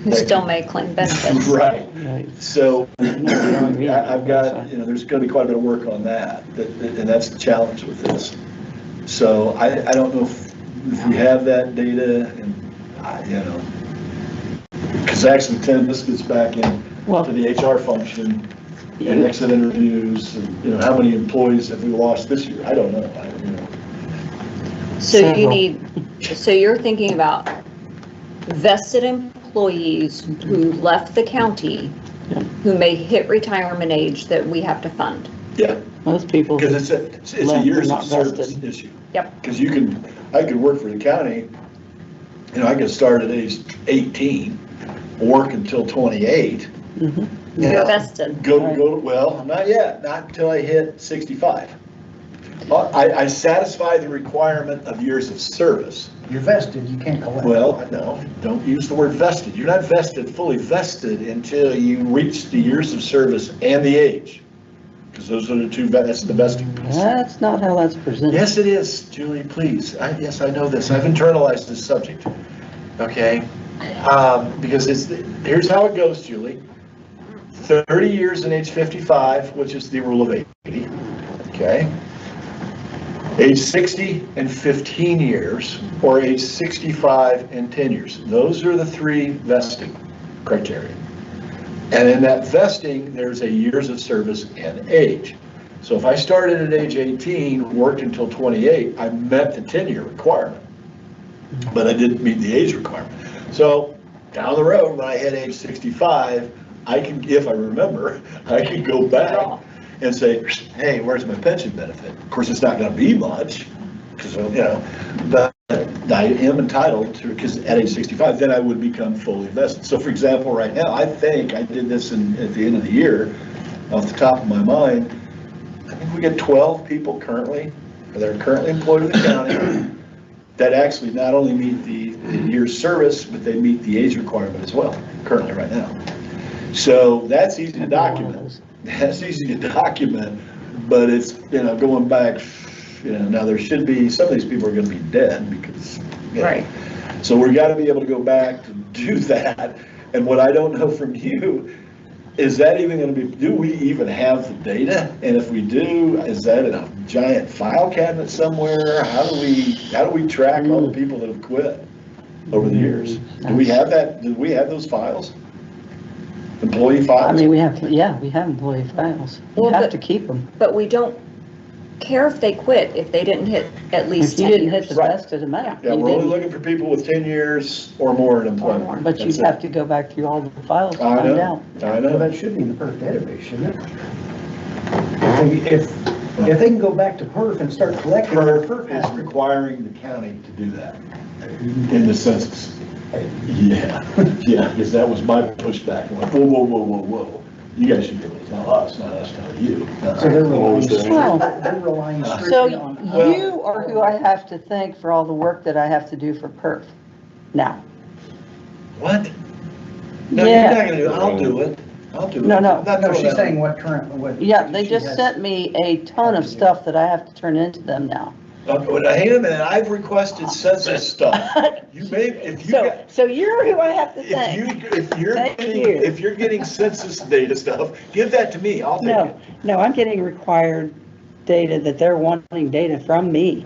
Who still may claim benefits. Right. Right. So I've got, there's going to be quite a bit of work on that, and that's the challenge with this. So I don't know if we have that data, and because actually Tim, this gets back in to the HR function and exit interviews, and how many employees have we lost this year? I don't know. So so you're thinking about vested employees who left the county, who may hit retirement age that we have to fund. Yeah, Most people. because it's a years of service issue. Yep. Because I could work for the county, I could start at age 18, work until 28. You're vested. Well, not yet, not until I hit 65. I satisfy the requirement of years of service. You're vested, you can't collect. Well, no, don't use the word vested. You're not fully vested until you reach the years of service and the age. Because those are the two, that's the vesting piece. That's not how that's presented. Yes, it is, Julie, please. Yes, I know this. I've internalized this subject. Okay? Because here's how it goes, Julie. 30 years in age 55, which is the rule of 80. Okay? Age 60 and 15 years, or age 65 and 10 years. Those are the 3 vesting criteria. And in that vesting, there's a years of service and age. So if I started at age 18, worked until 28, I met the 10-year requirement, but I didn't meet the age requirement. So down the road, when I hit age 65, if I remember, I can go back and say, hey, where's my pension benefit? Of course, it's not going to be much, because but I am entitled to, because at age 65, then I would become fully vested. So for example, right now, I think I did this at the end of the year, off the top of my mind, I think we get 12 people currently, that are currently employed with the county, that actually not only meet the year's service, but they meet the age requirement as well, currently right now. So that's easy to document. That's easy to document, but it's, going back you know, now there should be, some of these people are gonna be dead because, you know. Right. So we've gotta be able to go back to do that, and what I don't know from you, is that even gonna be, do we even have the data? And if we do, is that in a giant file cabinet somewhere? How do we track all the people that have quit over the years? Do we have that, do we have those files? Employee I files? mean, we have employee files. We Well, have but- to keep them. But we don't care if they quit, if they didn't hit at least If you 10 didn't hit years. the vested amount, Yeah, you we're only didn't. looking for people with 10 years or more in employment. But you'd That's it. have to go back through all the files to I find know, out. I Well, know. that should be in the PERF database, shouldn't it? If they can go back to PERF and start collecting, PERF PERF has is to. requiring the county to do that in the census. Yeah, yeah, because that was my pushback. I'm like, whoa, whoa, whoa, whoa, whoa. You guys should be able to tell us, not us tell you. So they're relying, Well, they're relying So strictly on. you are who I have to thank for all the work that I have to do for PERF now. What? No, you're Yeah. not gonna do it. I'll do it. I'll do it. No, no. I'm not No, throwing she's that- saying what current, what. Yeah, they she just has. sent me a ton of stuff that I have to turn into them now. Well, now, hang on a minute, I've requested census stuff. You may, if you, got- So you're who I have to if you, thank. if you're Thank getting, you. if you're getting census data stuff, give that to me, I'll take No, it. no, I'm getting required data that they're wanting data from me.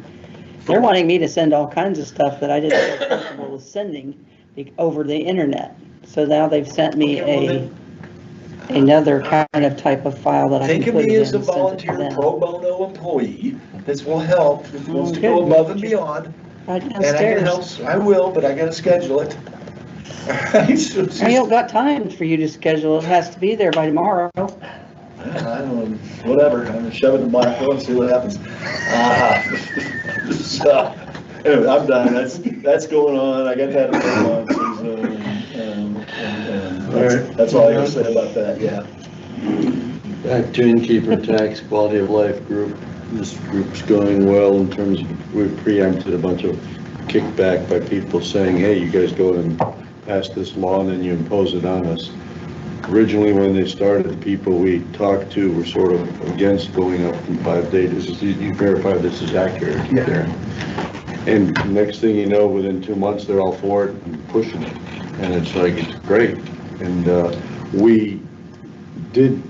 They're wanting me to send all kinds of stuff that I didn't feel comfortable with sending over the internet. So now they've sent me another kind of type of file that I can Think of put it me in as a and send it to volunteer them. pro bono employee. This will help, if wants to go Good. above and beyond. Right And I can downstairs. help, I will, but I gotta schedule it. I don't got time for you to schedule. It has to be there by tomorrow. I don't know, whatever, I'm gonna shove it in the black hole and see what happens. So, anyway, I'm done, that's going on, I got that in on, Susan, and that's all I gotta say about that, yeah. Back to innkeeper tax, quality of life group. This group's going well in terms of, we've preempted a bunch of kickback by people saying, hey, you guys go and pass this law and then you impose it on us. Originally, when they started, the people we talked to were sort of against going up from 5 days. You verify this is accurate, Karen. And next thing you know, within 2 months, they're all for it and pushing it. And it's like, it's great. And we did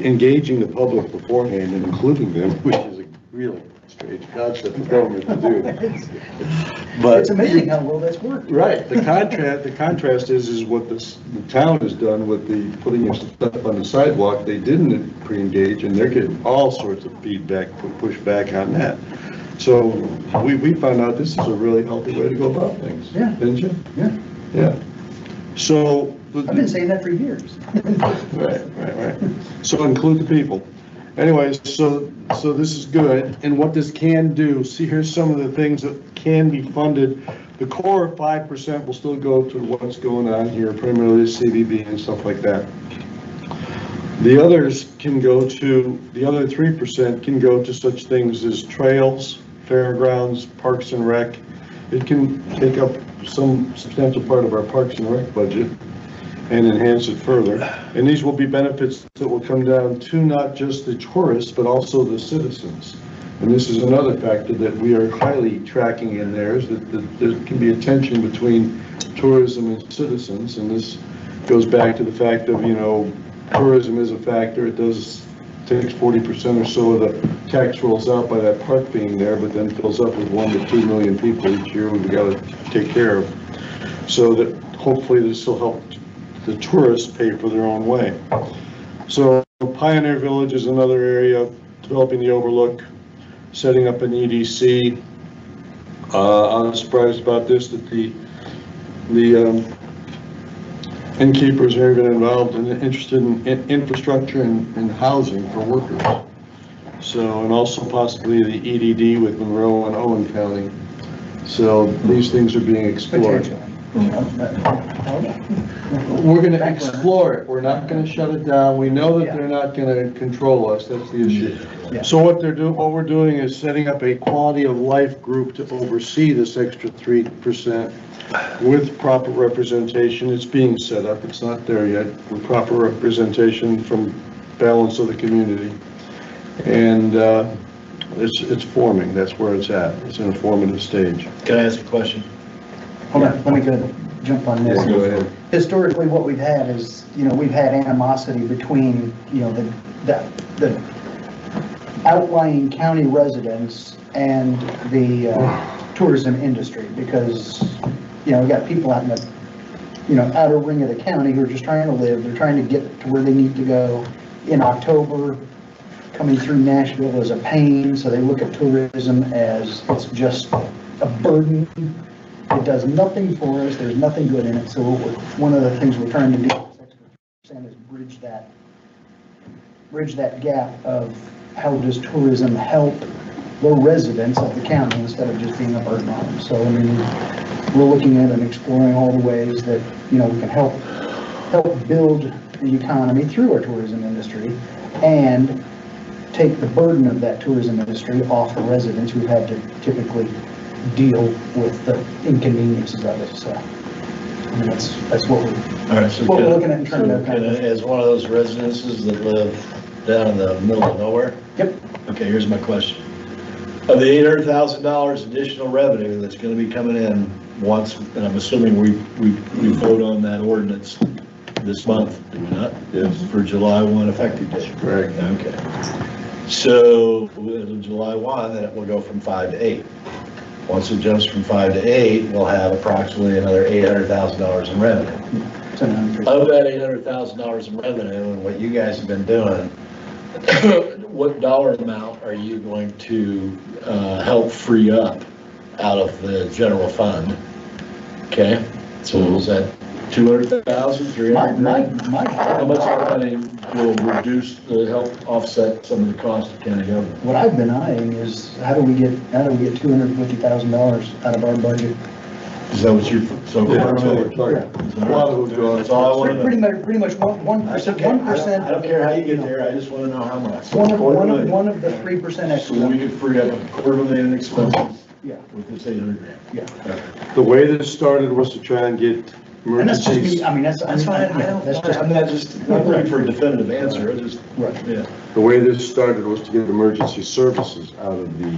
engaging the public beforehand and including them, which is a really strange concept for government to do. But It's amazing how well that's worked. right, the contrast is what the town has done with the putting your stuff on the sidewalk. They didn't pre-engage and they're getting all sorts of feedback, pushback on that. So we found out this is a really healthy way to go about things. Yeah. Didn't you? Yeah. Yeah. So. I've been saying that for years. Right. So include the people. Anyways, so this is good, and what this can do, see, here's some of the things that can be funded. The core 5% will still go to what's going on here, primarily CVB and stuff like that. The others can go to, the other 3% can go to such things as trails, fairgrounds, parks and rec. It can take up some substantial part of our parks and rec budget and enhance it further. And these will be benefits that will come down to not just the tourists, but also the citizens. And this is another factor that we are highly tracking in there, is that there can be a tension between tourism and citizens. And this goes back to the fact of, tourism is a factor. It takes 40% or so of the tax rolls out by that park being there, but then fills up with 1 to 2 million people each year we've got to take care of. So that hopefully this will help the tourists pay for their own way. So Pioneer Village is another area, developing the overlook, setting up an EDC. I'm surprised about this, that the innkeepers are even involved and interested in infrastructure and housing for workers. So, and also possibly the EDD with Monroe and Owen County. So these things are being explored. We're going to explore it. We're not going to shut it down. We know that they're not going to control us. That's the issue. So what we're doing is setting up a quality of life group to oversee this extra 3% with proper representation. It's being set up. It's not there yet. With proper representation from balance of the community. And It's forming, that's where it's at. It's in a formative stage. Can I ask a question? Hold on, let me jump on this. Yeah, go ahead. Historically, what we've had is, we've had animosity between, the outlying county residents and the tourism industry, because, we've got people out in the, outer ring of the county who are just trying to live, they're trying to get to where they need to go. In October, coming through Nashville is a pain, so they look at tourism as it's just a burden. It does nothing for us, there's nothing good in it, so one of the things we're trying to do is bridge that gap of how does tourism help the residents of the county instead of just being a burden on them. So, we're looking at and exploring all the ways that, we can help build the economy through our tourism industry and take the burden of that tourism industry off the residents who had to typically deal with the inconveniences of it, so. That's what All right, so we're looking at in terms of. as one of those residences that live down in the middle of nowhere? Yep. Okay, here's my question. Of the $800,000 additional revenue that's gonna be coming in once, and I'm assuming we vote on that ordinance this month, do we not? Yes. For July 1 effective date. Correct. Okay. So, as of July 1, then it will go from 5 to 8. Once it jumps from 5 to 8, we'll have approximately another $800,000 in revenue. Of that $800,000 in revenue and what you guys have been doing, what dollar amount are you going to help free up out of the general fund? Okay, so is that 200,000, 300,000? How much of that money will reduce, help offset some of the cost of county government? What I've been eyeing is how do we get $250,000 out of our budget? Is that what you're, so? Yeah, that's what we're talking. A lot of it That's all I want to know. Pretty much 1%. That's okay. 1%. I don't care how you get there, I just want to know how much. One of the 3% extra. So we could free up $250,000 in expenses. Yeah. With this $800,000. Yeah. The way this started was to try and get And that's just emergencies. me, that's fine, I'm not looking for a definitive answer, I just, right. yeah. The way this started was to get emergency services out of the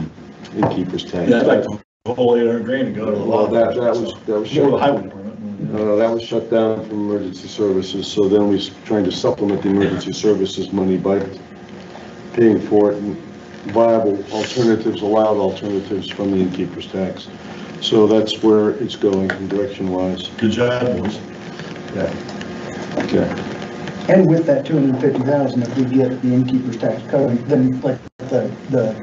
innkeeper's tank. Yeah, like the whole $800,000 to go to the law. Well, that was Or the shut, highway department. that was shut down from emergency services, so then we trying to supplement the emergency services money by paying for it and viable alternatives, allowed alternatives from the innkeeper's tax. So that's where it's going direction-wise. Good job, boys. Yeah. Okay. And with that 250,000, if we get the innkeeper's tax covered, then like the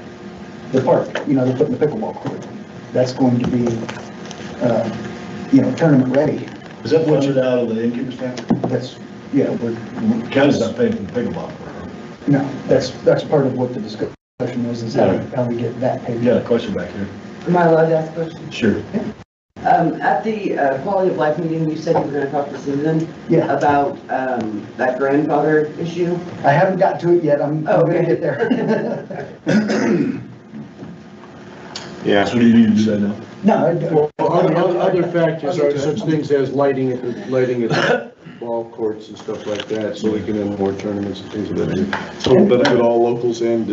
park, they're putting the pickleball court. That's going to be, tournament ready. Is that funded out of the innkeeper's tax? That's, yeah, County's not paying for the pickleball court. no, that's part of what the discussion is how we get that paid. You got a question back here? Am I allowed to ask a question? Sure. At the quality of life meeting, you said you were gonna talk to Susan Yeah. about, that grandfather issue. I haven't got to it yet, I'm gonna get there. Yeah. So do you need to do that now? No, I don't. Well, other factors are such things as lighting at ball courts and stuff like that, so we can have more tournaments and things of that nature. So it'll benefit all locals and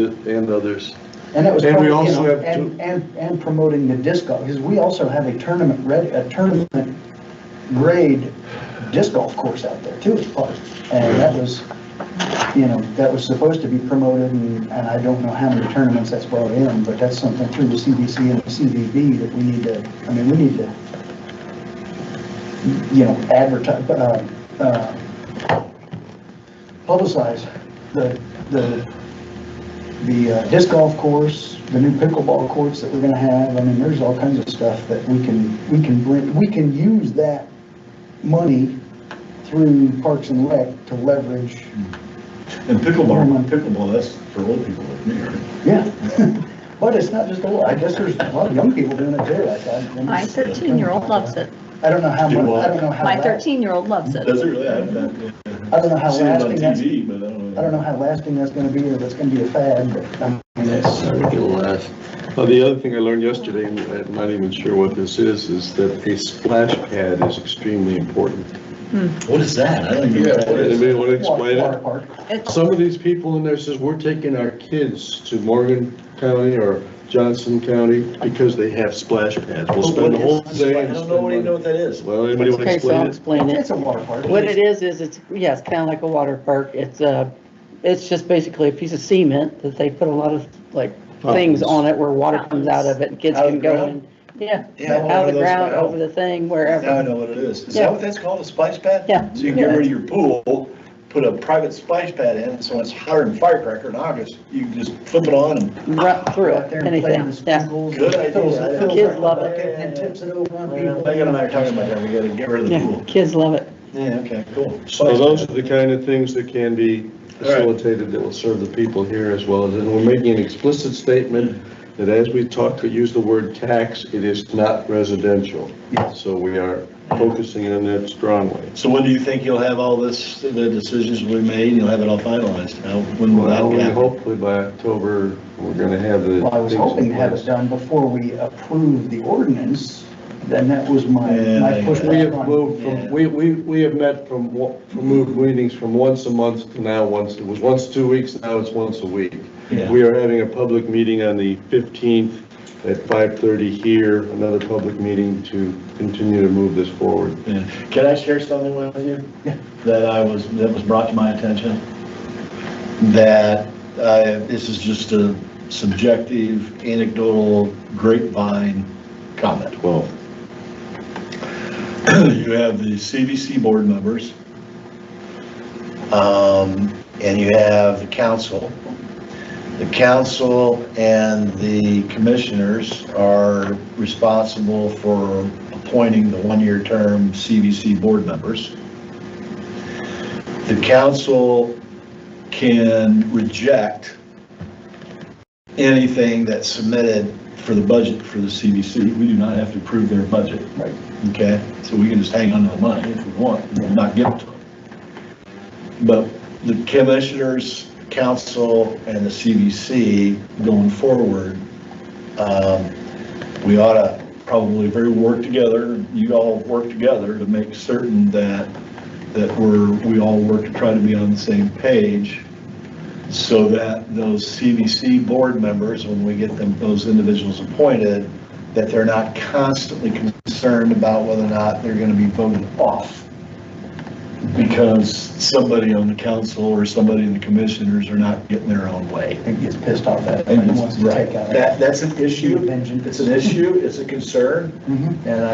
others. And that was And part we of, also have and promoting the disc golf, because we also have a tournament grade disc golf course out there too as part. And that was, that was supposed to be promoted, and I don't know how many tournaments that's brought in, but that's something through the CBC and the CVB that we need to, advertise, publicize the disc golf course, the new pickleball courts that we're gonna have. There's all kinds of stuff that we can use that money through Parks and Rec to leverage. And pickleball, that's for old people like me, right? Yeah, but it's not just old, I guess there's a lot of young people doing it too. My 13-year-old loves it. I don't know how much, I don't know how. My 13-year-old loves it. Does it really? I don't know how Seen it on lasting that's, TV, but I don't know. I don't know how lasting that's gonna be, or if it's gonna be a fad, but It'll last. Well, the other thing I learned yesterday, and I'm not even sure what this is that a splash pad is extremely important. What is that? I don't even know what that is. Anybody want to explain Water it? park. Some of these people in there says, we're taking our kids to Morgan County or Johnson County because they have splash pads. We'll spend the whole day. I don't know what that is. Well, anybody want to Okay, so I'll explain it? explain it. It's a water park. What it is it's, yeah, it's kind of like a water park. It's just basically a piece of cement that they put a lot of like things on it where water comes out of it and kids Out of can the go ground? in. Yeah, Yeah, out one of of the those ground, now. over the thing, Now I wherever. know what it is. Is Yeah. that what that's called, a splash pad? Yeah. So you get rid of your pool, put a private splash pad in, so it's hotter than firecracker in August, you can just flip it on and. Run through Out it, there and play anything, with the yeah. sprinkles. Good idea. Kids love it. And tips it over on Well, people. Megan and I are talking about that, we gotta get rid of the Yeah, pool. kids love it. Yeah, okay, cool. So those are the kind of things that can be facilitated that will serve the people here as well as, and we're making an explicit statement that as we talk, use the word tax, it is not residential. So we are focusing on that strongly. So when do you think you'll have all this, the decisions we made, you'll have it all finalized? Now, when will that Well, happen? hopefully by October, we're gonna have the. Well, I was things in hoping to have place. it done before we approve the ordinance, then that was my Yeah, push. We have moved Yeah. from, we have met from moved meetings from once a month to now it was once 2 weeks, now it's once a week. Yeah. We are having a public meeting on the 15th at 5:30 here, another public meeting to continue to move this forward. Yeah. Can I share something with you? Yeah. That was brought to my attention? That, this is just a subjective, anecdotal, grapevine comment. Well, You have the CVC board members, and you have the council. The council and the commissioners are responsible for appointing the one-year term CVC board members. The council can reject anything that's submitted for the budget for the CVC. We do not have to approve their budget. Right. Okay, so we can just hang on to the money if we want, and not give it to them. But the commissioners, council, and the CVC going forward, we ought to probably work together, you all work together to make certain that we all work to try to be on the same page, so that those CVC board members, when we get those individuals appointed, that they're not constantly concerned about whether or not they're going to be voted off because somebody on the council or somebody in the commissioners are not getting their own way. It gets pissed off at it. And It wants to take out. that's an issue. Vengeance. It's an issue, it's a concern, Mhm. and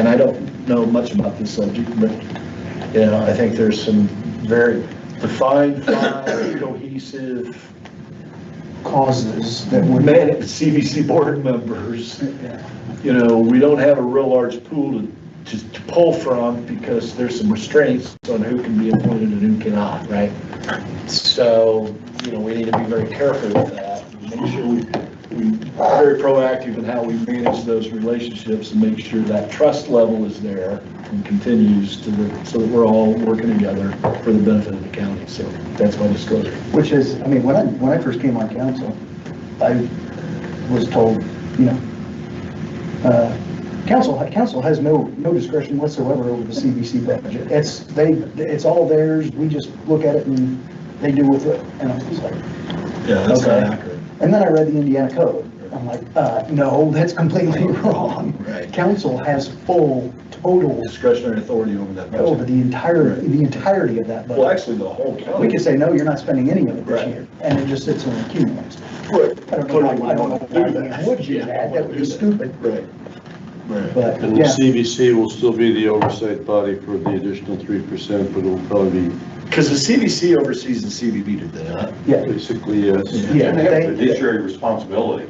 I don't know much about this subject, but, I think there's some very defined, cohesive, Causes that would. CVC board members. We don't have a real large pool to pull from because there's some restraints on who can be appointed and who cannot, right? So, we need to be very careful with that. Make sure we're very proactive in how we manage those relationships and make sure that trust level is there and continues so that we're all working together for the benefit of the county. So that's my disclosure. Which is, when I first came on council, I was told, council has no discretion whatsoever over the CVC budget. It's all theirs, we just look at it and they do with it, and I was like, Yeah, that's not Okay. accurate. and then I read the Indiana code. I'm like, no, that's completely wrong. Right. Council has full, total Discretionary authority over that over budget. the entirety of that Well, budget. actually, the whole county. We could say, no, you're not spending any of it this Right. year, and it just sits and accumulates. Right. I don't know why we would do that, that would be stupid, Right. Right. but, And the yeah. CVC will still be the oversight body for the additional 3%, but it will probably be Because the CVC oversees the CVB, did they not? Yeah, basically, yes. yeah, And they have they, fiduciary responsibility.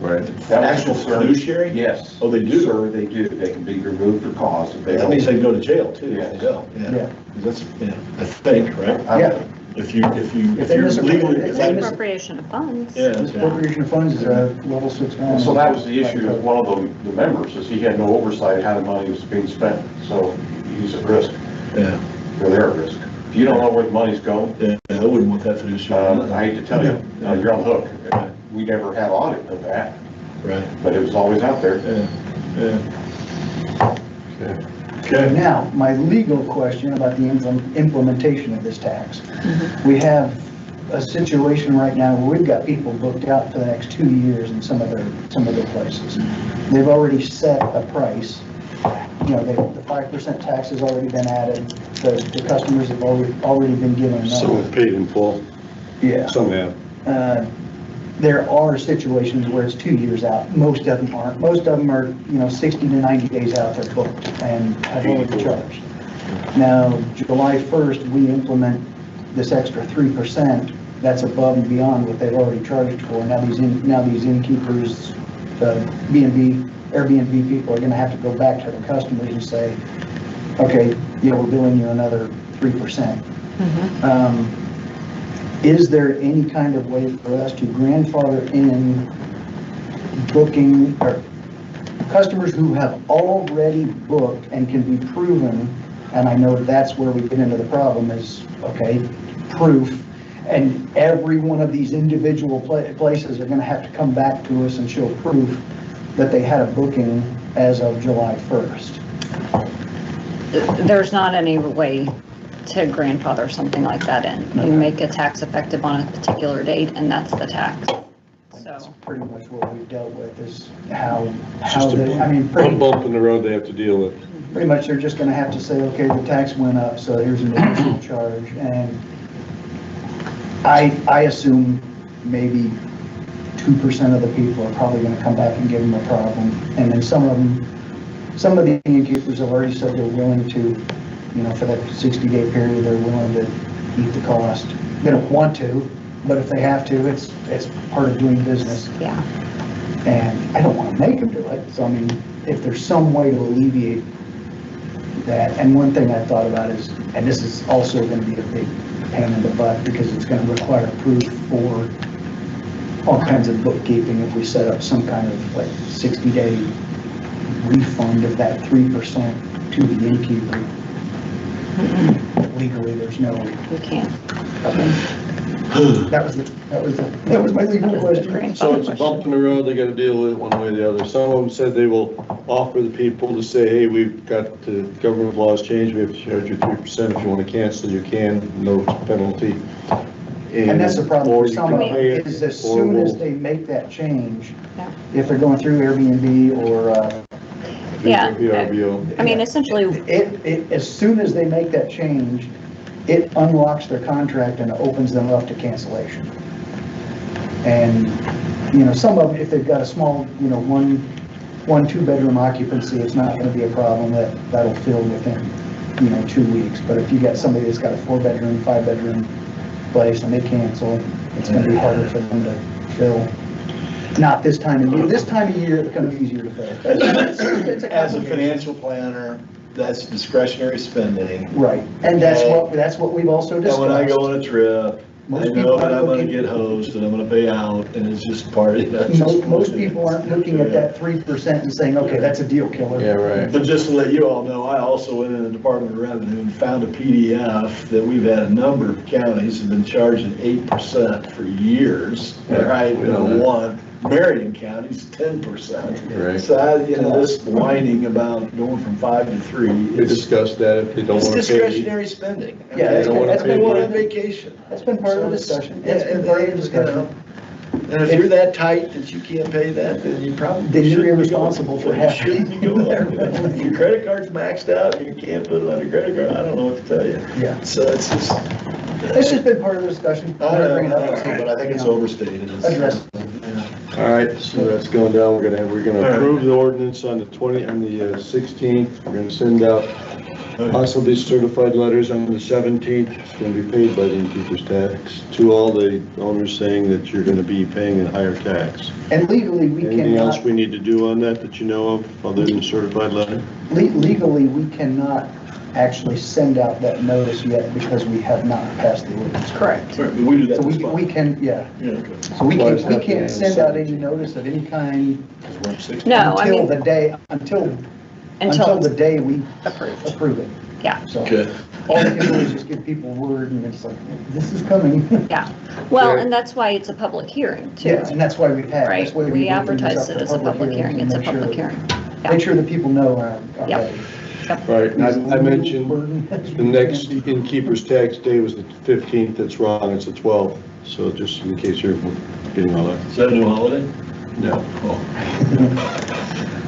Right. That Actual will serve- fiduciary? Yes. Oh, they do? Sir, they do. They can be removed for cause if they That means don't. they go to jail too, if Yes. they don't. Yeah. That's, I think, right? yeah, If you're If they miss a- legally. if they miss- Appropriation of funds. Yeah. misappropriation of funds is a level 6. And so that was the issue with one of the members, is he had no oversight of how the money was being spent. So he's at risk, Yeah, or they're at risk. If you don't know where the money's going, yeah, I wouldn't want that fiduciary. I hate to tell you, you're on the hook. We never had audit of that, Right, but it was always out there. yeah, yeah. Okay. Okay. Now, my legal question about the implementation of this tax. We have a situation right now where we've got people booked out for the next 2 years in some other places. They've already set a price. You know, the 5% tax has already been added. The customers have already been given Some enough. have paid in full, Yeah. some have. There are situations where it's 2 years out. Most of them aren't. Most of them are, 60 to 90 days out, they're booked and have already charged. Now, July 1st, we implement this extra 3%. That's above and beyond what they've already charged for. Now these innkeepers, the B&B, Airbnb people are gonna have to go back to the customers and say, okay, we're billing you another 3%. Is there any kind of way for us to grandfather in booking, or customers who have already booked and can be proven? And I know that's where we get into the problem is, okay, proof. And every one of these individual places are gonna have to come back to us and show proof that they had a booking as of July 1st. There's not any way to grandfather something like that in. You make a tax effective on a particular date and that's the tax. That's So, pretty much what we've dealt with is how Just they, I mean, One bump in the road they have to deal with. pretty much they're just gonna have to say, okay, the tax went up, so here's an additional charge. And I assume maybe 2% of the people are probably gonna come back and give them a problem. And then some of the innkeepers have already said they're willing to, for that 60-day period, they're willing to eat the cost. They don't want to, but if they have to, it's part of doing business. yeah. And I don't want to make them do it. So, I mean, if there's some way to alleviate that, and one thing I thought about is, and this is also going to be a big pain in the butt because it's going to require proof for all kinds of bookkeeping if we set up some kind of 60-day refund of that 3% to the innkeeper. Legally, there's no. You can't. That was my legal question. So it's a bump in the road, they gotta deal with it one way or the other. Some of them said they will offer the people to say, hey, we've got the government laws changed, we have to charge you 3%. If you wanna cancel, you can, no penalty. And that's the problem or for you some can of them, pay it, is as or soon as we'll- they make that change, Yeah. if they're going through Airbnb or, Yeah. VRBO. I mean, essentially, as soon as they make that change, it unlocks their contract and opens them up to cancellation. And, some of them, if they've got a small, one, 2-bedroom occupancy, it's not gonna be a problem, that'll fill within, 2 weeks. But if you got somebody that's got a 4-bedroom, 5-bedroom place and they cancel, it's gonna be harder for them to fill. Not this time of year. This time of year, it's gonna be easier to fill. As a financial planner, that's discretionary spending. Right, and that's what we've also And discussed. when I go on a trip, I Most know people that I'm aren't gonna looking- get hosed and I'm gonna pay out and it's just part of it. Most people aren't looking at that 3% and saying, okay, that's a deal killer. Yeah, right. But just to let you all know, I also went in the Department of Revenue and found a PDF that we've had a number of counties have been charging 8% for years, right? we know that. One, Marion County's 10%. Right. So, this whining about going from 5 to 3. We discussed that, if they don't It's wanna pay. discretionary spending. Yeah, They don't wanna that's pay been People one are of on the, vacation. that's been part of the discussion. That's been And, part of the discussion. and if you're that tight that you can't pay that, then you probably. Then you're shouldn't be irresponsible going. for You having shouldn't be going there. If your credit card's maxed out, and you can't put it on your credit card, I don't know what to tell you. Yeah. So it's just. It's just been part of the discussion. I know, Bring it up, but I think it's overstated. Address. All right, so that's going down, we're gonna approve the ordinance on the 16th, we're gonna send out possibly certified letters on the 17th, it's gonna be paid by the innkeeper's tax, to all the owners saying that you're gonna be paying a higher tax. And legally, we Anything else cannot, we need to do on that you know of, other than certified letter? legally, we cannot actually send out that notice yet because we have not passed the ordinance. correct. Right, but we do that. So this we month. can, yeah. Yeah, okay. So we Well, it's can't, we not the can't send out any notice of any kind We're on 16. No, I until mean, the day, until until the it's day we approved. approve it. Yeah. So Okay. all we can do is just give people word and it's like, this is coming. Yeah. Well, and that's why it's a public hearing too, Yeah, and that's why we've had, right? that's why We opened this advertise up it for as a public hearing. to It's a make sure- public hearing. Make sure that people know Yep. already. Right, and I mentioned the next innkeeper's tax day was the 15th, that's wrong, it's the 12th, so just in case you're getting all that. Is that a new holiday? No. Oh.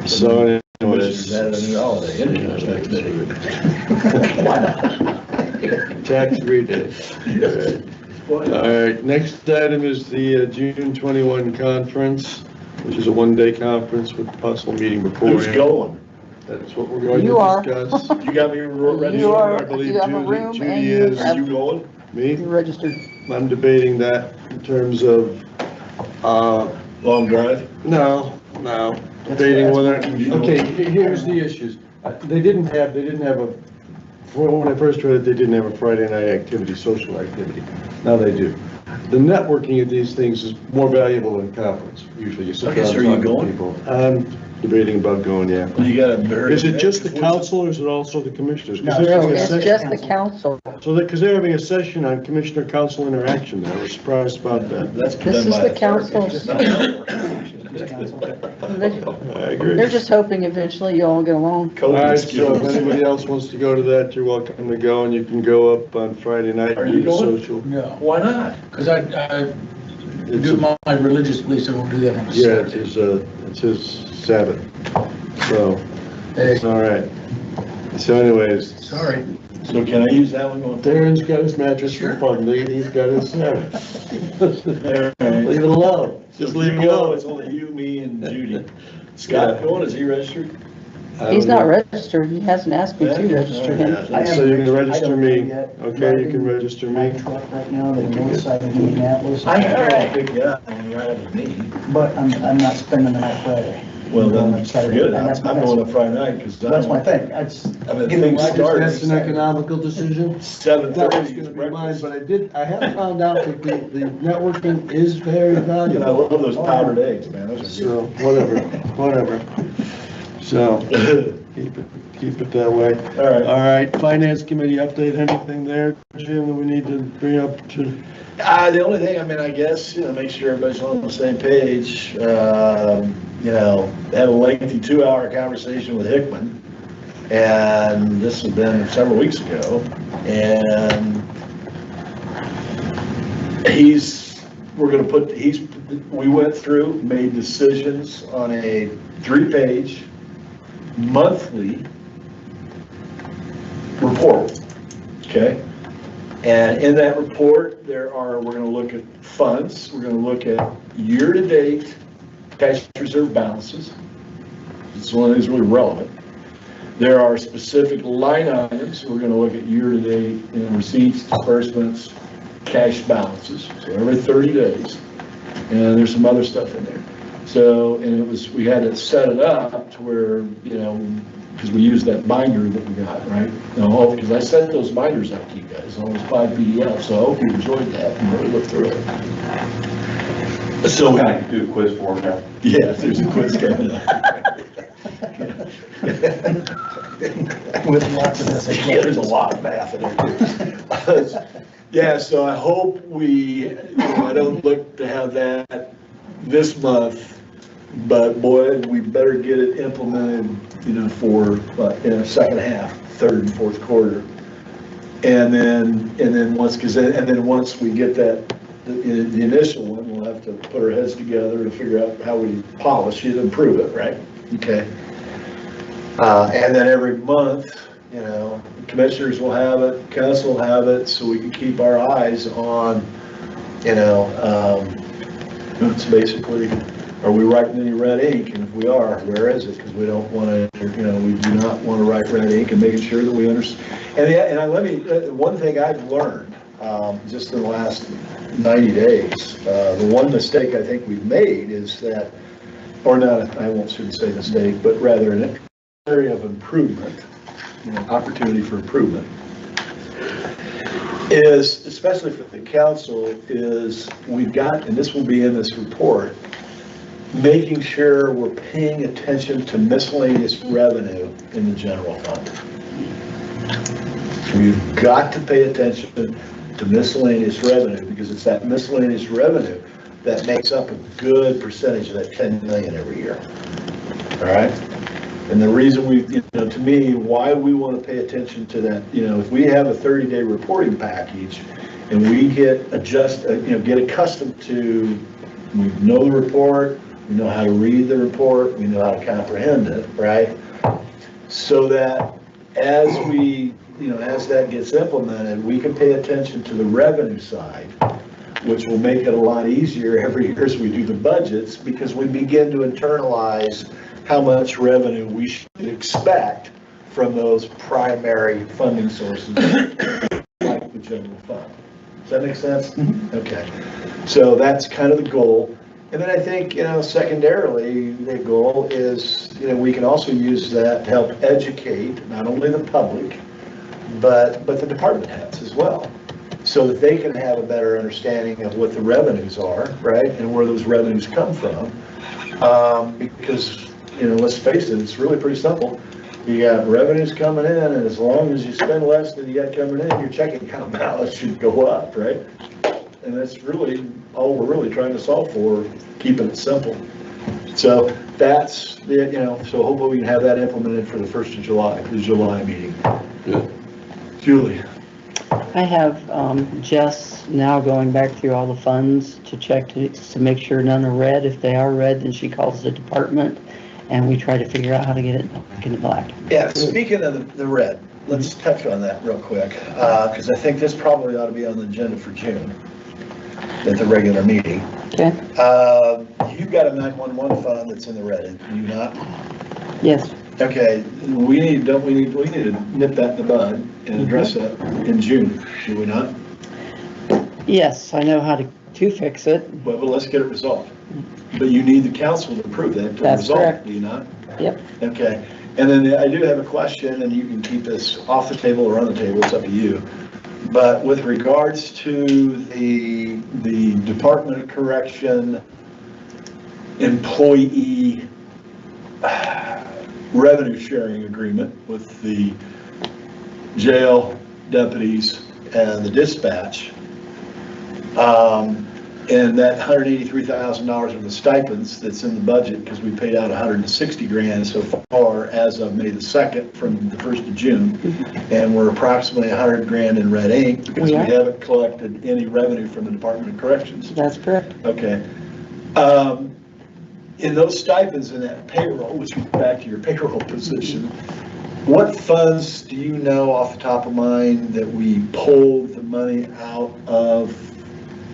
So Is anyways, that a new holiday? Innkeeper's tax day. tax-free day. All right, next item is the June 21 conference, which is a one-day conference with possible meeting before. Who's going? That's what we're going You are. to discuss. You got me ready? You are, I believe you have a Judy- room Judy and you is- have, You going? Me? you're registered. I'm debating that in terms of, Long drive? no, debating whether, okay, here's the issues. They didn't have a, when I first read it, they didn't have a Friday night activity, social activity. Now they do. The networking of these things is more valuable than conference. Usually you sit Okay, down so and are you talk to going? people. I'm debating about going, yeah. Well, you got a very. Is it just the council or is it also the commissioners? 'Cause No, they're having a It's session- just the council. So because they're having a session on commissioner-council interaction there, I was surprised about that. That's This done is by the a council's. I agree. They're just hoping eventually you all get along. All right, COVID so if skills. anybody else wants to go to that, you're welcome to go, and you can go up on Friday night. Are and you do the going? social. No, Why not? because I do my religious beliefs, I won't do that on the Yeah, Sabbath. it's his Sabbath, so Hey, it's all right. So anyways, sorry. So can I use that one going forward? Darren's got his mattress for fun, he's got his Sabbath. Leave it alone, just leave it It's alone. only you, me, and Judy. Scott going, is he registered? He's not registered. He hasn't asked me to register him. So you can register I don't me, know yet. okay, you can register My me. truck right now, the north side of Indianapolis. I heard I'll pick you up when you ride up with me. But I'm not spending the night Friday. Well, I'm going then, up Saturday, forget it, and I'm going up Friday night, because That's my thing, that's. I mean, things start That's an economical decision. 7:30. That was gonna be mine, but I have found out that the networking is very And I valuable. love those powdered eggs, man, those are So, whatever. So, keep it that way. good. All right. All right, finance committee update, anything there, Jim, that we need to bring up to? The only thing, I mean, I guess, make sure everybody's on the same page, had a lengthy 2-hour conversation with Hickman, and this has been several weeks ago, and we went through, made decisions on a 3-page monthly report, okay? And in that report, we're gonna look at funds, we're gonna look at year-to-date cash reserve balances. It's one of these really relevant. There are specific line items, we're gonna look at year-to-date receipts, disbursements, cash balances, so every 30 days. And there's some other stuff in there. So, and we had to set it up to where, because we used that binder that we got, right? Because I sent those binders out to you guys, all those 5 PDFs, so I hope you enjoyed that and really looked through it. So, I can do a quiz for him now. yeah, there's a quiz coming up. With lots of this. Yeah, there's a lot of math in there too. Yeah, so I hope I don't look to have that this month, but boy, we better get it implemented, for, in the second half, third and fourth quarter. And then once we get that, the initial one, we'll have to put our heads together to figure out how we polish it, improve it, right? Okay. And then every month, commissioners will have it, council will have it, so we can keep our eyes on, it's basically, are we writing any red ink? And if we are, where is it? Because we don't want to, we do not want to write red ink, and making sure that we understand. One thing I've learned, just in the last 90 days, the one mistake I think we've made is that, or not, shouldn't say mistake, but rather an area of improvement, opportunity for improvement, is, especially for the council, is we've got, and this will be in this report, making sure we're paying attention to miscellaneous revenue in the general fund. We've got to pay attention to miscellaneous revenue, because it's that miscellaneous revenue that makes up a good percentage of that 10 million every year. All right? And the reason to me, why we want to pay attention to that, if we have a 30-day reporting package and we get accustomed to, we know the report, we know how to read the report, we know how to comprehend it, right? So that as as that gets implemented, we can pay attention to the revenue side, which will make it a lot easier every year as we do the budgets, because we begin to internalize how much revenue we should expect from those primary funding sources, like the general fund. Does that make sense? Mm-hmm. Okay. So that's kind of the goal. And then I think, secondarily, the goal is, we can also use that to help educate not only the public, but the department heads as well, so that they can have a better understanding of what the revenues are, right? And where those revenues come from. Because, let's face it, it's really pretty simple. You got revenues coming in, and as long as you spend less than you got coming in, your checking account balance should go up, right? And that's really all we're really trying to solve for, keeping it simple. So that's so hopefully we can have that implemented for the 1st of July, the July meeting. Good. Julie. I have Jess now going back through all the funds to check to make sure none are red. If they are red, then she calls the department and we try to figure out how to get it back into black. Yeah, speaking of the red, let's touch on that real quick, because I think this probably ought to be on the agenda for June at the regular meeting. Okay. You've got a 911 fund that's in the red, do you not? Yes. Okay, we need to nip that in the bud and address that in June, do we not? Yes, I know how to fix it. Well, but let's get it resolved. But you need the council to approve that to That's resolve correct. it, do you not? Yep. Okay, and then I do have a question, and you can keep this off the table or on the table, it's up to you. But with regards to the Department of Correction employee revenue sharing agreement with the jail deputies and the dispatch, and that $183,000 of the stipends that's in the budget, because we paid out $160,000 so far as of May the 2nd from the 1st of June, and we're approximately $100,000 in red ink because we haven't collected any revenue from the Department of Corrections. That's correct. Okay. In those stipends in that payroll, which is back to your payroll position, what funds do you know off the top of mind that we pulled the money out of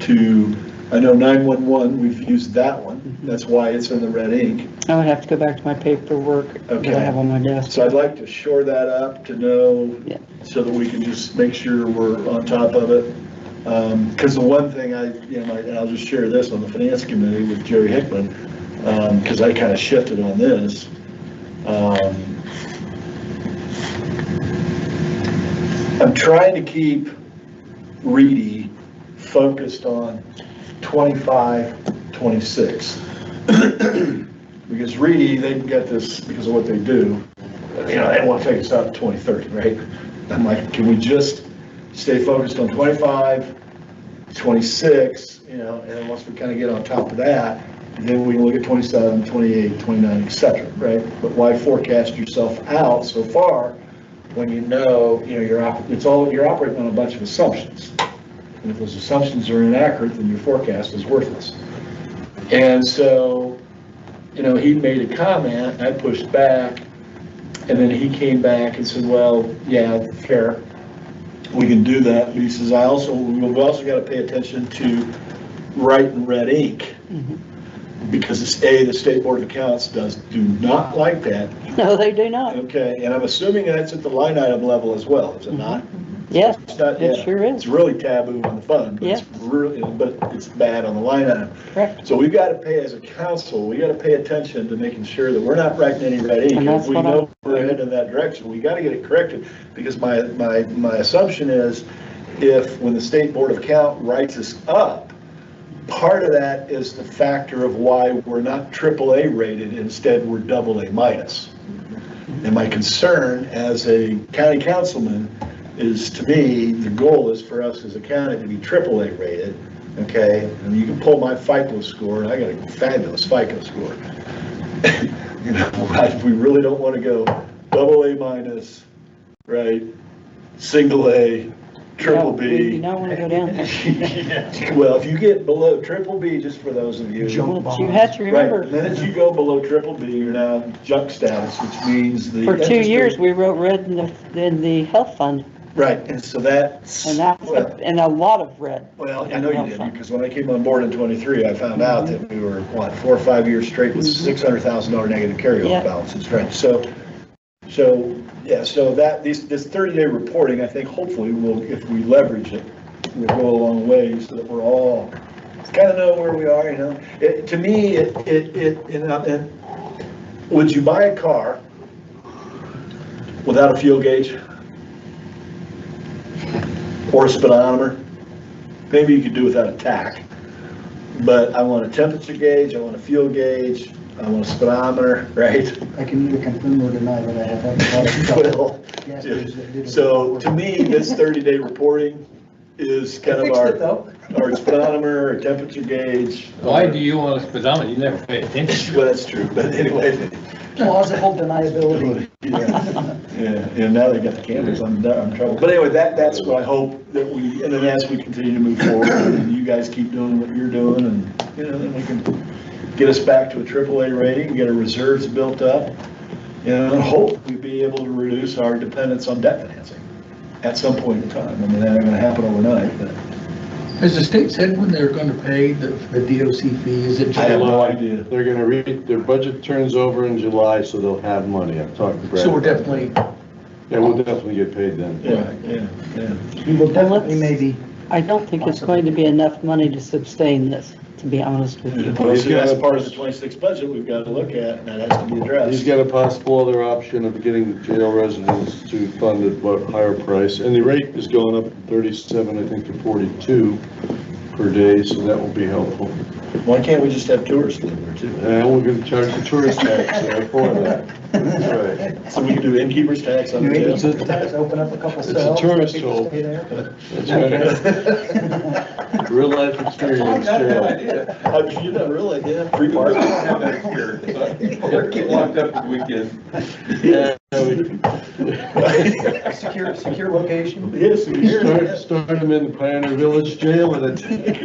to, I know 911, we've used that one. That's why it's in the red ink. I would have to go back to my paperwork that I have on my desk. So I'd like to shore that up to know, so that we can just make sure we're on top of it. Because the one thing and I'll just share this on the finance committee with Jerry Hickman, because I kind of shifted on this. I'm trying to keep Reedy focused on 25, 26. Because Reedy, they've got this, because of what they do, they want to take us out to 2030, right? I'm like, can we just stay focused on 25, 26, and then once we kind of get on top of that, then we can look at 27, 28, 29, etc., right? But why forecast yourself out so far when you're operating on a bunch of assumptions? And if those assumptions are inaccurate, then your forecast is worthless. And so, he made a comment, I pushed back, and then he came back and said, well, yeah, fair, we can do that. But he says, we've also got to pay attention to writing red ink. Because the State Board of Accounts do not like that. No, they do not. Okay, and I'm assuming that's at the line item level as well, is it not? Yes, it sure is. It's really taboo on the fund, but it's bad on the line item. Correct. So we've got to pay, as a council, we got to pay attention to making sure that we're not writing any red ink. If we know we're headed in that direction, we got to get it corrected, because my assumption is, when the State Board of Accounts writes us up, part of that is the factor of why we're not AAA rated, instead we're AA minus. And my concern as a county councilman is, to me, the goal is for us as a county to be AAA rated, okay? And you can pull my FICO score, and I got a fabulous FICO score. You know, we really don't want to go AA minus, right? Single A, triple You B. don't want to go down there. Well, if you get below triple B, just for those of you. But you have to Right, remember, the minute you go below triple B, you're now junk status, which means the. for 2 interest years, rate- we wrote red in the health fund, Right, and so that's. and that's, and a lot of red. Well, I know you did, because when I came on board in '23, I found out that we were, 4 or 5 years straight with $600,000 negative carryover Yeah. balances, right? So that, this 30-day reporting, I think hopefully will, if we leverage it, will go a long way so that we're all kind of know where we are, you know? To me, would you buy a car without a fuel gauge? Or a speedometer? Maybe you could do without a tach. But I want a temperature gauge, I want a fuel gauge, I want a speedometer, right? I can neither confirm or deny that I have. Well, so to me, this 30-day reporting is kind of our speedometer, our temperature gauge. Why do you want a speedometer? You never pay attention. Well, that's true, but anyway. Plausible deniability. Yeah, and now they got the cameras, I'm trouble. But anyway, that's what I hope that we, and then as we continue to move forward, and you guys keep doing what you're doing, and, you know, then we can get us back to a AAA rating, get our reserves built up, you know, and hope we'd be able to reduce our dependence on debt financing at some point in time. I mean, that ain't gonna happen overnight, but Has the state said when they're going to pay the DOC fee? Is it I have no July? idea. They're gonna their budget turns over in July, so they'll have money. I've talked to Brad. So we're definitely, Yeah, we'll definitely get paid then. Yeah. We will definitely maybe. I don't think it's going to be enough money to sustain this, to be honest with you. Well, see, that's part of the 26 budget we've got to look at, and that has to be addressed. He's got a possible other option of getting the jail residents to fund at a higher price, and the rate is going up from 37, I think, to 42 per day, so that will be helpful. Why can't we just have tourists live there too? And we're gonna charge the tourist tax there for that. That's right. So we can do innkeeper's tax on the Maybe jail? open up a couple It's a cells. tourist people hole. stay there. That's right. Real life experience jail. I'm sure that really, yeah, free parking. Get locked up the weekend. Yeah, Secure location. Yes, we hear Start them in the Pioneer Village Jail and then take it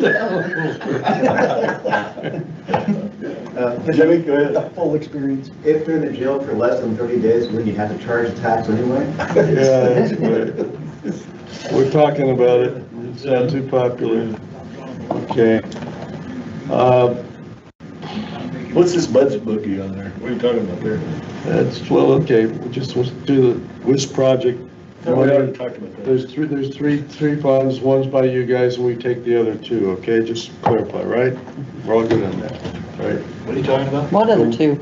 Jimmy, go ahead. The full experience. If they're in the jail for less than 30 days, wouldn't you have to charge a tax anyway? Yeah, that's right. We're talking about it. It's not too popular. Okay. What's this budget bookie on there? What are you talking about there? That's, well, okay, we just want to do the WIS project. We already talked about that. There's three funds, one's by you guys and we take the other two, okay? Just clarify, right? We're all good on that, right? What are you talking about? What other two?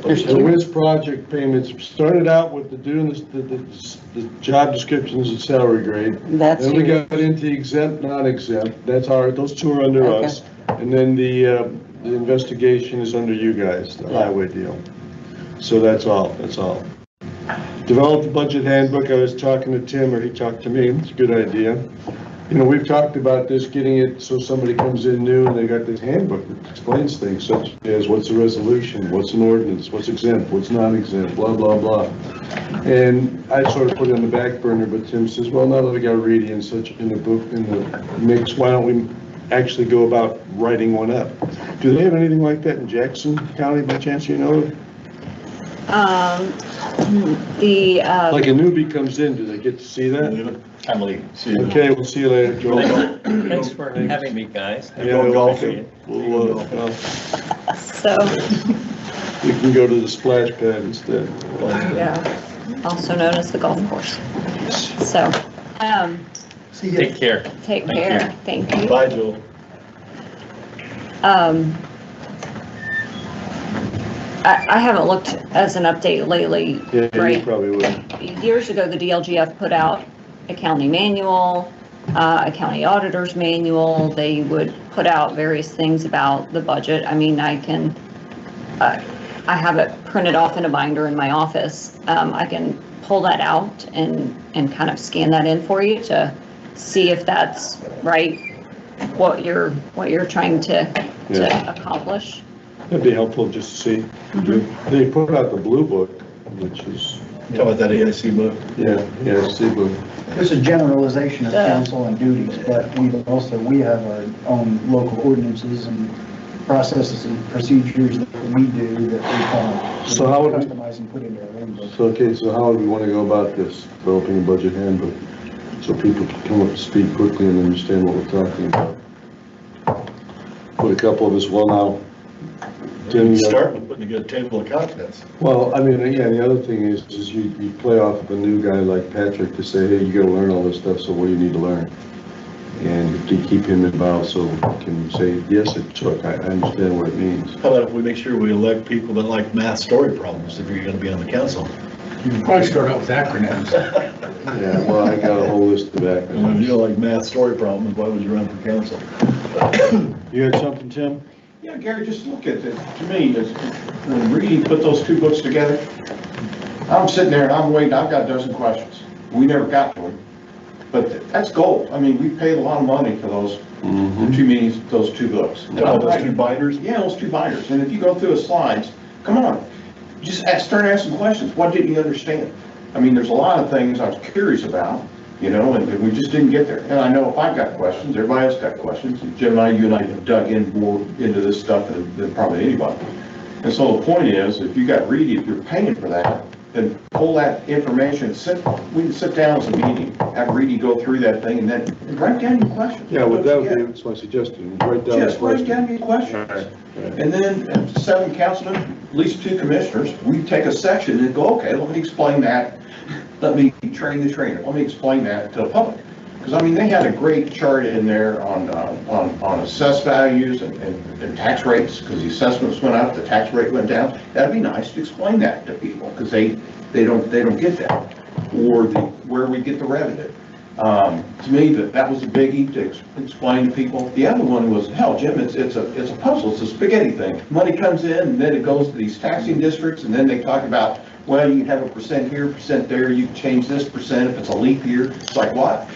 There's The two. WIS project payments started out with doing the job descriptions and salary grade. That's Then we you. got into exempt, non-exempt, those two are under Okay. us. And then the investigation is under you guys, the highway deal. So that's all. Develop the budget handbook, I was talking to Tim, or he talked to me, it's a good idea. You know, we've talked about this, getting it so somebody comes in new and they got this handbook that explains things such as what's a resolution, what's an ordinance, what's exempt, what's non-exempt, blah, blah, blah. And I sort of put it on the back burner, but Tim says, well, now that we got Reedy and such in the book, in the mix, why don't we actually go about writing one up? Do they have anything like that in Jackson County by chance, you know? Like a newbie comes in, do they get to see that? Emily, see you. Okay, we'll see you later, Joel. Thanks for having me, guys. Yeah, we'll golfing. So, We can go to the splash pad instead. yeah, also known as the golf course. So, See Take care. take Thank care. Thank you. Bye, Joel. I haven't looked as an update lately, Yeah, you right? probably would. Years ago, the DLGF put out a county manual, a county auditor's manual. They would put out various things about the budget. I mean, I have it printed off in a binder in my office. I can pull that out and kind of scan that in for you to see if that's right, what you're trying to Yeah. accomplish. It'd be helpful just to see. They put out the blue book, which is, Talk about that AIC book. yeah, see book. There's a generalization of council and duties, but we have our own local ordinances and processes and procedures that we do that we follow. So how would we- Customize and put into our own book. So, okay, so how would we want to go about this, developing a budget handbook, so people can come up to speed quickly and understand what we're talking about? Put a couple of us, well now, Tim, Start with putting together a table of contents. well, I mean, yeah, the other thing is you play off of a new guy like Patrick to say, hey, you gotta learn all this stuff, so what do you need to learn? And to keep him involved so he can say, yes, it took, I understand what it means. How about if we make sure we elect people that like math story problems if you're gonna be on the council? You can probably start out with acronyms. Yeah, well, I got a whole list of And if you acronyms. don't like math story problems, why would you run for council? You had something, Tim? Yeah, Gary, just look at it, to me, when Reedy put those two books together, I'm sitting there and I'm waiting, I've got a dozen questions. We never got to them, but that's gold. I mean, we paid a lot of money for those, the two meetings, those two books. Those two binders? Yeah, those two binders, and if you go through the slides, come on, just start asking questions, what didn't you understand? I mean, there's a lot of things I was curious about, you know, and we just didn't get there. And I know if I've got questions, everybody else got questions. Jim and I, you and I have dug in more into this stuff than probably anybody. And so the point is, if you got Reedy, if you're paying for that, then pull that information, we can sit down as a meeting, have Reedy go through that thing and then write down your questions. Yeah, well, that was my suggestion, write down the Just write question. down your questions. And then 7 councilmen, at least 2 commissioners, we take a section and go, okay, let me explain that. Let me train the trainer. Let me explain that to the public. Because, I mean, they had a great chart in there on assessed values and tax rates, because the assessments went up, the tax rate went down. That'd be nice to explain that to people, because they don't get that. Or where we get the revenue. To me, that was a biggie to explain to people. The other one was, hell, Jim, it's a puzzle, it's a spaghetti thing. Money comes in, and then it goes to these taxing districts, and then they talk about, well, you can have a percent here, percent there, you can change this percent if it's a leap year. It's like, what?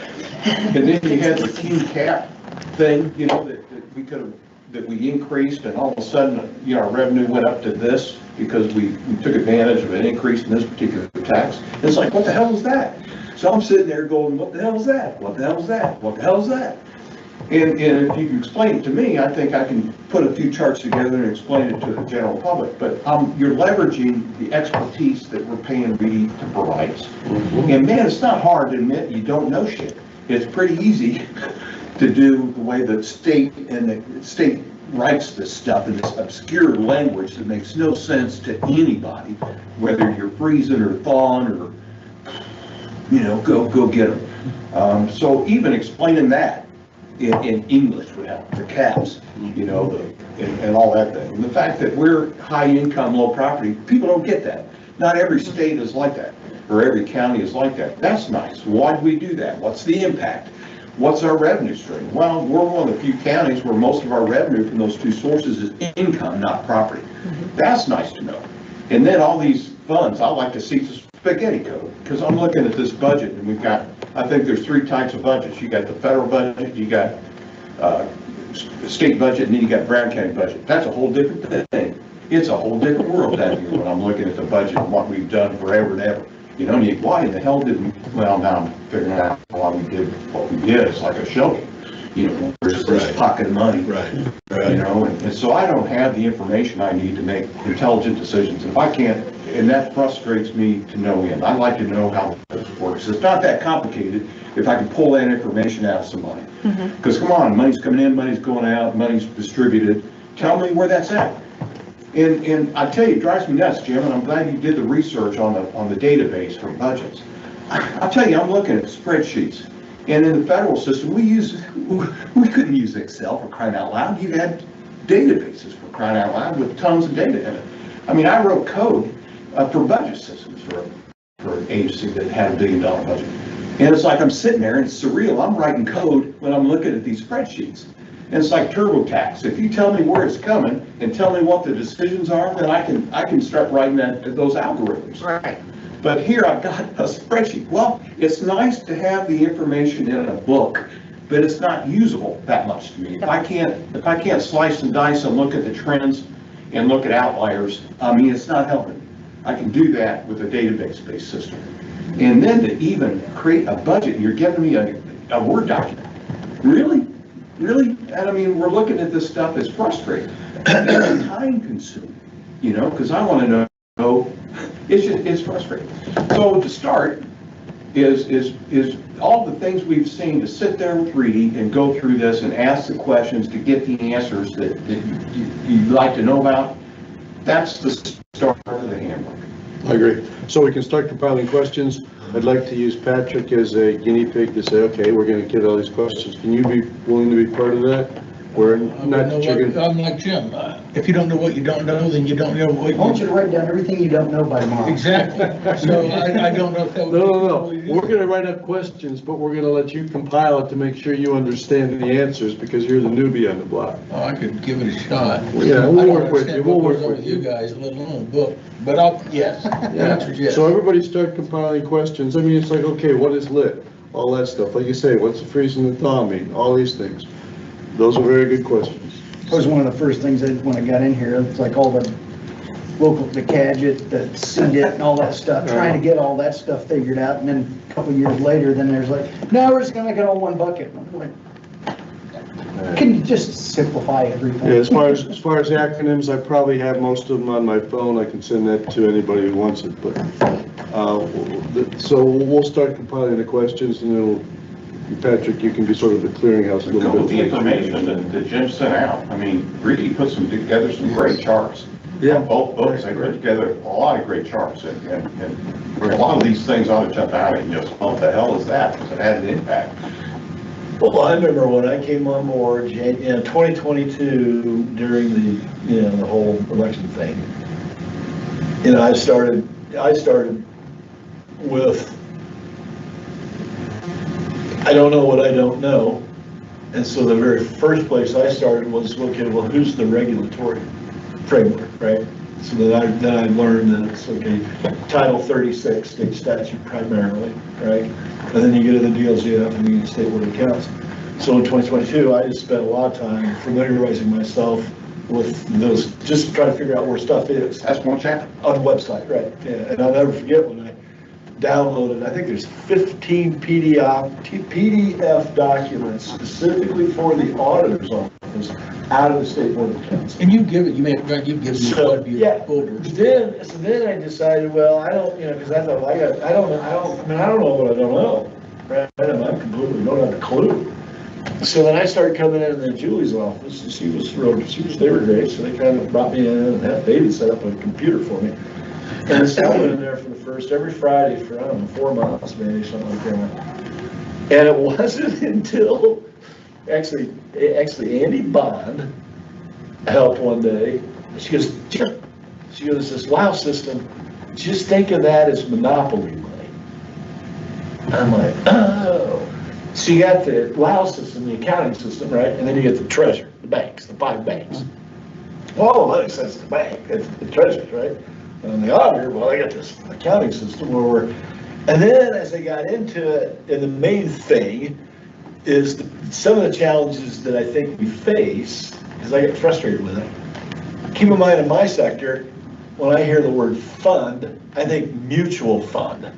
And then you had the team cap thing, you know, that we increased, and all of a sudden, you know, our revenue went up to this because we took advantage of an increase in this particular tax. And it's like, what the hell is that? So I'm sitting there going, what the hell is that? What the hell is that? What the hell is that? And if you can explain it to me, I think I can put a few charts together and explain it to the general public. But you're leveraging the expertise that we're paying Reedy to provide us. And man, it's not hard to admit you don't know shit. It's pretty easy to do the way the state writes this stuff in this obscure language that makes no sense to anybody, whether you're freezing or thawing or, you know, go get them. So even explaining that in English would help, the caps, you know, and all that thing. And the fact that we're high income, low property, people don't get that. Not every state is like that, or every county is like that. That's nice. Why do we do that? What's the impact? What's our revenue stream? Well, we're one of the few counties where most of our revenue from those two sources is income, not property. That's nice to know. And then all these funds, I like to see the spaghetti code, because I'm looking at this budget, and we've got, I think there's 3 types of budgets. You got the federal budget, you got state budget, and then you got Brown County budget. That's a whole different thing. It's a whole different world down here when I'm looking at the budget and what we've done forever and ever. You know, why in the hell did we, well, now I'm figuring out why we did what we did. It's like a show game. You know, there's this pocket of money. Right. You know, and so I don't have the information I need to make intelligent decisions. If I can't, and that frustrates me to no end. I'd like to know how this works. It's not that complicated if I can pull that information out of somebody. Because come on, money's coming in, money's going out, money's distributed. Tell me where that's at. And I tell you, it drives me nuts, Jim, and I'm glad you did the research on the database for budgets. I'll tell you, I'm looking at spreadsheets. And in the federal system, we couldn't use Excel for crying out loud. You had databases for crying out loud with tons of data in it. I mean, I wrote code for budget systems for an agency that had $1 billion budget. And it's like I'm sitting there and it's surreal. I'm writing code when I'm looking at these spreadsheets. And it's like TurboTax. If you tell me where it's coming and tell me what the decisions are, then I can start writing those algorithms. Right. But here I've got a spreadsheet. Well, it's nice to have the information in a book, but it's not usable that much to me. If I can't slice and dice and look at the trends and look at outliers, I mean, it's not helping. I can do that with a database-based system. And then to even create a budget, you're giving me a Word document. Really? Really? And I mean, we're looking at this stuff as frustrating. It's time consuming, you know, because I want to know, it's frustrating. So to start is all the things we've seen, to sit there with Reedy and go through this and ask the questions to get the answers that you'd like to know about. That's the start of the handbook. I agree. So we can start compiling questions. I'd like to use Patrick as a guinea pig to say, okay, we're going to get all these questions. Can you be willing to be part of that? We're not that you're gonna... I'm like Jim, if you don't know what you don't know, then you don't know what I want you to write down everything you don't know by tomorrow. Exactly. So I don't know if that would. No. We're going to write up questions, but we're going to let you compile it to make sure you understand the answers, because you're the newbie on the block. Oh, I could give it a shot. Yeah, we'll work with you. We'll work with you guys, let alone a book, but yes, the answer's yes. So everybody start compiling questions. I mean, it's like, okay, what is lit? All that stuff. Like you say, what's the freeze and the thaw mean? All these things. Those are very good questions. That was one of the first things I did when I got in here. It's like all the local, the Cadget, the CDIT and all that stuff, trying to get all that stuff figured out. And then a couple of years later, then there's like, no, we're just gonna make it all one bucket. I'm like, can you just simplify everything? Yeah, as far as acronyms, I probably have most of them on my phone. I can send that to anybody who wants it, but, so we'll start compiling the questions, and it'll, Patrick, you can be sort of the clearinghouse a little bit. The information that Jim sent out, I mean, really put together some great charts. Yeah. Both books, they put together a lot of great charts, and a lot of these things ought to jump out and just, what the hell is that? Because it had an impact. Well, I remember when I came on board in 2022 during the whole election thing. I started with, I don't know what I don't know. And so the very first place I started was, okay, well, who's the regulatory framework, right? So then I learned that it's, okay, Title 36, state statute primarily, right? And then you get to the DLGF and you get State Board of Accounts. So in 2022, I just spent a lot of time familiarizing myself with those, just trying to figure out where stuff is. That's one chapter. On the website, right, yeah. And I'll never forget when I downloaded, I think there's 15 PDF documents specifically for the auditor's office out of the State Board of Accounts. And you've given me folders. So then I decided, well, I don't, because I thought, I don't know what I don't know, right? I'm completely don't have a clue. So then I started coming in then Julie's office, and they were great, so they kind of brought me in and had David set up a computer for me. And I went in there for every Friday for, I don't know, 4 months, maybe, something like that. And it wasn't until, actually Andy Bond helped one day. She goes, Jim, this WOW system, just think of that as monopoly money. I'm like, oh. So you got the WOW system, the accounting system, right? And then you get the treasurer, the banks, the 5 banks. Well, that makes sense to the bank, it's the treasurer, right? And the auditor, well, they got this accounting system where and then as I got into it, and the main thing is some of the challenges that I think we face, because I get frustrated with it. Keep in mind, in my sector, when I hear the word fund, I think mutual fund.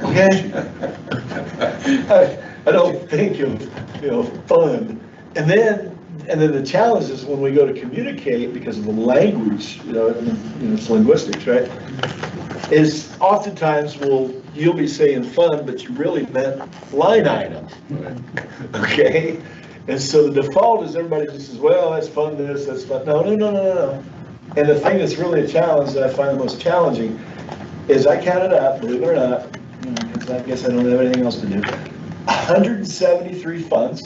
Okay? I don't think of fund. And then the challenge is when we go to communicate, because of the language, it's linguistics, right? Is oftentimes you'll be saying fund, but you really meant line item. Okay? And so the default is everybody just says, well, that's fund this, that's fund. No. And the thing that's really a challenge that I find the most challenging is I counted up, believe it or not, because I guess I don't have anything else to do, 173 funds.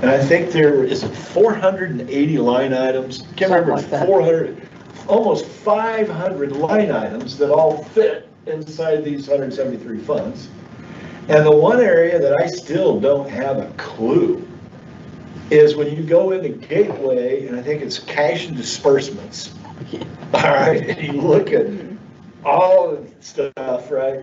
And I think there is 480 line items. Can't remember, like 400, almost 500 line items that all fit inside these 173 funds. And the one area that I still don't have a clue is when you go into Gateway, and I think it's cash and disbursements. All right, and you look at all the stuff, right?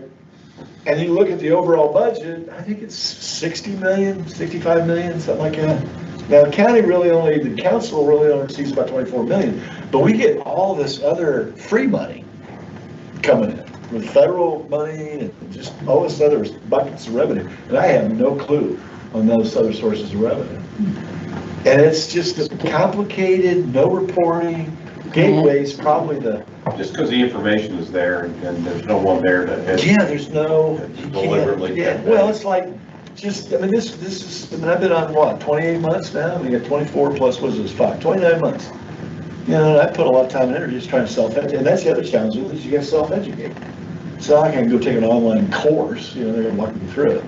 And you look at the overall budget, I think it's 60 million, 65 million, something like that. Now, the county really only, the council really only receives about 24 million, but we get all this other free money coming in, with federal money and just all this other buckets of revenue. And I have no clue on those other sources of revenue. And it's just complicated, no reporting, Gateway's probably the, Just because the information is there and there's no one there to. yeah, there's no, you Deliberately can't, yeah, kept well, that. it's like, just, I mean, this is, I mean, I've been on what, 28 months now? We got 24 plus, what is this, 29 months. You know, I put a lot of time and energy just trying to self-educate, and that's the other challenge, is you gotta self-educate. So I can go take an online course, you know, they're gonna walk me through it.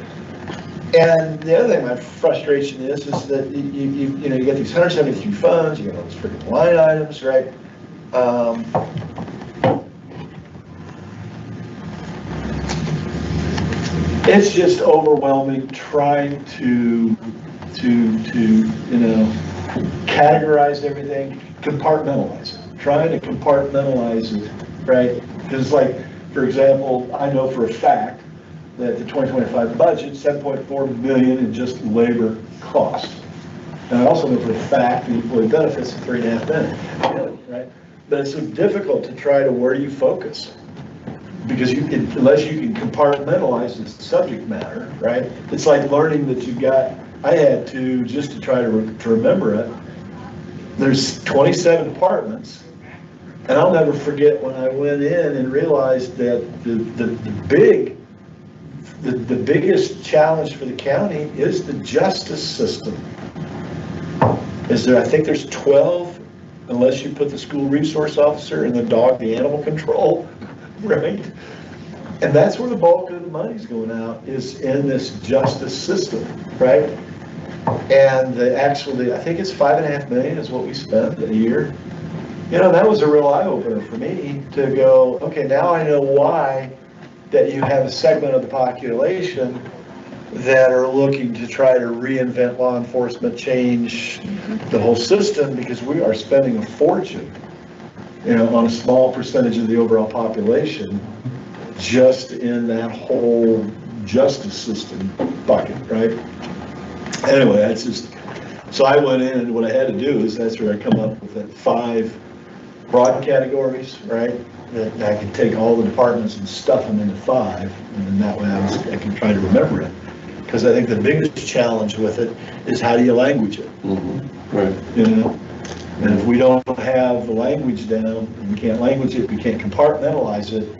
And the other thing, my frustration is that you know, you got these 173 funds, you got all these freaking line items, right? It's just overwhelming trying to, you know, categorize everything, compartmentalize it, trying to compartmentalize it, right? Because it's like, for example, I know for a fact that the 2025 budget, 7.4 million in just labor cost. And I also know for a fact the employee benefits of 3.5 million, right? But it's so difficult to try to, where do you focus? Because you can, unless you can compartmentalize the subject matter, right? It's like learning that you've got, I had to, just to try to remember it, there's 27 departments, and I'll never forget when I went in and realized that the biggest challenge for the county is the justice system. Is there, I think there's 12, unless you put the school resource officer and the animal control, right? And that's where the bulk of the money's going out, is in this justice system, right? And actually, I think it's 5.5 million is what we spend a year. You know, that was a real eye opener for me to go, okay, now I know why that you have a segment of the population that are looking to try to reinvent law enforcement, change the whole system, because we are spending a fortune, you know, on a small percentage of the overall population, just in that whole justice system bucket, right? Anyway, that's just, so I went in, and what I had to do is, that's where I come up with that 5 broad categories, right? That I can take all the departments and stuff them into 5, and then that way I can try to remember it. Because I think the biggest challenge with it is, how do you language it? Right. You know? And if we don't have the language down, and we can't language it, we can't compartmentalize it,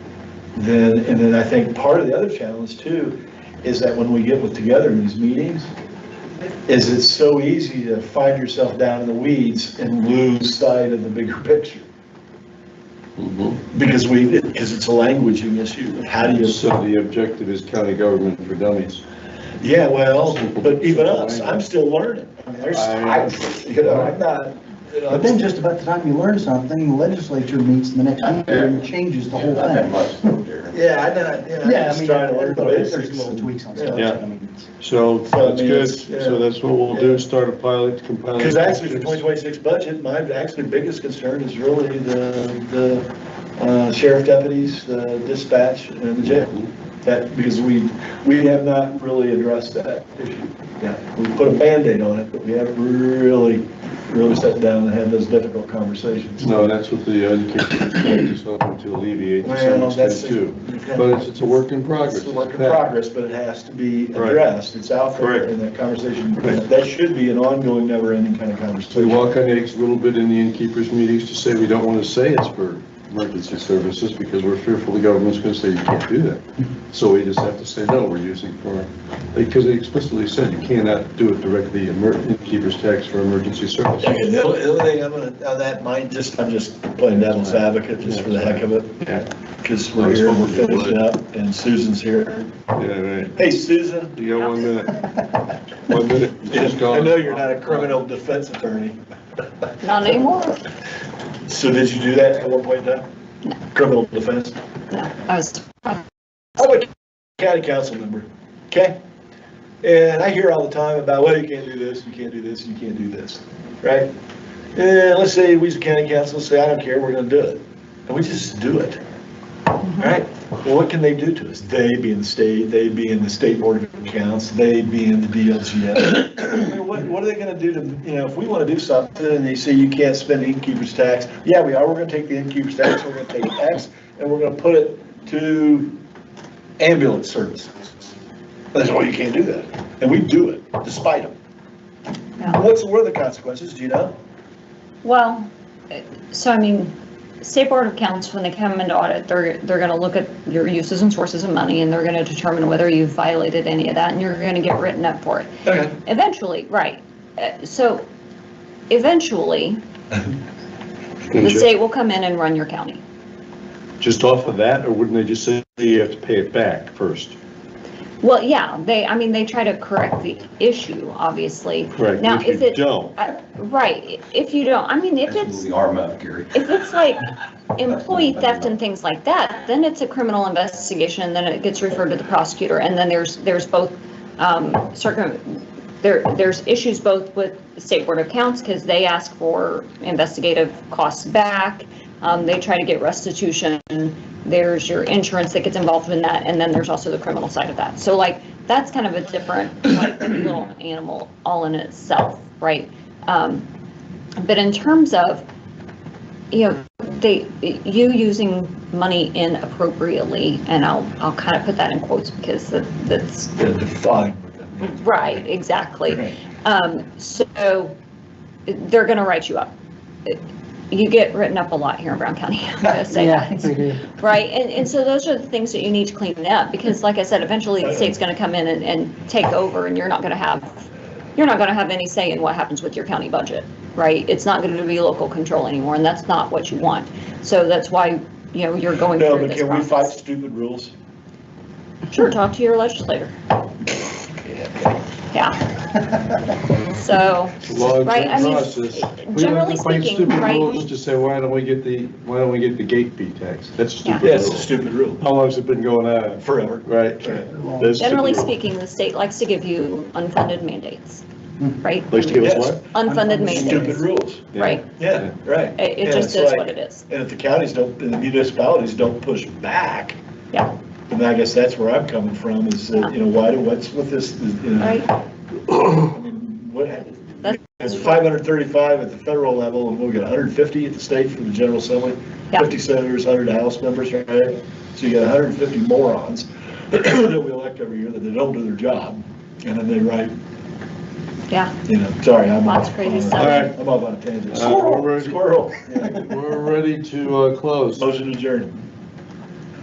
then I think part of the other challenge too is that when we get together in these meetings, is it's so easy to find yourself down in the weeds and lose sight of the bigger picture. Because it's a languaging issue. How do you? So the objective is county government for dummies. Yeah, well, but even us, I'm still learning. I mean, you know, I'm not. You know, But then just about the time you learn something, the legislature meets the next week and changes the whole thing. Yeah, I'm not, you know, I'm Yeah, I just mean, trying to learn the there's basics. little tweaks on stuff. Yeah. I mean, So So, I that's mean, good. it's, yeah. So that's what we'll do, start a pilot, compile. Because actually, for 2026 budget, my actually biggest concern is really the sheriff deputies, the dispatch, and the jail. That, because we have not really addressed that issue. Yeah, we put a Band-Aid on it, but we haven't really sat down and had those difficult conversations. No, that's what the education is hoping to alleviate to some Well, that's extent too. But it's a work in progress. It's a work in progress, but it has to be addressed. It's out there Correct. in that conversation. That should be an ongoing, never-ending kind of We conversation. walk on eggs a little bit in the innkeepers meetings to say we don't want to say it's for emergency services because we're fearful the government's going to say you can't do that. So we just have to say, no, we're using for, because they explicitly said you cannot do it directly, innkeeper's tax for emergency services. Okay, the only thing I'm gonna, on that, I'm just playing devil's advocate, just for the heck of it. Yeah. Because we're here, we're finishing up, and Susan's here. Yeah, right. Hey, Susan. You got 1 minute. 1 minute. She's I gone. know you're not a criminal defense attorney. Not anymore. So did you do that at one point in time? No. Criminal defense? No, I was, I'm a county council member, okay? And I hear all the time about, well, you can't do this, you can't do this, you can't do this, right? And let's say we as a county council say, I don't care, we're gonna do it. And we just do it. Right? Well, what can they do to us? They being the state, they being the state board of accounts, they being the DLGF. I mean, what are they gonna do to, if we wanna do something and they say you can't spend innkeeper's tax, yeah, we are, we're gonna take the innkeeper's tax, we're gonna take X, and we're gonna put it to ambulance services. That's why you can't do that. And we do it despite them. Yeah. What are the consequences, do you know? Well, so I mean, State Board of Accounts, when they come into audit, they're gonna look at your uses and sources of money, and they're gonna determine whether you've violated any of that, and you're gonna get written up for it. Okay. Eventually, right. So eventually, the state will come in and run your county. Just off of that, or wouldn't they just say you have to pay it back first? Well, yeah, they try to correct the issue, obviously. Correct, Now, if you don't. Right, if you don't, I mean, if That's it's, moving arm up, Gary. if it's like employee theft and things like that, then it's a criminal investigation, and then it gets referred to the prosecutor, and then there's both, there's issues both with the State Board of Accounts, because they ask for investigative costs back, they try to get restitution, there's your insurance that gets involved in that, and then there's also the criminal side of that. So like, that's kind of a different, like, little animal all in itself, right? But in terms of, you using money inappropriately, and I'll kind of put that in quotes because that's. Define. Right, exactly. So they're gonna write you up. You get written up a lot here in Brown County, I'm gonna say that. Right, and so those are the things that you need to clean up, because like I said, eventually the state's gonna come in and take over, and you're not gonna have any say in what happens with your county budget, right? It's not gonna be local control anymore, and that's not what you want. So that's why, you're going No, through but this can we fight process. stupid rules? Sure, talk to your legislator. Yeah. So, right, I mean, generally speaking, right? Just say, why don't we get the gate fee tax? That's a stupid Yeah, it's a rule. stupid rule. How long's it been going on? Forever. Right. That's a Generally stupid rule. speaking, the state likes to give you unfunded mandates, right? Likes to give us Yes. what? Unfunded Stupid mandates, rules. right? Yeah, right. It And just it's is like- what it is. And if the counties don't, and the municipalities don't push back, Yeah, and I guess that's where I'm coming from, is that, what's with this, right? I mean, what happened? That's- It's 535 at the federal level, and we'll get 150 at the state for the General Assembly, Yeah. 50 senators, 100 House members, right? So you got 150 morons that we elect every year that they don't do their job, and then they write, Yeah, sorry, I'm lots off. of crazy All stuff. right. I'm off on a tangent. We're Squirrel, ready. squirrel. Yeah. We're ready to close. All Motion adjourned.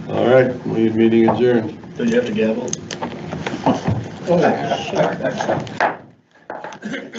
right, meeting adjourned. Do you have to gavel? Sure.